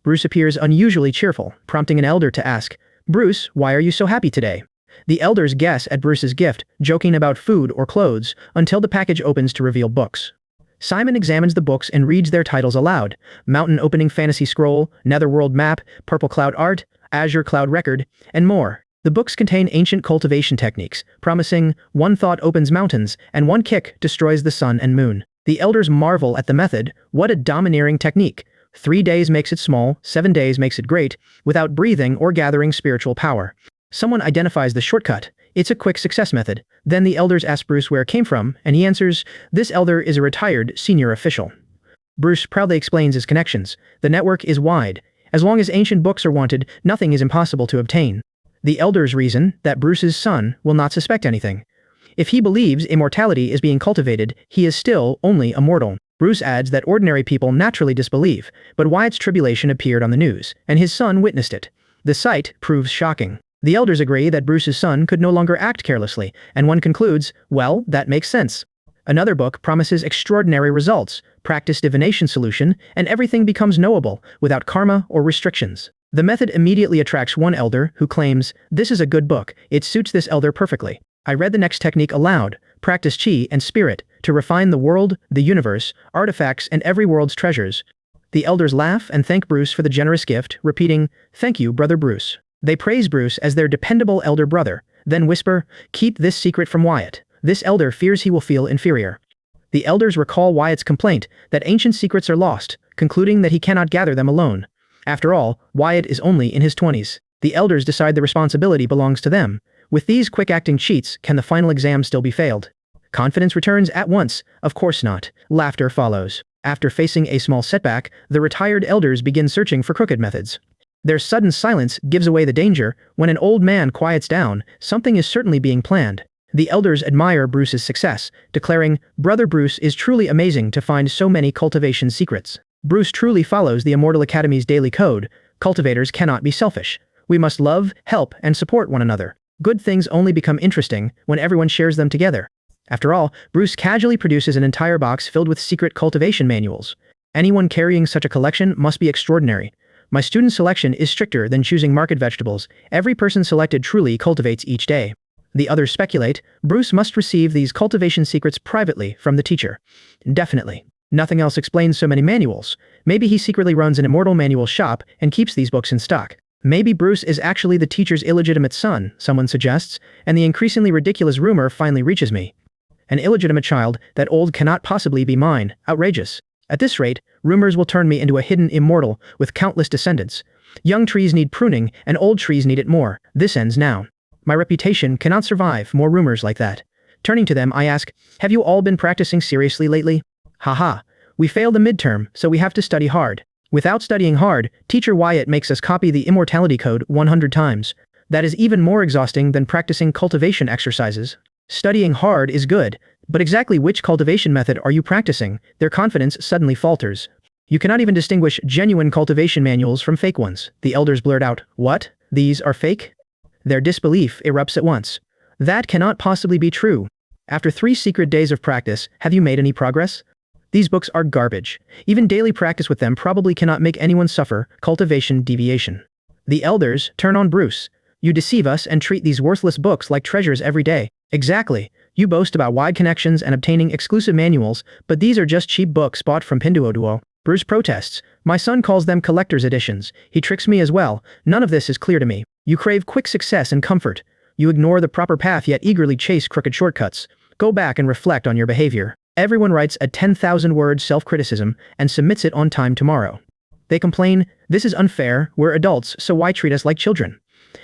Bruce appears unusually cheerful, prompting an elder to ask, Bruce, why are you so happy today? The elders guess at Bruce's gift, joking about food or clothes, until the package opens to reveal books. Simon examines the books and reads their titles aloud. Mountain Opening Fantasy Scroll, Netherworld Map, Purple Cloud Art, Azure Cloud Record, and more. The books contain ancient cultivation techniques, promising 1 thought opens mountains and 1 kick destroys the sun and moon. The elders marvel at the method. What a domineering technique. 3 days makes it small, 7 days makes it great, without breathing or gathering spiritual power. Someone identifies the shortcut. It's a quick success method. Then the elders ask Bruce where it came from, and he answers, this elder is a retired senior official. Bruce proudly explains his connections. The network is wide. As long as ancient books are wanted, nothing is impossible to obtain. The elders reason that Bruce's son will not suspect anything. If he believes immortality is being cultivated, he is still only a mortal. Bruce adds that ordinary people naturally disbelieve, but Wyatt's tribulation appeared on the news, and his son witnessed it. The sight proves shocking. The elders agree that Bruce's son could no longer act carelessly, and one concludes, well, that makes sense. Another book promises extraordinary results, practice divination solution, and everything becomes knowable, without karma or restrictions. The method immediately attracts one elder who claims, "This is a good book, it suits this elder perfectly." I read the next technique aloud, practice chi and spirit, to refine the world, the universe, artifacts and every world's treasures. The elders laugh and thank Bruce for the generous gift, repeating, "Thank you, Brother Bruce." They praise Bruce as their dependable elder brother, then whisper, "Keep this secret from Wyatt. This elder fears he will feel inferior." The elders recall Wyatt's complaint that ancient secrets are lost, concluding that he cannot gather them alone. After all, Wyatt is only in his 20s. The elders decide the responsibility belongs to them. With these quick-acting cheats, can the final exam still be failed? Confidence returns at once. Of course not. Laughter follows. After facing a small setback, the retired elders begin searching for crooked methods. Their sudden silence gives away the danger. When an old man quiets down, something is certainly being planned. The elders admire Bruce's success, declaring, "Brother Bruce is truly amazing to find so many cultivation secrets." Bruce truly follows the Immortal Academy's daily code. Cultivators cannot be selfish. We must love, help, and support one another. Good things only become interesting when everyone shares them together. After all, Bruce casually produces an entire box filled with secret cultivation manuals. Anyone carrying such a collection must be extraordinary. My student selection is stricter than choosing market vegetables. Every person selected truly cultivates each day. The others speculate, Bruce must receive these cultivation secrets privately from the teacher. Definitely. Nothing else explains so many manuals. Maybe he secretly runs an immortal manual shop and keeps these books in stock. Maybe Bruce is actually the teacher's illegitimate son, someone suggests, and the increasingly ridiculous rumor finally reaches me. An illegitimate child, that old cannot possibly be mine. Outrageous. At this rate, rumors will turn me into a hidden immortal with countless descendants. Young trees need pruning, and old trees need it more. This ends now. My reputation cannot survive more rumors like that. Turning to them, I ask, "Have you all been practicing seriously lately?" Haha. We failed the midterm, so we have to study hard. Without studying hard, Teacher Wyatt makes us copy the immortality code 100 times. That is even more exhausting than practicing cultivation exercises. Studying hard is good, but exactly which cultivation method are you practicing? Their confidence suddenly falters. You cannot even distinguish genuine cultivation manuals from fake ones. The elders blurt out, "What? These are fake?" Their disbelief erupts at once. That cannot possibly be true. After 3 secret days of practice, have you made any progress? These books are garbage. Even daily practice with them probably cannot make anyone suffer cultivation deviation. The elders turn on Bruce. You deceive us and treat these worthless books like treasures every day. Exactly. You boast about wide connections and obtaining exclusive manuals, but these are just cheap books bought from Pinduoduo. Bruce protests. My son calls them collector's editions. He tricks me as well. None of this is clear to me. You crave quick success and comfort. You ignore the proper path yet eagerly chase crooked shortcuts. Go back and reflect on your behavior. Everyone writes a 10,000-word self-criticism and submits it on time tomorrow. They complain, "This is unfair, we're adults, so why treat us like children?"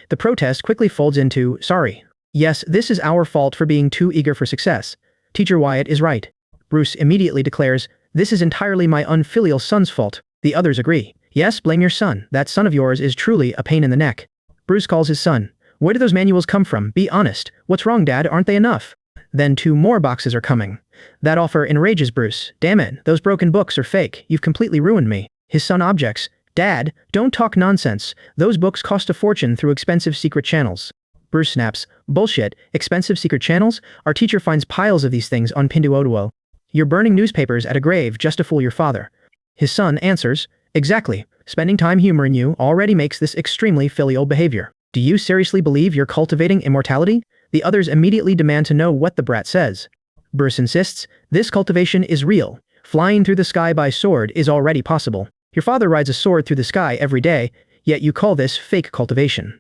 The protest quickly folds into, "Sorry. Yes, this is our fault for being too eager for success. Teacher Wyatt is right." Bruce immediately declares, "This is entirely my unfilial son's fault." The others agree. "Yes, blame your son. That son of yours is truly a pain in the neck." Bruce calls his son. "Where do those manuals come from? Be honest. What's wrong, Dad? Aren't they enough?" Then 2 more boxes are coming. That offer enrages Bruce. "Damn it, those broken books are fake. You've completely ruined me." His son objects. "Dad, don't talk nonsense. Those books cost a fortune through expensive secret channels." Bruce snaps. "Bullshit. Expensive secret channels? Our teacher finds piles of these things on Pinduoduo. You're burning newspapers at a grave just to fool your father." His son answers, "Exactly. Spending time humoring you already makes this extremely filial behavior. Do you seriously believe you're cultivating immortality?" The others immediately demand to know what the brat says. Bruce insists, "This cultivation is real. Flying through the sky by sword is already possible. Your father rides a sword through the sky every day, yet you call this fake cultivation."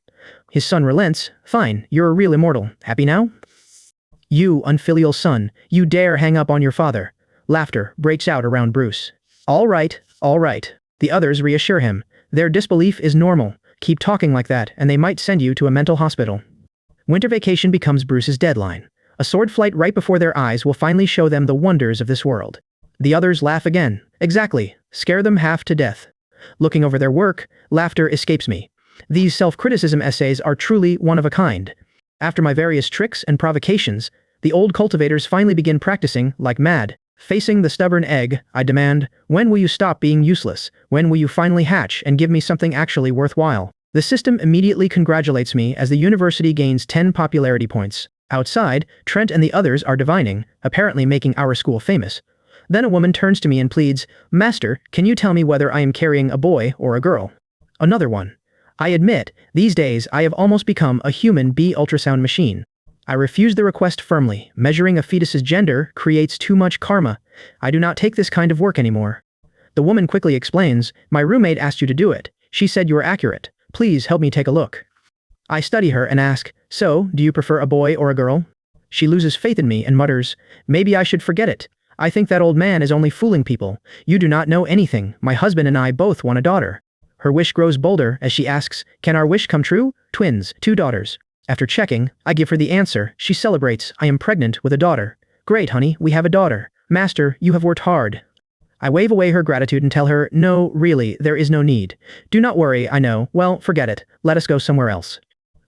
His son relents. "Fine, you're a real immortal. Happy now?" "You unfilial son, you dare hang up on your father." Laughter breaks out around Bruce. All right. The others reassure him. Their disbelief is normal. Keep talking like that, and they might send you to a mental hospital. Winter vacation becomes Bruce's deadline. A sword flight right before their eyes will finally show them the wonders of this world. The others laugh again. Exactly. Scare them half to death. Looking over their work, laughter escapes me. These self-criticism essays are truly one of a kind. After my various tricks and provocations, the old cultivators finally begin practicing like mad. Facing the stubborn egg, I demand, "When will you stop being useless? When will you finally hatch and give me something actually worthwhile?" The system immediately congratulates me as the university gains 10 popularity points. Outside, Trent and the others are divining, apparently making our school famous. Then a woman turns to me and pleads, "Master, can you tell me whether I am carrying a boy or a girl?" Another one. I admit, these days I have almost become a human bee ultrasound machine. I refuse the request firmly. Measuring a fetus's gender creates too much karma. I do not take this kind of work anymore. The woman quickly explains, my roommate asked you to do it. She said you were accurate. Please help me take a look. I study her and ask, so, do you prefer a boy or a girl? She loses faith in me and mutters, maybe I should forget it. I think that old man is only fooling people. You do not know anything. My husband and I both want a daughter. Her wish grows bolder as she asks, can our wish come true? Twins, 2 daughters. After checking, I give her the answer. She celebrates, I am pregnant with a daughter. Great, honey, we have a daughter. Master, you have worked hard. I wave away her gratitude and tell her, no, really, there is no need. Do not worry, I know. Well, forget it. Let us go somewhere else.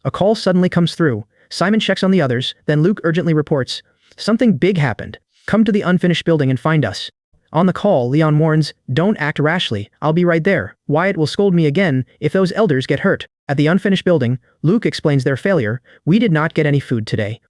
A call suddenly comes through. Simon checks on the others, then Luke urgently reports, something big happened. Come to the unfinished building and find us. On the call, Leon warns, don't act rashly. I'll be right there. Wyatt will scold me again if those elders get hurt. At the unfinished building, Luke explains their failure. We did not get any food today.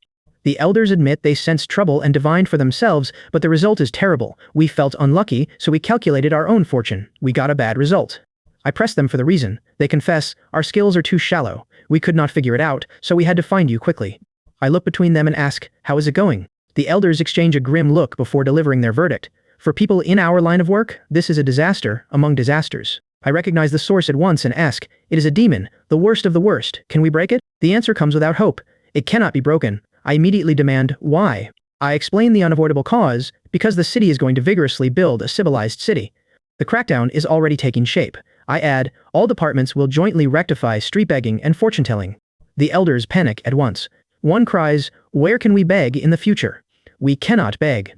The elders admit they sensed trouble and divined for themselves, but the result is terrible. We felt unlucky, so we calculated our own fortune. We got a bad result. I press them for the reason. They confess, our skills are too shallow. We could not figure it out, so we had to find you quickly. I look between them and ask, how is it going? The elders exchange a grim look before delivering their verdict. For people in our line of work, this is a disaster among disasters. I recognize the source at once and ask, it is a demon, the worst of the worst. Can we break it? The answer comes without hope. It cannot be broken. I immediately demand, why? I explain the unavoidable cause, because the city is going to vigorously build a civilized city. The crackdown is already taking shape. I add, all departments will jointly rectify street begging and fortune-telling. The elders panic at once. One cries, where can we beg in the future? We cannot beg.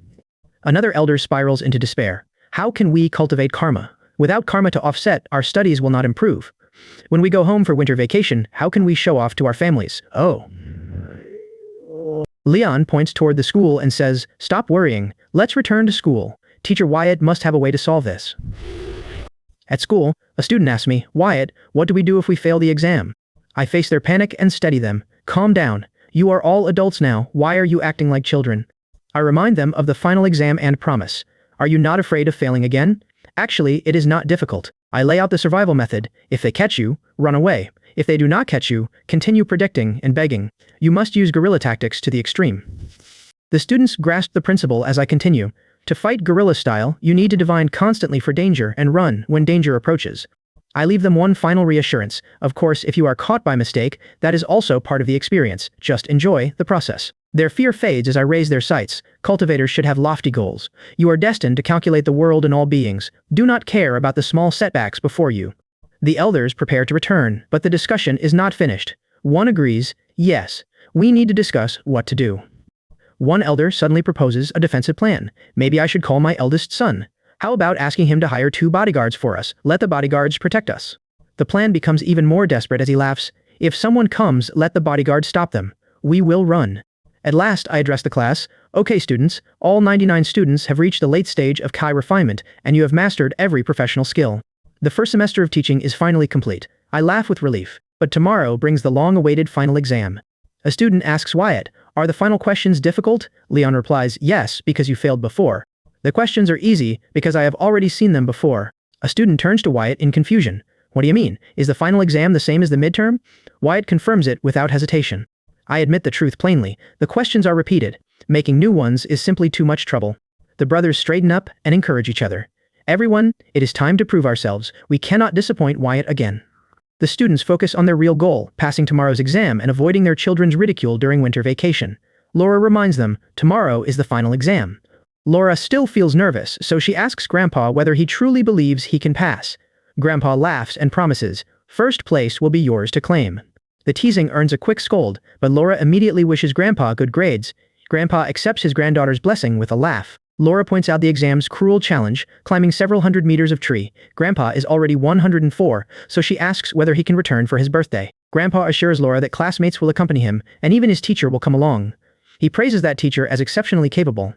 Another elder spirals into despair. How can we cultivate karma? Without karma to offset, our studies will not improve. When we go home for winter vacation, how can we show off to our families? Oh. Leon points toward the school and says, stop worrying, let's return to school. Teacher Wyatt must have a way to solve this. At school, a student asks me, Wyatt, what do we do if we fail the exam? I face their panic and steady them. Calm down. You are all adults now. Why are you acting like children? I remind them of the final exam and promise. Are you not afraid of failing again? Actually, it is not difficult. I lay out the survival method. If they catch you, run away. If they do not catch you, continue predicting and begging. You must use guerrilla tactics to the extreme. The students grasp the principle as I continue. To fight guerrilla style, you need to divine constantly for danger and run when danger approaches. I leave them one final reassurance. Of course, if you are caught by mistake, that is also part of the experience. Just enjoy the process. Their fear fades as I raise their sights. Cultivators should have lofty goals. You are destined to calculate the world and all beings. Do not care about the small setbacks before you. The elders prepare to return, but the discussion is not finished. One agrees, yes, we need to discuss what to do. One elder suddenly proposes a defensive plan. Maybe I should call my eldest son. How about asking him to hire 2 bodyguards for us? Let the bodyguards protect us. The plan becomes even more desperate as he laughs. If someone comes, let the bodyguards stop them. We will run. At last, I address the class. Okay, students, all 99 students have reached the late stage of Kai refinement, and you have mastered every professional skill. The first semester of teaching is finally complete. I laugh with relief, but tomorrow brings the long-awaited final exam. A student asks Wyatt, are the final questions difficult? Leon replies, yes, because you failed before. The questions are easy, because I have already seen them before. A student turns to Wyatt in confusion. What do you mean? Is the final exam the same as the midterm? Wyatt confirms it without hesitation. I admit the truth plainly. The questions are repeated. Making new ones is simply too much trouble. The brothers straighten up and encourage each other. Everyone, it is time to prove ourselves. We cannot disappoint Wyatt again. The students focus on their real goal, passing tomorrow's exam and avoiding their children's ridicule during winter vacation. Laura reminds them, tomorrow is the final exam. Laura still feels nervous, so she asks Grandpa whether he truly believes he can pass. Grandpa laughs and promises, first place will be yours to claim. The teasing earns a quick scold, but Laura immediately wishes Grandpa good grades. Grandpa accepts his granddaughter's blessing with a laugh. Laura points out the exam's cruel challenge, climbing several hundred meters of tree. Grandpa is already 104, so she asks whether he can return for his birthday. Grandpa assures Laura that classmates will accompany him, and even his teacher will come along. He praises that teacher as exceptionally capable.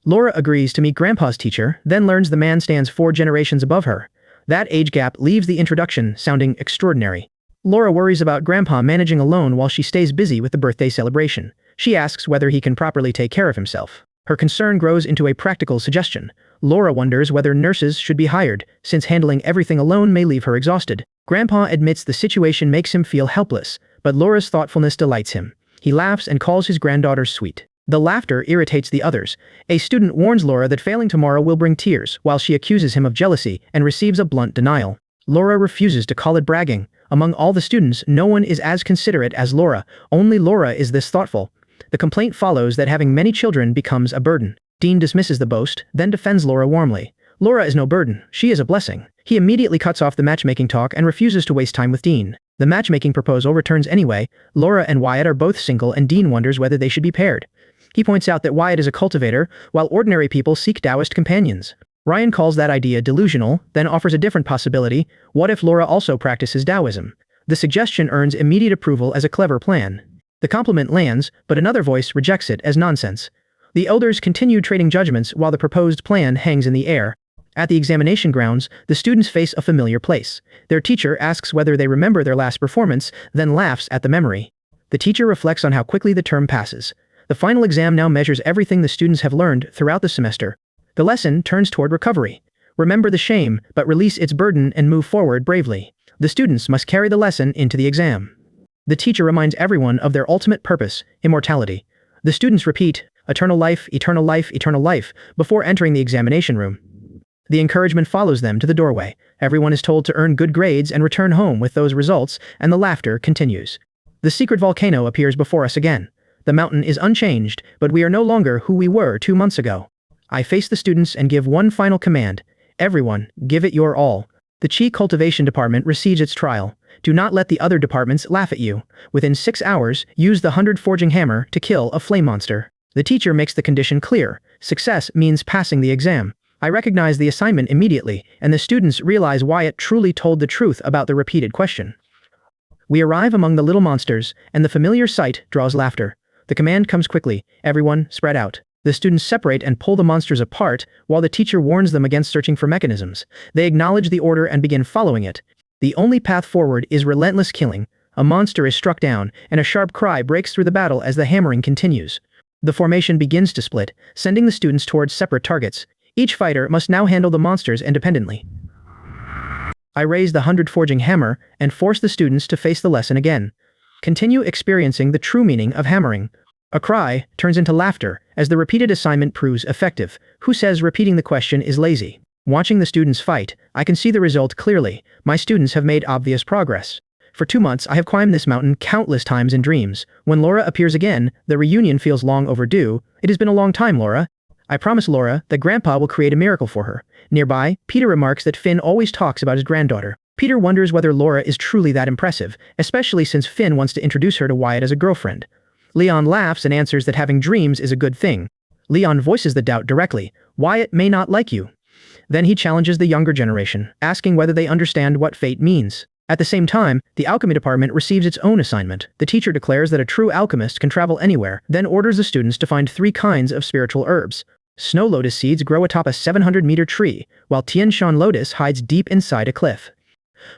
Laura agrees to meet Grandpa's teacher, then learns the man stands 4 generations above her. That age gap leaves the introduction sounding extraordinary. Laura worries about Grandpa managing alone while she stays busy with the birthday celebration. She asks whether he can properly take care of himself. Her concern grows into a practical suggestion. Laura wonders whether nurses should be hired, since handling everything alone may leave her exhausted. Grandpa admits the situation makes him feel helpless, but Laura's thoughtfulness delights him. He laughs and calls his granddaughter sweet. The laughter irritates the others. A student warns Laura that failing tomorrow will bring tears, while she accuses him of jealousy and receives a blunt denial. Laura refuses to call it bragging. Among all the students, no one is as considerate as Laura. Only Laura is this thoughtful. The complaint follows that having many children becomes a burden. Dean dismisses the boast, then defends Laura warmly. Laura is no burden, she is a blessing. He immediately cuts off the matchmaking talk and refuses to waste time with Dean. The matchmaking proposal returns anyway. Laura and Wyatt are both single and Dean wonders whether they should be paired. He points out that Wyatt is a cultivator, while ordinary people seek Taoist companions. Ryan calls that idea delusional, then offers a different possibility. What if Laura also practices Taoism? The suggestion earns immediate approval as a clever plan. The compliment lands, but another voice rejects it as nonsense. The elders continue trading judgments while the proposed plan hangs in the air. At the examination grounds, the students face a familiar place. Their teacher asks whether they remember their last performance, then laughs at the memory. The teacher reflects on how quickly the term passes. The final exam now measures everything the students have learned throughout the semester. The lesson turns toward recovery. Remember the shame, but release its burden and move forward bravely. The students must carry the lesson into the exam. The teacher reminds everyone of their ultimate purpose, immortality. The students repeat, eternal life, eternal life, eternal life, before entering the examination room. The encouragement follows them to the doorway. Everyone is told to earn good grades and return home with those results, and the laughter continues. The secret volcano appears before us again. The mountain is unchanged, but we are no longer who we were 2 months ago. I face the students and give one final command. Everyone, give it your all. The Chi Cultivation Department receives its trial. Do not let the other departments laugh at you. Within 6 hours, use the 100 forging hammer to kill a flame monster. The teacher makes the condition clear. Success means passing the exam. I recognize the assignment immediately, and the students realize Wyatt truly told the truth about the repeated question. We arrive among the little monsters, and the familiar sight draws laughter. The command comes quickly. Everyone, spread out. The students separate and pull the monsters apart, while the teacher warns them against searching for mechanisms. They acknowledge the order and begin following it. The only path forward is relentless killing. A monster is struck down, and a sharp cry breaks through the battle as the hammering continues. The formation begins to split, sending the students towards separate targets. Each fighter must now handle the monsters independently. I raise the 100 forging hammer and force the students to face the lesson again. Continue experiencing the true meaning of hammering. A cry turns into laughter as the repeated assignment proves effective. Who says repeating the question is lazy? Watching the students fight, I can see the result clearly. My students have made obvious progress. For 2 months, I have climbed this mountain countless times in dreams. When Laura appears again, the reunion feels long overdue. It has been a long time, Laura. I promise Laura that Grandpa will create a miracle for her. Nearby, Peter remarks that Finn always talks about his granddaughter. Peter wonders whether Laura is truly that impressive, especially since Finn wants to introduce her to Wyatt as a girlfriend. Leon laughs and answers that having dreams is a good thing. Leon voices the doubt directly. Wyatt may not like you. Then he challenges the younger generation, asking whether they understand what fate means. At the same time, the alchemy department receives its own assignment. The teacher declares that a true alchemist can travel anywhere, then orders the students to find 3 kinds of spiritual herbs. Snow lotus seeds grow atop a 700-meter tree, while Tian Shan lotus hides deep inside a cliff.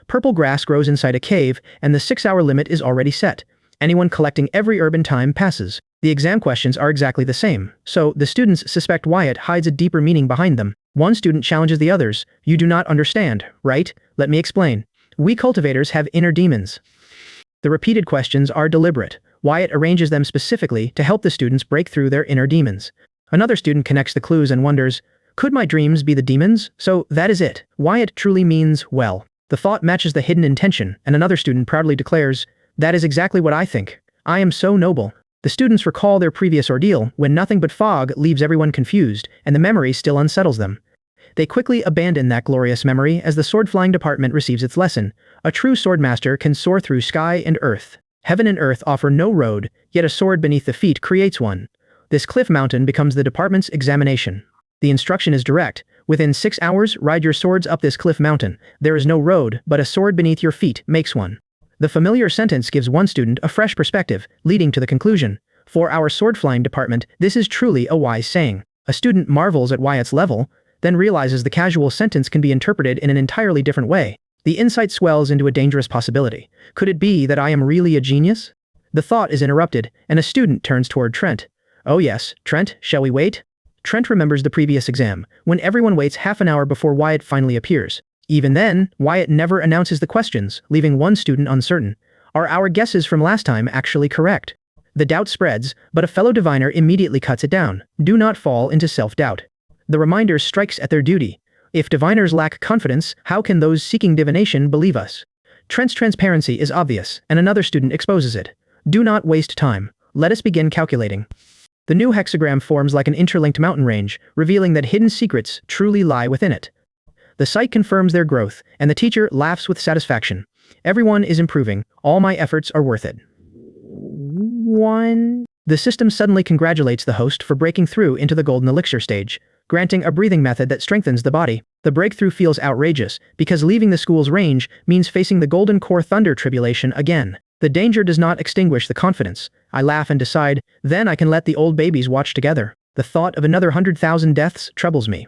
Purple grass grows inside a cave, and the 6-hour limit is already set. Anyone collecting every herb in time passes. The exam questions are exactly the same, so the students suspect Wyatt hides a deeper meaning behind them. One student challenges the others. You do not understand, right? Let me explain. We cultivators have inner demons. The repeated questions are deliberate. Wyatt arranges them specifically to help the students break through their inner demons. Another student connects the clues and wonders, could my dreams be the demons? So that is it. Wyatt truly means well. The thought matches the hidden intention, and another student proudly declares, that is exactly what I think. I am so noble. The students recall their previous ordeal when nothing but fog leaves everyone confused, and the memory still unsettles them. They quickly abandon that glorious memory as the sword-flying department receives its lesson. A true swordmaster can soar through sky and earth. Heaven and earth offer no road, yet a sword beneath the feet creates one. This cliff mountain becomes the department's examination. The instruction is direct. Within 6 hours, ride your swords up this cliff mountain. There is no road, but a sword beneath your feet makes one. The familiar sentence gives one student a fresh perspective, leading to the conclusion. For our sword-flying department, this is truly a wise saying. A student marvels at Wyatt's level, then realizes the casual sentence can be interpreted in an entirely different way. The insight swells into a dangerous possibility. Could it be that I am really a genius? The thought is interrupted, and a student turns toward Trent. Oh yes, Trent, shall we wait? Trent remembers the previous exam, when everyone waits half an hour before Wyatt finally appears. Even then, Wyatt never announces the questions, leaving one student uncertain. Are our guesses from last time actually correct? The doubt spreads, but a fellow diviner immediately cuts it down. Do not fall into self-doubt. The reminder strikes at their duty. If diviners lack confidence, how can those seeking divination believe us? Trent's transparency is obvious, and another student exposes it. Do not waste time. Let us begin calculating. The new hexagram forms like an interlinked mountain range, revealing that hidden secrets truly lie within it. The site confirms their growth, and the teacher laughs with satisfaction. Everyone is improving. All my efforts are worth it. The system suddenly congratulates the host for breaking through into the golden elixir stage, granting a breathing method that strengthens the body. The breakthrough feels outrageous, because leaving the school's range means facing the golden core thunder tribulation again. The danger does not extinguish the confidence. I laugh and decide, then I can let the old babies watch together. The thought of another 100,000 deaths troubles me.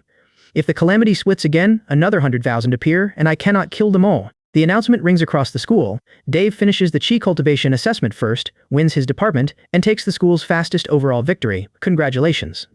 If the calamity splits again, another 100,000 appear, and I cannot kill them all. The announcement rings across the school. Dave finishes the Chi cultivation assessment first, wins his department, and takes the school's fastest overall victory. Congratulations.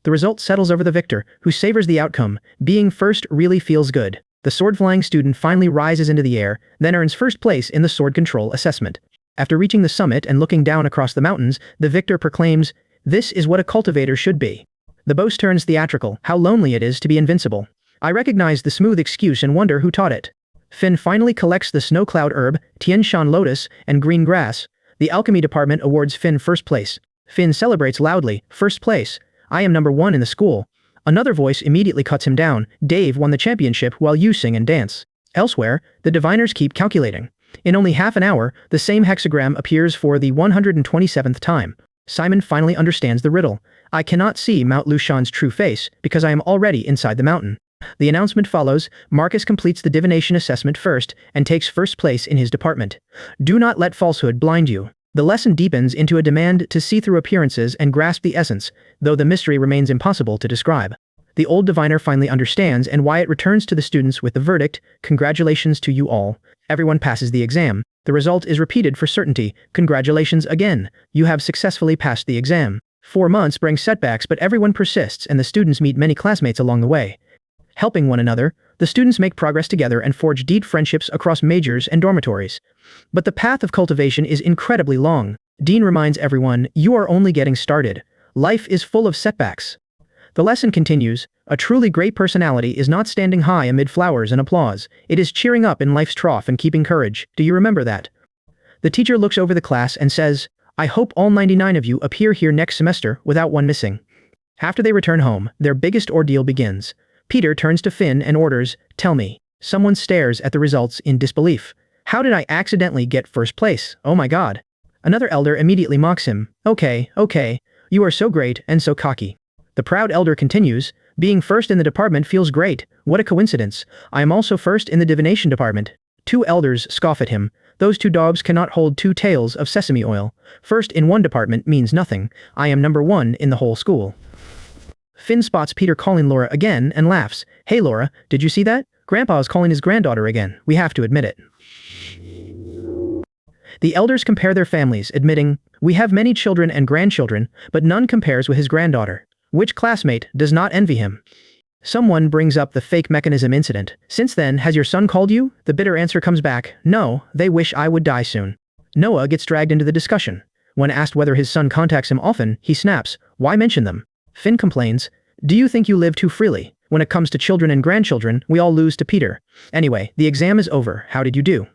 The result settles over the victor, who savors the outcome. Being first really feels good. The sword-flying student finally rises into the air, then earns first place in the sword control assessment. After reaching the summit and looking down across the mountains, the victor proclaims, "This is what a cultivator should be." The boast turns theatrical. How lonely it is to be invincible. I recognize the smooth excuse and wonder who taught it. Finn finally collects the snow cloud herb, Tian Shan lotus, and green grass. The alchemy department awards Finn first place. Finn celebrates loudly, "First place. I am number 1 in the school." Another voice immediately cuts him down. "Dave won the championship while you sing and dance." Elsewhere, the diviners keep calculating. In only half an hour, the same hexagram appears for the 127th time. Simon finally understands the riddle. I cannot see Mount Lushan's true face, because I am already inside the mountain. The announcement follows. Marcus completes the divination assessment first, and takes first place in his department. Do not let falsehood blind you. The lesson deepens into a demand to see through appearances and grasp the essence, though the mystery remains impossible to describe. The old diviner finally understands, and Wyatt returns to the students with the verdict, "Congratulations to you all. Everyone passes the exam. The result is repeated for certainty. Congratulations again. You have successfully passed the exam." 4 months bring setbacks, but everyone persists, and the students meet many classmates along the way. Helping one another, the students make progress together and forge deep friendships across majors and dormitories. But the path of cultivation is incredibly long. Dean reminds everyone, you are only getting started. Life is full of setbacks. The lesson continues. A truly great personality is not standing high amid flowers and applause. It is cheering up in life's trough and keeping courage. Do you remember that? The teacher looks over the class and says, I hope all 99 of you appear here next semester without one missing. After they return home, their biggest ordeal begins. Peter turns to Finn and orders, tell me. Someone stares at the results in disbelief. How did I accidentally get first place? Oh my god. Another elder immediately mocks him. Okay, you are so great and so cocky. The proud elder continues, being first in the department feels great. What a coincidence. I am also first in the divination department. 2 elders scoff at him. Those 2 dogs cannot hold 2 tails of sesame oil. First in one department means nothing. I am number 1 in the whole school. Finn spots Peter calling Laura again and laughs. Hey Laura, did you see that? Grandpa is calling his granddaughter again. We have to admit it. The elders compare their families, admitting, we have many children and grandchildren, but none compares with his granddaughter. Which classmate does not envy him? Someone brings up the fake mechanism incident. Since then, has your son called you? The bitter answer comes back. No, they wish I would die soon. Noah gets dragged into the discussion. When asked whether his son contacts him often, he snaps, why mention them? Finn complains, do you think you live too freely? When it comes to children and grandchildren, we all lose to Peter. Anyway, the exam is over. How did you do?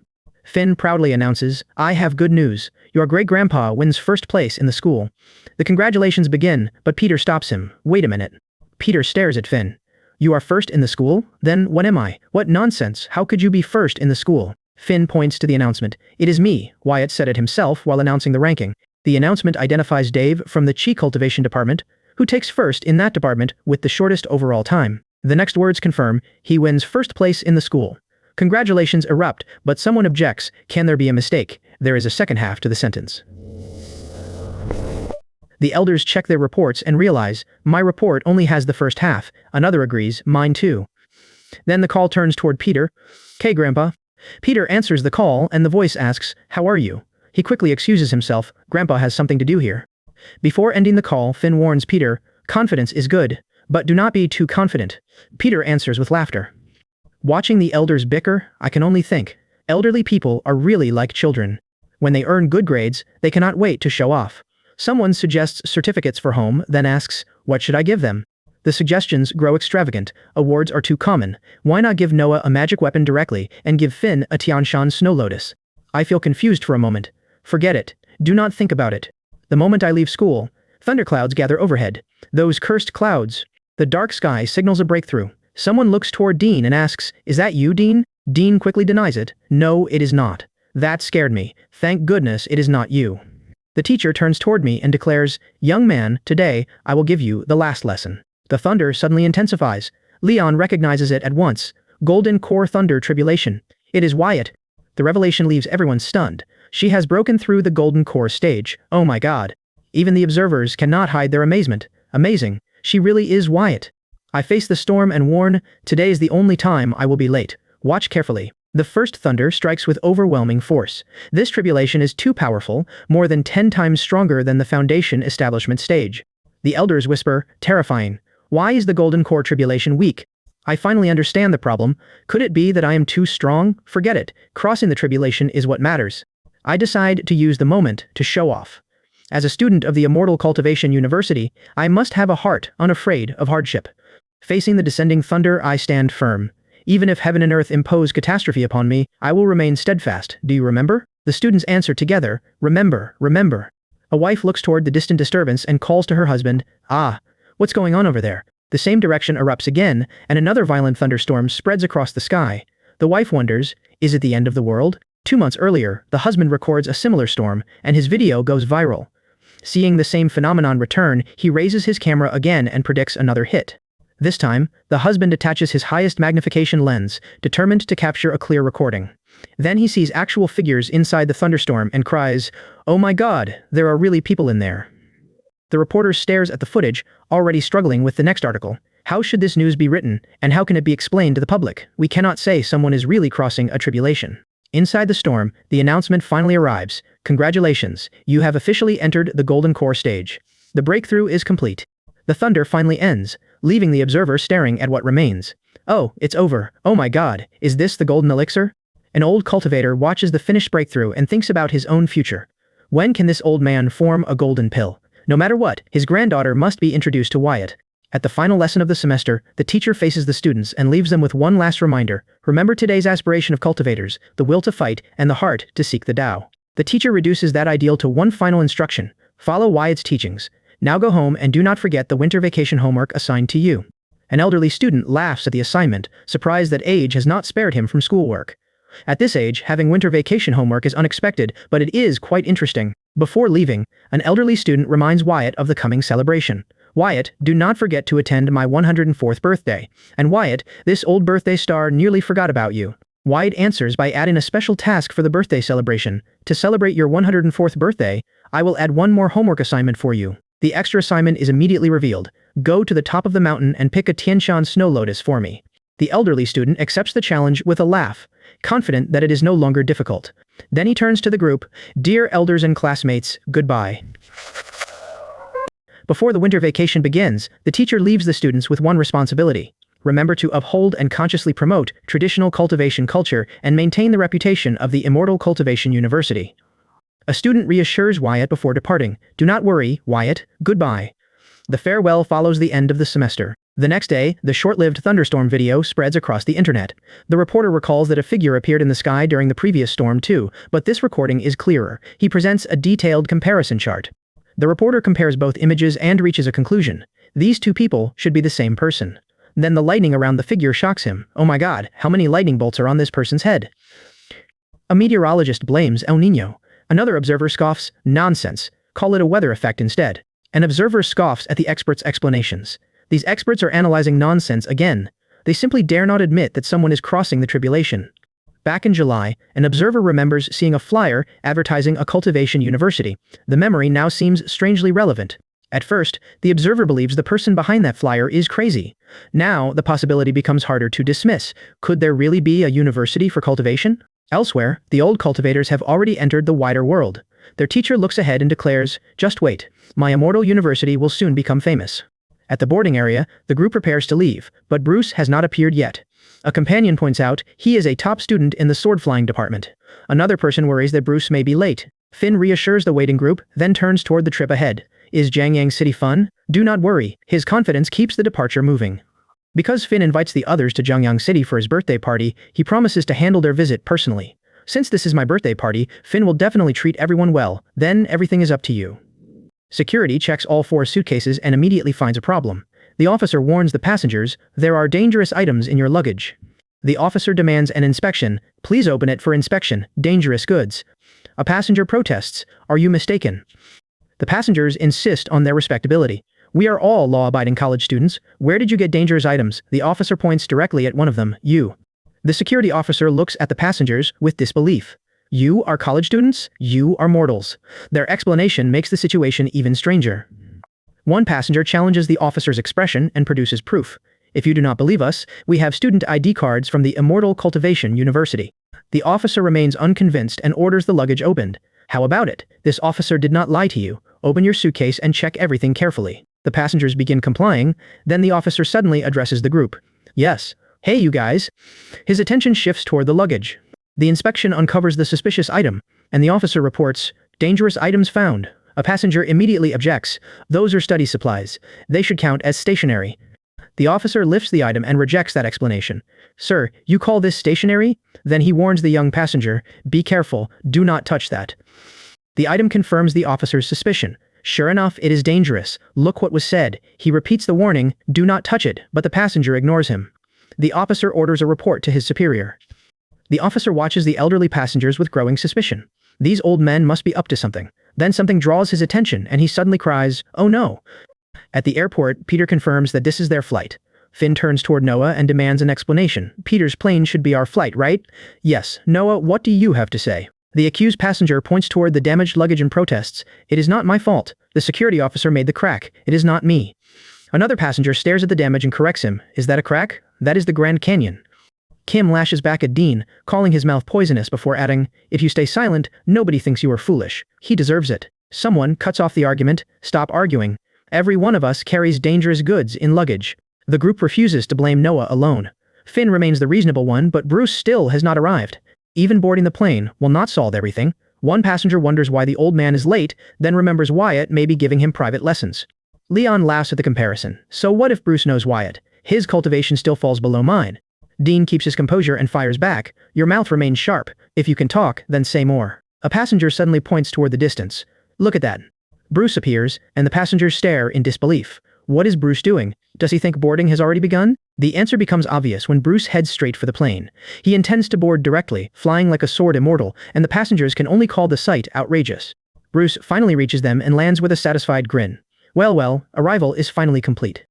Finn proudly announces, I have good news. Your great-grandpa wins first place in the school. The congratulations begin, but Peter stops him. Wait a minute. Peter stares at Finn. You are first in the school? Then what am I? What nonsense. How could you be first in the school? Finn points to the announcement. It is me. Wyatt said it himself while announcing the ranking. The announcement identifies Dave from the Chi cultivation department, who takes first in that department with the shortest overall time. The next words confirm, he wins first place in the school. Congratulations erupt, but someone objects, can there be a mistake? There is a second half to the sentence. The elders check their reports and realize, my report only has the first half. Another agrees, mine too. Then the call turns toward Peter. "'Kay, Grandpa." Peter answers the call and the voice asks, how are you? He quickly excuses himself, Grandpa has something to do here. Before ending the call, Finn warns Peter, confidence is good, but do not be too confident. Peter answers with laughter. Watching the elders bicker, I can only think, elderly people are really like children. When they earn good grades, they cannot wait to show off. Someone suggests certificates for home, then asks, what should I give them? The suggestions grow extravagant, awards are too common. Why not give Noah a magic weapon directly, and give Finn a Tianshan snow lotus? I feel confused for a moment. Forget it. Do not think about it. The moment I leave school, thunderclouds gather overhead. Those cursed clouds. The dark sky signals a breakthrough. Someone looks toward Dean and asks, is that you, Dean? Dean quickly denies it. No, it is not. That scared me. Thank goodness it is not you. The teacher turns toward me and declares, young man, today, I will give you the last lesson. The thunder suddenly intensifies. Leon recognizes it at once. Golden Core Thunder Tribulation. It is Wyatt. The revelation leaves everyone stunned. She has broken through the Golden Core stage. Oh my god. Even the observers cannot hide their amazement. Amazing. She really is Wyatt. I face the storm and warn, today is the only time I will be late. Watch carefully. The first thunder strikes with overwhelming force. This tribulation is too powerful, more than 10 times stronger than the Foundation establishment stage. The elders whisper, terrifying. Why is the Golden Core tribulation weak? I finally understand the problem. Could it be that I am too strong? Forget it. Crossing the tribulation is what matters. I decide to use the moment to show off. As a student of the Immortal University, I must have a heart unafraid of hardship. Facing the descending thunder, I stand firm. Even if heaven and earth impose catastrophe upon me, I will remain steadfast. Do you remember? The students answer together, remember, remember. A wife looks toward the distant disturbance and calls to her husband, ah, what's going on over there? The same direction erupts again, and another violent thunderstorm spreads across the sky. The wife wonders, is it the end of the world? 2 months earlier, the husband records a similar storm, and his video goes viral. Seeing the same phenomenon return, he raises his camera again and predicts another hit. This time, the husband attaches his highest magnification lens, determined to capture a clear recording. Then he sees actual figures inside the thunderstorm and cries, oh my god, there are really people in there. The reporter stares at the footage, already struggling with the next article. How should this news be written, and how can it be explained to the public? We cannot say someone is really crossing a tribulation. Inside the storm, the announcement finally arrives. Congratulations, you have officially entered the Golden Core stage. The breakthrough is complete. The thunder finally ends, leaving the observer staring at what remains. Oh, it's over. Oh my god, is this the golden elixir? An old cultivator watches the finished breakthrough and thinks about his own future. When can this old man form a golden pill? No matter what, his granddaughter must be introduced to Wyatt. At the final lesson of the semester, the teacher faces the students and leaves them with one last reminder. Remember today's aspiration of cultivators, the will to fight, and the heart to seek the Tao. The teacher reduces that ideal to one final instruction. Follow Wyatt's teachings. Now go home and do not forget the winter vacation homework assigned to you. An elderly student laughs at the assignment, surprised that age has not spared him from schoolwork. At this age, having winter vacation homework is unexpected, but it is quite interesting. Before leaving, an elderly student reminds Wyatt of the coming celebration. Wyatt, do not forget to attend my 104th birthday. And Wyatt, this old birthday star nearly forgot about you. Wyatt answers by adding a special task for the birthday celebration. To celebrate your 104th birthday, I will add one more homework assignment for you. The extra assignment is immediately revealed. Go to the top of the mountain and pick a Tianshan snow lotus for me. The elderly student accepts the challenge with a laugh, confident that it is no longer difficult. Then he turns to the group, dear elders and classmates, goodbye. Before the winter vacation begins, the teacher leaves the students with one responsibility. Remember to uphold and consciously promote traditional cultivation culture and maintain the reputation of the Immortal University. A student reassures Wyatt before departing. Do not worry, Wyatt, goodbye. The farewell follows the end of the semester. The next day, the short-lived thunderstorm video spreads across the internet. The reporter recalls that a figure appeared in the sky during the previous storm too, but this recording is clearer. He presents a detailed comparison chart. The reporter compares both images and reaches a conclusion. These two people should be the same person. Then the lightning around the figure shocks him. Oh my god, how many lightning bolts are on this person's head? A meteorologist blames El Niño. Another observer scoffs, nonsense, call it a weather effect instead. An observer scoffs at the experts' explanations. These experts are analyzing nonsense again. They simply dare not admit that someone is crossing the tribulation. Back in July, an observer remembers seeing a flyer advertising a cultivation university. The memory now seems strangely relevant. At first, the observer believes the person behind that flyer is crazy. Now, the possibility becomes harder to dismiss. Could there really be a university for cultivation? Elsewhere, the old cultivators have already entered the wider world. Their teacher looks ahead and declares, just wait, my Immortal University will soon become famous. At the boarding area, the group prepares to leave, but Bruce has not appeared yet. A companion points out he is a top student in the sword-flying department. Another person worries that Bruce may be late. Finn reassures the waiting group, then turns toward the trip ahead. Is Jiangyang City fun? Do not worry, his confidence keeps the departure moving. Because Finn invites the others to Jiangyang City for his birthday party, he promises to handle their visit personally. Since this is my birthday party, Finn will definitely treat everyone well, then everything is up to you. Security checks all 4 suitcases and immediately finds a problem. The officer warns the passengers, there are dangerous items in your luggage. The officer demands an inspection, please open it for inspection, dangerous goods. A passenger protests, are you mistaken? The passengers insist on their respectability. We are all law-abiding college students, where did you get dangerous items? The officer points directly at one of them, you. The security officer looks at the passengers with disbelief. You are college students? You are mortals. Their explanation makes the situation even stranger. One passenger challenges the officer's expression and produces proof. If you do not believe us, we have student ID cards from the Immortal University. The officer remains unconvinced and orders the luggage opened. How about it? This officer did not lie to you. Open your suitcase and check everything carefully. The passengers begin complying, then the officer suddenly addresses the group. Yes. Hey you guys. His attention shifts toward the luggage. The inspection uncovers the suspicious item, and the officer reports, dangerous items found. A passenger immediately objects, those are study supplies. They should count as stationery. The officer lifts the item and rejects that explanation. Sir, you call this stationery? Then he warns the young passenger, be careful, do not touch that. The item confirms the officer's suspicion. Sure enough, it is dangerous. Look what was said. He repeats the warning, do not touch it, but the passenger ignores him. The officer orders a report to his superior. The officer watches the elderly passengers with growing suspicion. These old men must be up to something. Then something draws his attention and he suddenly cries, oh no. At the airport, Peter confirms that this is their flight. Finn turns toward Noah and demands an explanation. Peter's plane should be our flight, right? Yes. Noah, what do you have to say? The accused passenger points toward the damaged luggage and protests. It is not my fault. The security officer made the crack. It is not me. Another passenger stares at the damage and corrects him. Is that a crack? That is the Grand Canyon. Kim lashes back at Dean, calling his mouth poisonous before adding, if you stay silent, nobody thinks you are foolish. He deserves it. Someone cuts off the argument. Stop arguing. Every one of us carries dangerous goods in luggage. The group refuses to blame Noah alone. Finn remains the reasonable one, but Bruce still has not arrived. Even boarding the plane will not solve everything. One passenger wonders why the old man is late, then remembers Wyatt may be giving him private lessons. Leon laughs at the comparison. So what if Bruce knows Wyatt? His cultivation still falls below mine. Dean keeps his composure and fires back. Your mouth remains sharp. If you can talk, then say more. A passenger suddenly points toward the distance. Look at that. Bruce appears, and the passengers stare in disbelief. What is Bruce doing? Does he think boarding has already begun? The answer becomes obvious when Bruce heads straight for the plane. He intends to board directly, flying like a sword immortal, and the passengers can only call the sight outrageous. Bruce finally reaches them and lands with a satisfied grin. Well, arrival is finally complete.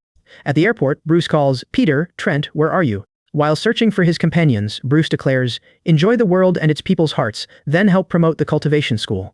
At the airport, Bruce calls, Peter, Trent, where are you? While searching for his companions, Bruce declares, enjoy the world and its people's hearts, then help promote the cultivation school.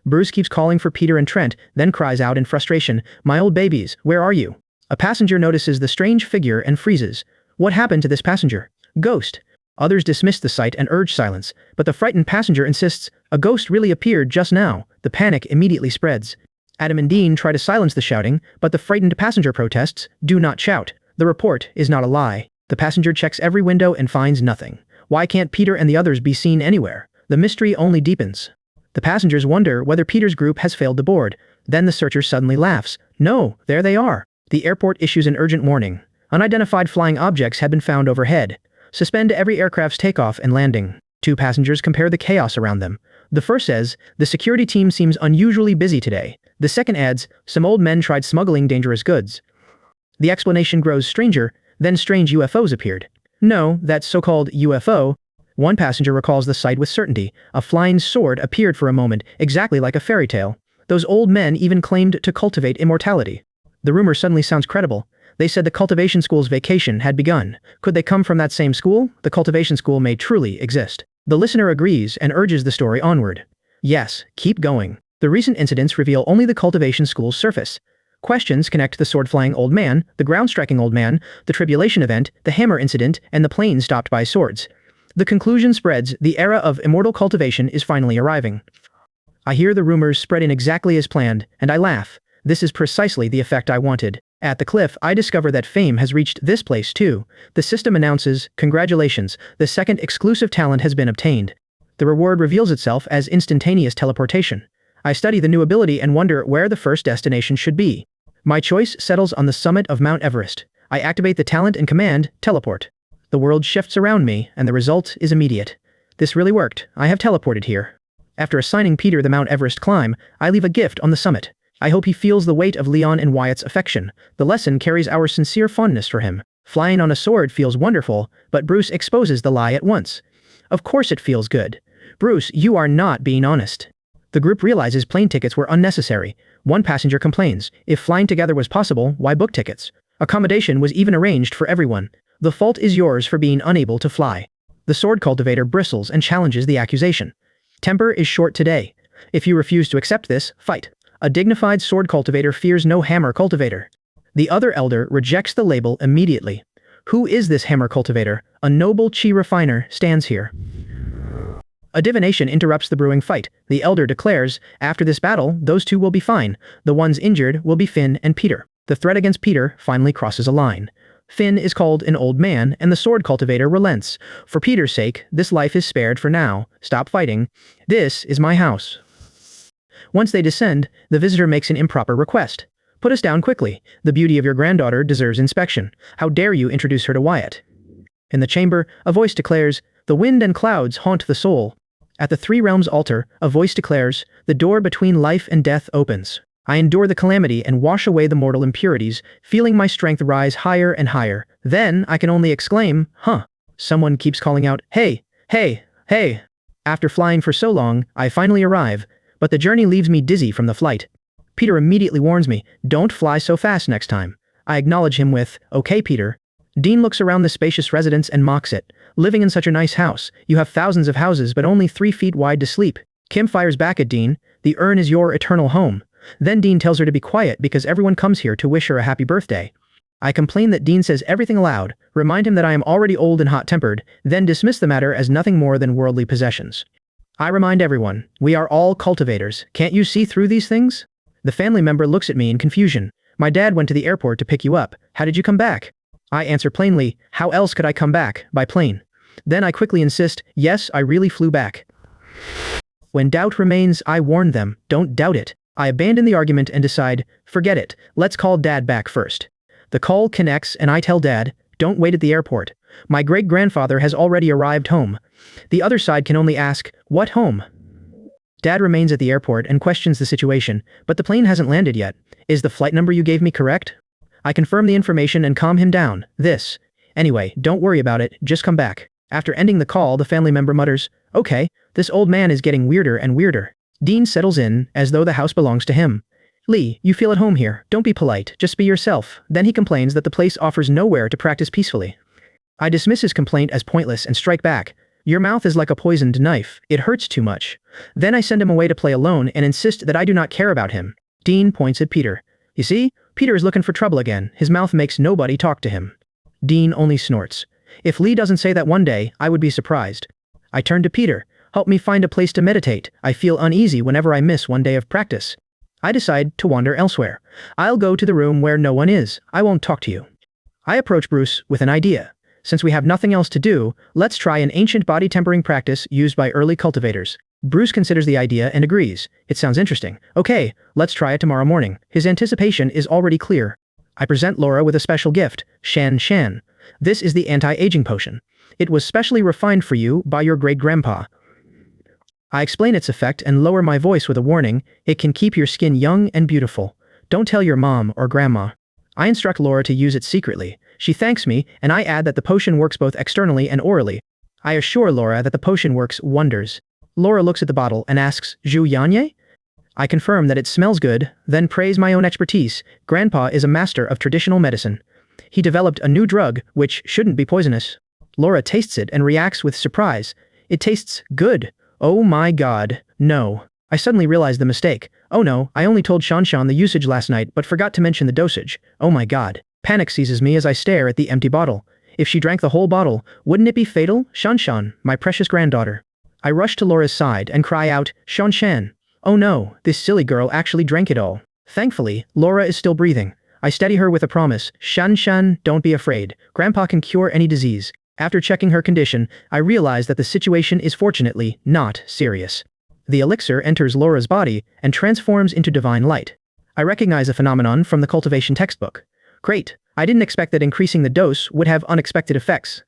Bruce keeps calling for Peter and Trent, then cries out in frustration, my old babies, where are you? A passenger notices the strange figure and freezes. What happened to this passenger? Ghost. Others dismiss the sight and urge silence, but the frightened passenger insists, a ghost really appeared just now. The panic immediately spreads. Adam and Dean try to silence the shouting, but the frightened passenger protests, do not shout. The report is not a lie. The passenger checks every window and finds nothing. Why can't Peter and the others be seen anywhere? The mystery only deepens. The passengers wonder whether Peter's group has failed to board. Then the searcher suddenly laughs. No, there they are. The airport issues an urgent warning. Unidentified flying objects have been found overhead. Suspend every aircraft's takeoff and landing. 2 passengers compare the chaos around them. The first says, the security team seems unusually busy today. The second adds, some old men tried smuggling dangerous goods. The explanation grows stranger, then strange UFOs appeared. No, that so-called UFO. One passenger recalls the sight with certainty. A flying sword appeared for a moment, exactly like a fairy tale. Those old men even claimed to cultivate immortality. The rumor suddenly sounds credible. They said the cultivation school's vacation had begun. Could they come from that same school? The cultivation school may truly exist. The listener agrees and urges the story onward. Yes, keep going. The recent incidents reveal only the cultivation school's surface. Questions connect the sword-flying old man, the ground-striking old man, the tribulation event, the hammer incident, and the plane stopped by swords. The conclusion spreads, the era of immortal cultivation is finally arriving. I hear the rumors spread in exactly as planned, and I laugh. This is precisely the effect I wanted. At the cliff, I discover that fame has reached this place too. The system announces, "Congratulations, the second exclusive talent has been obtained." The reward reveals itself as instantaneous teleportation. I study the new ability and wonder where the first destination should be. My choice settles on the summit of Mount Everest. I activate the talent and command, teleport. The world shifts around me, and the result is immediate. This really worked. I have teleported here. After assigning Peter the Mount Everest climb, I leave a gift on the summit. I hope he feels the weight of Leon and Wyatt's affection. The lesson carries our sincere fondness for him. Flying on a sword feels wonderful, but Bruce exposes the lie at once. Of course it feels good. Bruce, you are not being honest. The group realizes plane tickets were unnecessary. One passenger complains, if flying together was possible, why book tickets? Accommodation was even arranged for everyone. The fault is yours for being unable to fly. The sword cultivator bristles and challenges the accusation. Temper is short today. If you refuse to accept this, fight. A dignified sword cultivator fears no hammer cultivator. The other elder rejects the label immediately. Who is this hammer cultivator? A noble chi refiner stands here. A divination interrupts the brewing fight. The elder declares, after this battle, those two will be fine. The ones injured will be Finn and Peter. The threat against Peter finally crosses a line. Finn is called an old man, and the sword cultivator relents. For Peter's sake, this life is spared for now. Stop fighting. This is my house. Once they descend, the visitor makes an improper request. Put us down quickly. The beauty of your granddaughter deserves inspection. How dare you introduce her to Wyatt? In the chamber, a voice declares, the wind and clouds haunt the soul. At the Three Realms altar, a voice declares, the door between life and death opens. I endure the calamity and wash away the mortal impurities, feeling my strength rise higher and higher. Then I can only exclaim, huh. Someone keeps calling out, hey, hey, hey. After flying for so long, I finally arrive, but the journey leaves me dizzy from the flight. Peter immediately warns me, don't fly so fast next time. I acknowledge him with, okay Peter. Dean looks around the spacious residence and mocks it. Living in such a nice house, you have thousands of houses but only 3 feet wide to sleep. Kim fires back at Dean, the urn is your eternal home. Then Dean tells her to be quiet because everyone comes here to wish her a happy birthday. I complain that Dean says everything aloud, remind him that I am already old and hot-tempered, then dismiss the matter as nothing more than worldly possessions. I remind everyone, we are all cultivators. Can't you see through these things? The family member looks at me in confusion. My dad went to the airport to pick you up. How did you come back? I answer plainly, how else could I come back? By plane. Then I quickly insist, yes, I really flew back. When doubt remains, I warn them, don't doubt it. I abandon the argument and decide, forget it, let's call Dad back first. The call connects and I tell Dad, don't wait at the airport. My great-grandfather has already arrived home. The other side can only ask, what home? Dad remains at the airport and questions the situation, but the plane hasn't landed yet. Is the flight number you gave me correct? I confirm the information and calm him down. Anyway, don't worry about it, just come back. After ending the call, the family member mutters, okay, this old man is getting weirder and weirder. Dean settles in, as though the house belongs to him. Lee, you feel at home here. Don't be polite, just be yourself. Then he complains that the place offers nowhere to practice peacefully. I dismiss his complaint as pointless and strike back. Your mouth is like a poisoned knife. It hurts too much. Then I send him away to play alone and insist that I do not care about him. Dean points at Peter. You see, Peter is looking for trouble again. His mouth makes nobody talk to him. Dean only snorts. If Lee doesn't say that one day, I would be surprised. I turn to Peter. Help me find a place to meditate. I feel uneasy whenever I miss one day of practice. I decide to wander elsewhere. I'll go to the room where no one is. I won't talk to you. I approach Bruce with an idea. Since we have nothing else to do, let's try an ancient body tempering practice used by early cultivators. Bruce considers the idea and agrees. It sounds interesting. Okay, let's try it tomorrow morning. His anticipation is already clear. I present Laura with a special gift, Shan Shan. This is the anti-aging potion. It was specially refined for you by your great-grandpa. I explain its effect and lower my voice with a warning, it can keep your skin young and beautiful. Don't tell your mom or grandma. I instruct Laura to use it secretly. She thanks me, and I add that the potion works both externally and orally. I assure Laura that the potion works wonders. Laura looks at the bottle and asks, Zhu Yanye? I confirm that it smells good, then praise my own expertise. Grandpa is a master of traditional medicine. He developed a new drug, which shouldn't be poisonous. Laura tastes it and reacts with surprise. It tastes good. Oh my god, no. I suddenly realize the mistake. Oh no, I only told Shanshan the usage last night but forgot to mention the dosage. Oh my god. Panic seizes me as I stare at the empty bottle. If she drank the whole bottle, wouldn't it be fatal? Shanshan, my precious granddaughter. I rush to Laura's side and cry out, Shanshan. Oh no, this silly girl actually drank it all. Thankfully, Laura is still breathing. I steady her with a promise. Shan, don't be afraid. Grandpa can cure any disease. After checking her condition, I realize that the situation is fortunately not serious. The elixir enters Laura's body and transforms into divine light. I recognize a phenomenon from the cultivation textbook. Great, I didn't expect that increasing the dose would have unexpected effects.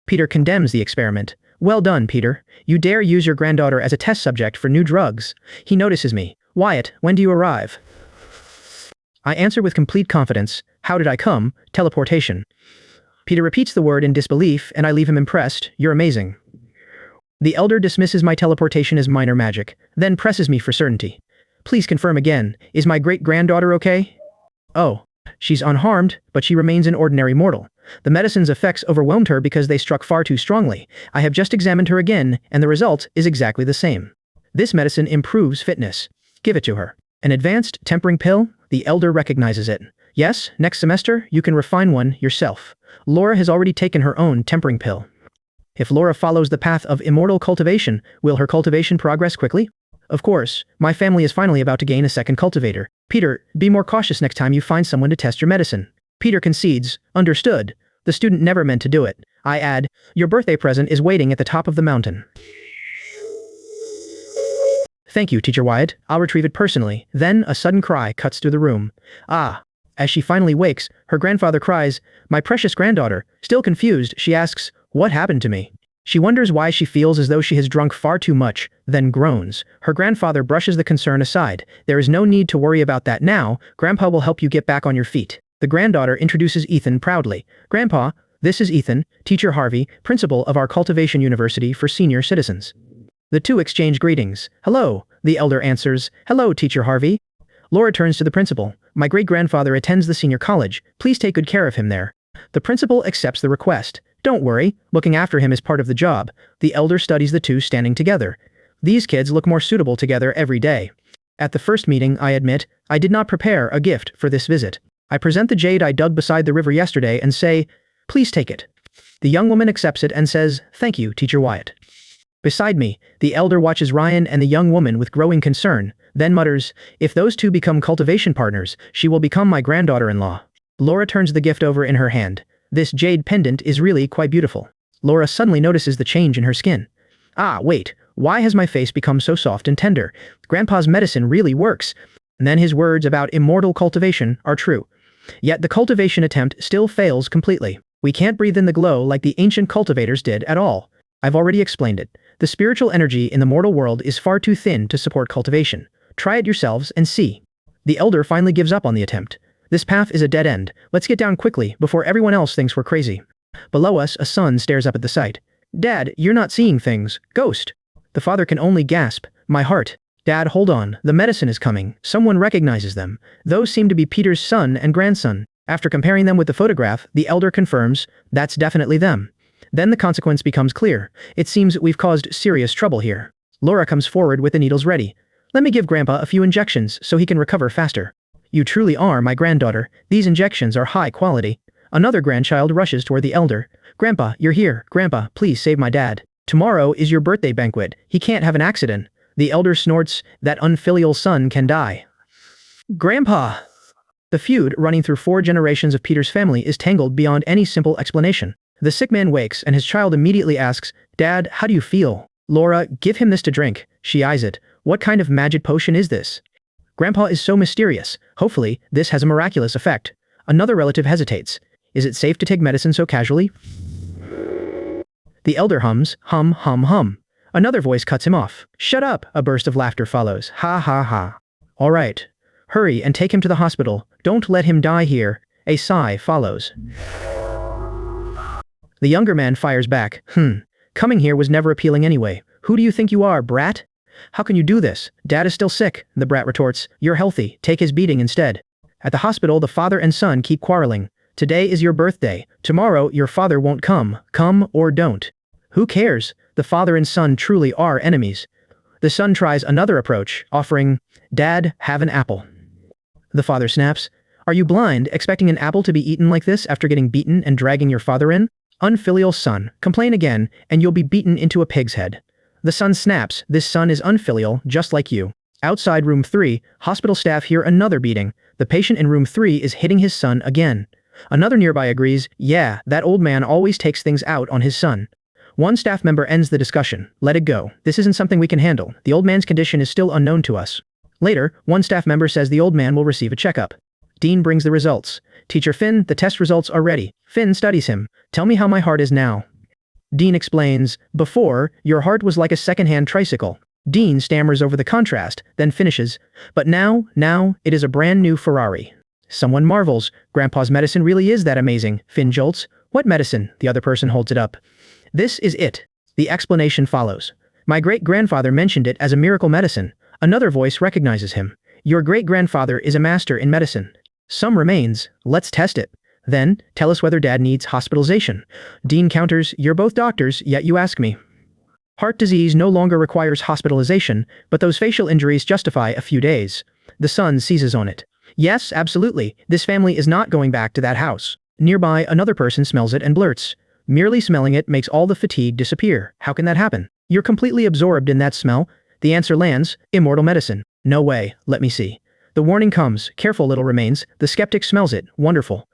Peter condemns the experiment. Well done, Peter. You dare use your granddaughter as a test subject for new drugs. He notices me. Wyatt, when do you arrive? I answer with complete confidence. How did I come? Teleportation. Peter repeats the word in disbelief, and I leave him impressed. You're amazing. The elder dismisses my teleportation as minor magic, then presses me for certainty. Please confirm again. Is my great-granddaughter okay? Oh, she's unharmed, but she remains an ordinary mortal. The medicine's effects overwhelmed her because they struck far too strongly. I have just examined her again, and the result is exactly the same. This medicine improves fitness. Give it to her. An advanced tempering pill? The elder recognizes it. Yes, next semester, you can refine one yourself. Laura has already taken her own tempering pill. If Laura follows the path of immortal cultivation, will her cultivation progress quickly? Of course, my family is finally about to gain a second cultivator. Peter, be more cautious next time you find someone to test your medicine. Peter concedes. Understood. The student never meant to do it. I add, your birthday present is waiting at the top of the mountain. Thank you, Teacher Wyatt. I'll retrieve it personally. Then a sudden cry cuts through the room. Ah. As she finally wakes, her grandfather cries, my precious granddaughter. Still confused, she asks, what happened to me? She wonders why she feels as though she has drunk far too much, then groans. Her grandfather brushes the concern aside. There is no need to worry about that now. Grandpa will help you get back on your feet. The granddaughter introduces Ethan proudly. Grandpa, this is Ethan, Teacher Harvey, principal of our Cultivation University for senior citizens. The two exchange greetings. Hello, the elder answers. Hello, Teacher Harvey. Laura turns to the principal. My great-grandfather attends the senior college. Please take good care of him there. The principal accepts the request. Don't worry, looking after him is part of the job. The elder studies the two standing together. These kids look more suitable together every day. At the first meeting, I admit, I did not prepare a gift for this visit. I present the jade I dug beside the river yesterday and say, please take it. The young woman accepts it and says, thank you, Teacher Wyatt. Beside me, the elder watches Ryan and the young woman with growing concern, then mutters, if those two become cultivation partners, she will become my granddaughter-in-law. Laura turns the gift over in her hand. This jade pendant is really quite beautiful. Laura suddenly notices the change in her skin. Ah, wait, why has my face become so soft and tender? Grandpa's medicine really works. And then his words about immortal cultivation are true. Yet the cultivation attempt still fails completely. We can't breathe in the glow like the ancient cultivators did at all. I've already explained it. The spiritual energy in the mortal world is far too thin to support cultivation. Try it yourselves and see. The elder finally gives up on the attempt. This path is a dead end. Let's get down quickly before everyone else thinks we're crazy. Below us, a son stares up at the sight. Dad, you're not seeing things. Ghost. The father can only gasp. My heart. Dad, hold on. The medicine is coming. Someone recognizes them. Those seem to be Peter's son and grandson. After comparing them with the photograph, the elder confirms, that's definitely them. Then the consequence becomes clear. It seems we've caused serious trouble here. Laura comes forward with the needles ready. Let me give Grandpa a few injections so he can recover faster. You truly are my granddaughter. These injections are high quality. Another grandchild rushes toward the elder. Grandpa, you're here. Grandpa, please save my dad. Tomorrow is your birthday banquet. He can't have an accident. The elder snorts, that unfilial son can die. Grandpa! The feud running through 4 generations of Peter's family is tangled beyond any simple explanation. The sick man wakes and his child immediately asks, Dad, how do you feel? Laura, give him this to drink. She eyes it. What kind of magic potion is this? Grandpa is so mysterious. Hopefully, this has a miraculous effect. Another relative hesitates. Is it safe to take medicine so casually? The elder hums, hum, hum, hum. Another voice cuts him off. Shut up! A burst of laughter follows. Ha ha ha. All right. Hurry and take him to the hospital. Don't let him die here. A sigh follows. The younger man fires back. Coming here was never appealing anyway. Who do you think you are, brat? How can you do this? Dad is still sick, the brat retorts. You're healthy. Take his beating instead. At the hospital, the father and son keep quarreling. Today is your birthday. Tomorrow, your father won't come. Come or don't. Who cares? The father and son truly are enemies. The son tries another approach, offering, Dad, have an apple. The father snaps. Are you blind, expecting an apple to be eaten like this after getting beaten and dragging your father in? Unfilial son, complain again, and you'll be beaten into a pig's head. The son snaps, this son is unfilial, just like you. Outside room 3, hospital staff hear another beating. The patient in room 3 is hitting his son again. Another nearby agrees, yeah, that old man always takes things out on his son. One staff member ends the discussion. Let it go. This isn't something we can handle. The old man's condition is still unknown to us. Later, one staff member says the old man will receive a checkup. Dean brings the results. Teacher Finn, the test results are ready. Finn studies him. Tell me how my heart is now. Dean explains, before, your heart was like a second-hand tricycle. Dean stammers over the contrast, then finishes, but now, it is a brand new Ferrari. Someone marvels, Grandpa's medicine really is that amazing. Finn jolts. What medicine? The other person holds it up. This is it. The explanation follows. My great-grandfather mentioned it as a miracle medicine. Another voice recognizes him. Your great-grandfather is a master in medicine. Some remains. Let's test it. Then, tell us whether Dad needs hospitalization. Dean counters, you're both doctors, yet you ask me. Heart disease no longer requires hospitalization, but those facial injuries justify a few days. The son seizes on it. Yes, absolutely. This family is not going back to that house. Nearby, another person smells it and blurts. Merely smelling it makes all the fatigue disappear. How can that happen? You're completely absorbed in that smell. The answer lands, immortal medicine. No way, let me see. The warning comes, careful little remains. The skeptic smells it, wonderful.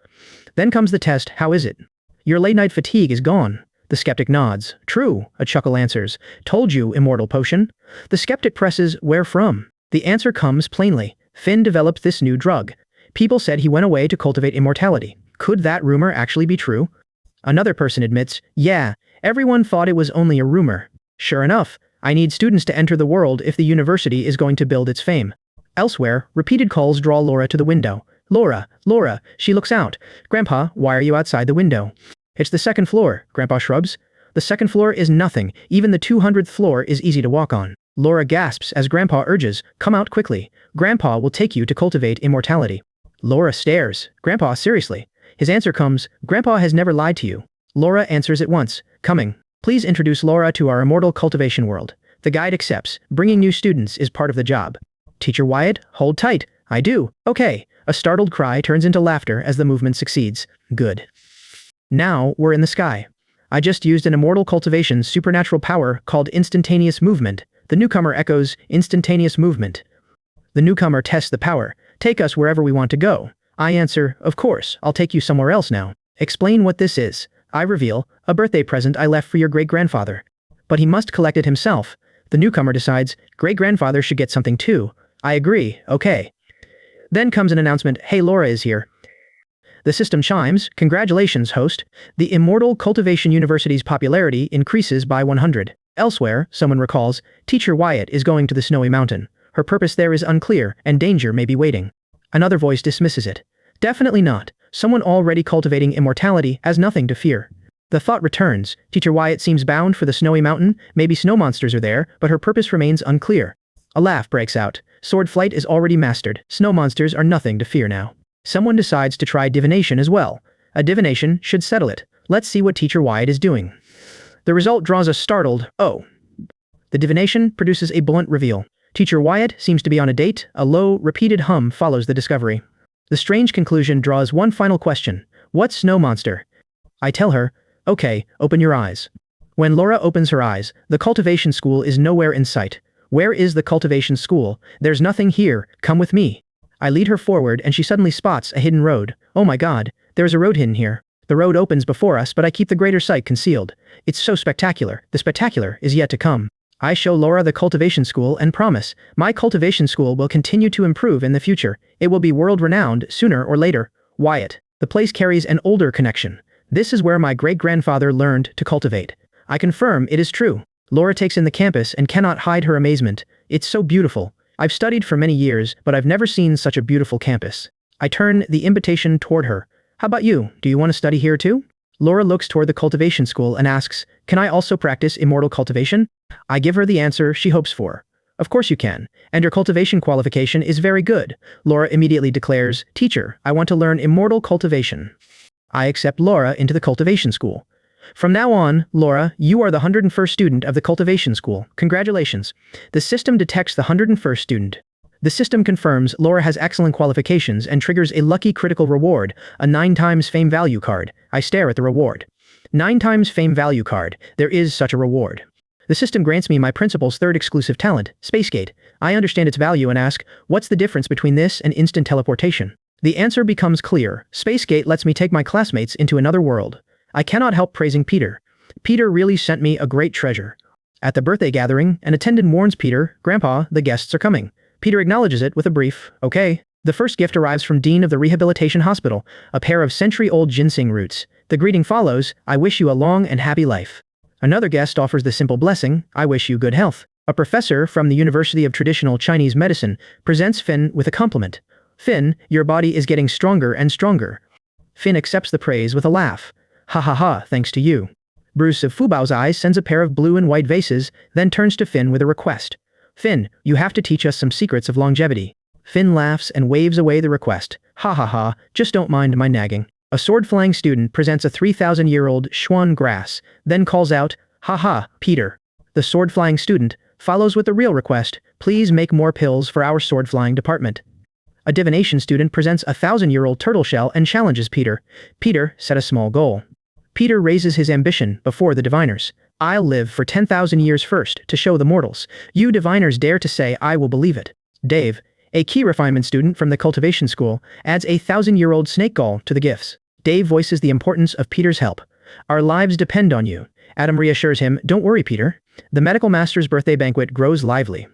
Then comes the test, how is it? Your late-night fatigue is gone. The skeptic nods. True, a chuckle answers. Told you, immortal potion. The skeptic presses, where from? The answer comes plainly. Finn developed this new drug. People said he went away to cultivate immortality. Could that rumor actually be true? Another person admits, yeah, everyone thought it was only a rumor. Sure enough, I need students to enter the world if the university is going to build its fame. Elsewhere, repeated calls draw Laura to the window. Laura, she looks out. Grandpa, why are you outside the window? It's the second floor, Grandpa shrugs. The second floor is nothing, even the 200th floor is easy to walk on. Laura gasps as Grandpa urges, come out quickly. Grandpa will take you to cultivate immortality. Laura stares. Grandpa, seriously? His answer comes, Grandpa has never lied to you. Laura answers at once, coming. Please introduce Laura to our immortal cultivation world. The guide accepts. Bringing new students is part of the job. Teacher Wyatt, hold tight. I do. Okay. A startled cry turns into laughter as the movement succeeds. Good. Now, we're in the sky. I just used an immortal cultivation supernatural power called instantaneous movement. The newcomer echoes, instantaneous movement. The newcomer tests the power. Take us wherever we want to go. I answer, of course, I'll take you somewhere else now. Explain what this is. I reveal, a birthday present I left for your great-grandfather. But he must collect it himself. The newcomer decides, great-grandfather should get something too. I agree, okay. Then comes an announcement, hey, Laura is here. The system chimes, congratulations, host. The Immortal Cultivation University's popularity increases by 100. Elsewhere, someone recalls, Teacher Wyatt is going to the snowy mountain. Her purpose there is unclear, and danger may be waiting. Another voice dismisses it. Definitely not. Someone already cultivating immortality has nothing to fear. The thought returns. Teacher Wyatt seems bound for the snowy mountain. Maybe snow monsters are there, but her purpose remains unclear. A laugh breaks out. Sword flight is already mastered. Snow monsters are nothing to fear now. Someone decides to try divination as well. A divination should settle it. Let's see what Teacher Wyatt is doing. The result draws a startled, oh. The divination produces a blunt reveal. Teacher Wyatt seems to be on a date. A low, repeated hum follows the discovery. The strange conclusion draws one final question. What snow monster? I tell her, okay, open your eyes. When Laura opens her eyes, the cultivation school is nowhere in sight. Where is the cultivation school? There's nothing here. Come with me. I lead her forward and she suddenly spots a hidden road. Oh my god, there's a road hidden here. The road opens before us, but I keep the greater sight concealed. It's so spectacular. The spectacular is yet to come. I show Laura the cultivation school and promise, my cultivation school will continue to improve in the future. It will be world-renowned sooner or later. Wyatt. The place carries an older connection. This is where my great-grandfather learned to cultivate. I confirm it is true. Laura takes in the campus and cannot hide her amazement. It's so beautiful. I've studied for many years, but I've never seen such a beautiful campus. I turn the invitation toward her. How about you? Do you want to study here too? Laura looks toward the cultivation school and asks, can I also practice immortal cultivation? I give her the answer she hopes for. Of course you can, and your cultivation qualification is very good. Laura immediately declares, teacher, I want to learn immortal cultivation. I accept Laura into the cultivation school. From now on, Laura, you are the 101st student of the cultivation school. Congratulations. The system detects the 101st student. The system confirms Laura has excellent qualifications and triggers a lucky critical reward, a 9 times fame value card. I stare at the reward. 9 times fame value card. There is such a reward. The system grants me my principal's third exclusive talent, Spacegate. I understand its value and ask, what's the difference between this and instant teleportation? The answer becomes clear. Spacegate lets me take my classmates into another world. I cannot help praising Peter. Peter really sent me a great treasure. At the birthday gathering, an attendant warns Peter, Grandpa, the guests are coming. Peter acknowledges it with a brief, okay. The first gift arrives from Dean of the Rehabilitation Hospital, a pair of century-old ginseng roots. The greeting follows, I wish you a long and happy life. Another guest offers the simple blessing, I wish you good health. A professor from the University of Traditional Chinese Medicine presents Finn with a compliment. Finn, your body is getting stronger and stronger. Finn accepts the praise with a laugh. Ha ha ha, thanks to you. Bruce of Fubao's eyes sends a pair of blue and white vases, then turns to Finn with a request. Finn, you have to teach us some secrets of longevity. Finn laughs and waves away the request. Ha ha ha, just don't mind my nagging. A sword-flying student presents a 3,000-year-old Xuan grass, then calls out, ha ha, Peter. The sword-flying student follows with the real request, please make more pills for our sword-flying department. A divination student presents a 1,000-year-old turtle shell and challenges Peter. Peter, set a small goal. Peter raises his ambition before the diviners. I'll live for 10,000 years first to show the mortals. You diviners dare to say I will believe it. Dave, a key refinement student from the cultivation school, adds a 1,000-year-old snake gall to the gifts. Dave voices the importance of Peter's help. Our lives depend on you. Adam reassures him, don't worry, Peter. The medical master's birthday banquet grows lively.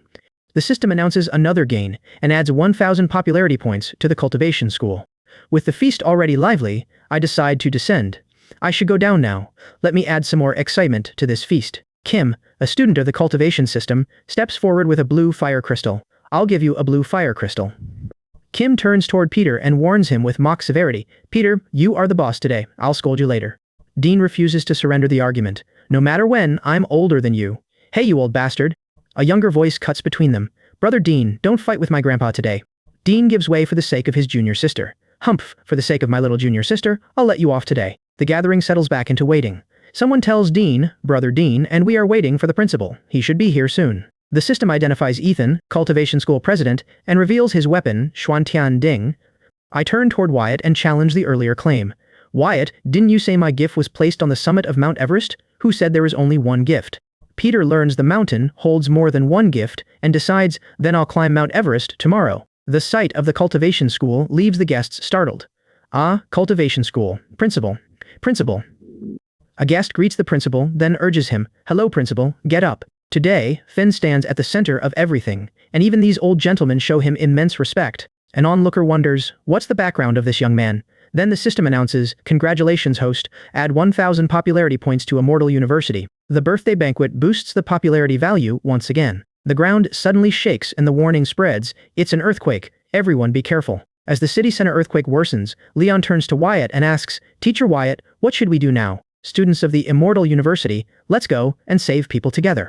The system announces another gain and adds 1,000 popularity points to the cultivation school. With the feast already lively, I decide to descend. I should go down now. Let me add some more excitement to this feast. Kim, a student of the cultivation system, steps forward with a blue fire crystal. I'll give you a blue fire crystal. Kim turns toward Peter and warns him with mock severity. Peter, you are the boss today. I'll scold you later. Dean refuses to surrender the argument. No matter when, I'm older than you. Hey, you old bastard. A younger voice cuts between them. Brother Dean, don't fight with my grandpa today. Dean gives way for the sake of his junior sister. Humph, for the sake of my little junior sister, I'll let you off today. The gathering settles back into waiting. Someone tells Dean, Brother Dean, and we are waiting for the principal. He should be here soon. The system identifies Ethan, cultivation school president, and reveals his weapon, Xuantian Ding. I turn toward Wyatt and challenge the earlier claim. Wyatt, didn't you say my gift was placed on the summit of Mount Everest? Who said there was only one gift? Peter learns the mountain holds more than one gift and decides, then I'll climb Mount Everest tomorrow. The sight of the cultivation school leaves the guests startled. Ah, cultivation school. Principal. Principal. A guest greets the principal, then urges him, hello principal, get up. Today, Finn stands at the center of everything, and even these old gentlemen show him immense respect. An onlooker wonders, what's the background of this young man? Then the system announces, congratulations host, add 1,000 popularity points to Immortal University. The birthday banquet boosts the popularity value once again. The ground suddenly shakes and the warning spreads, it's an earthquake, everyone be careful. As the city center earthquake worsens, Leon turns to Wyatt and asks, Teacher Wyatt, what should we do now? Students of the Immortal University, let's go and save people together.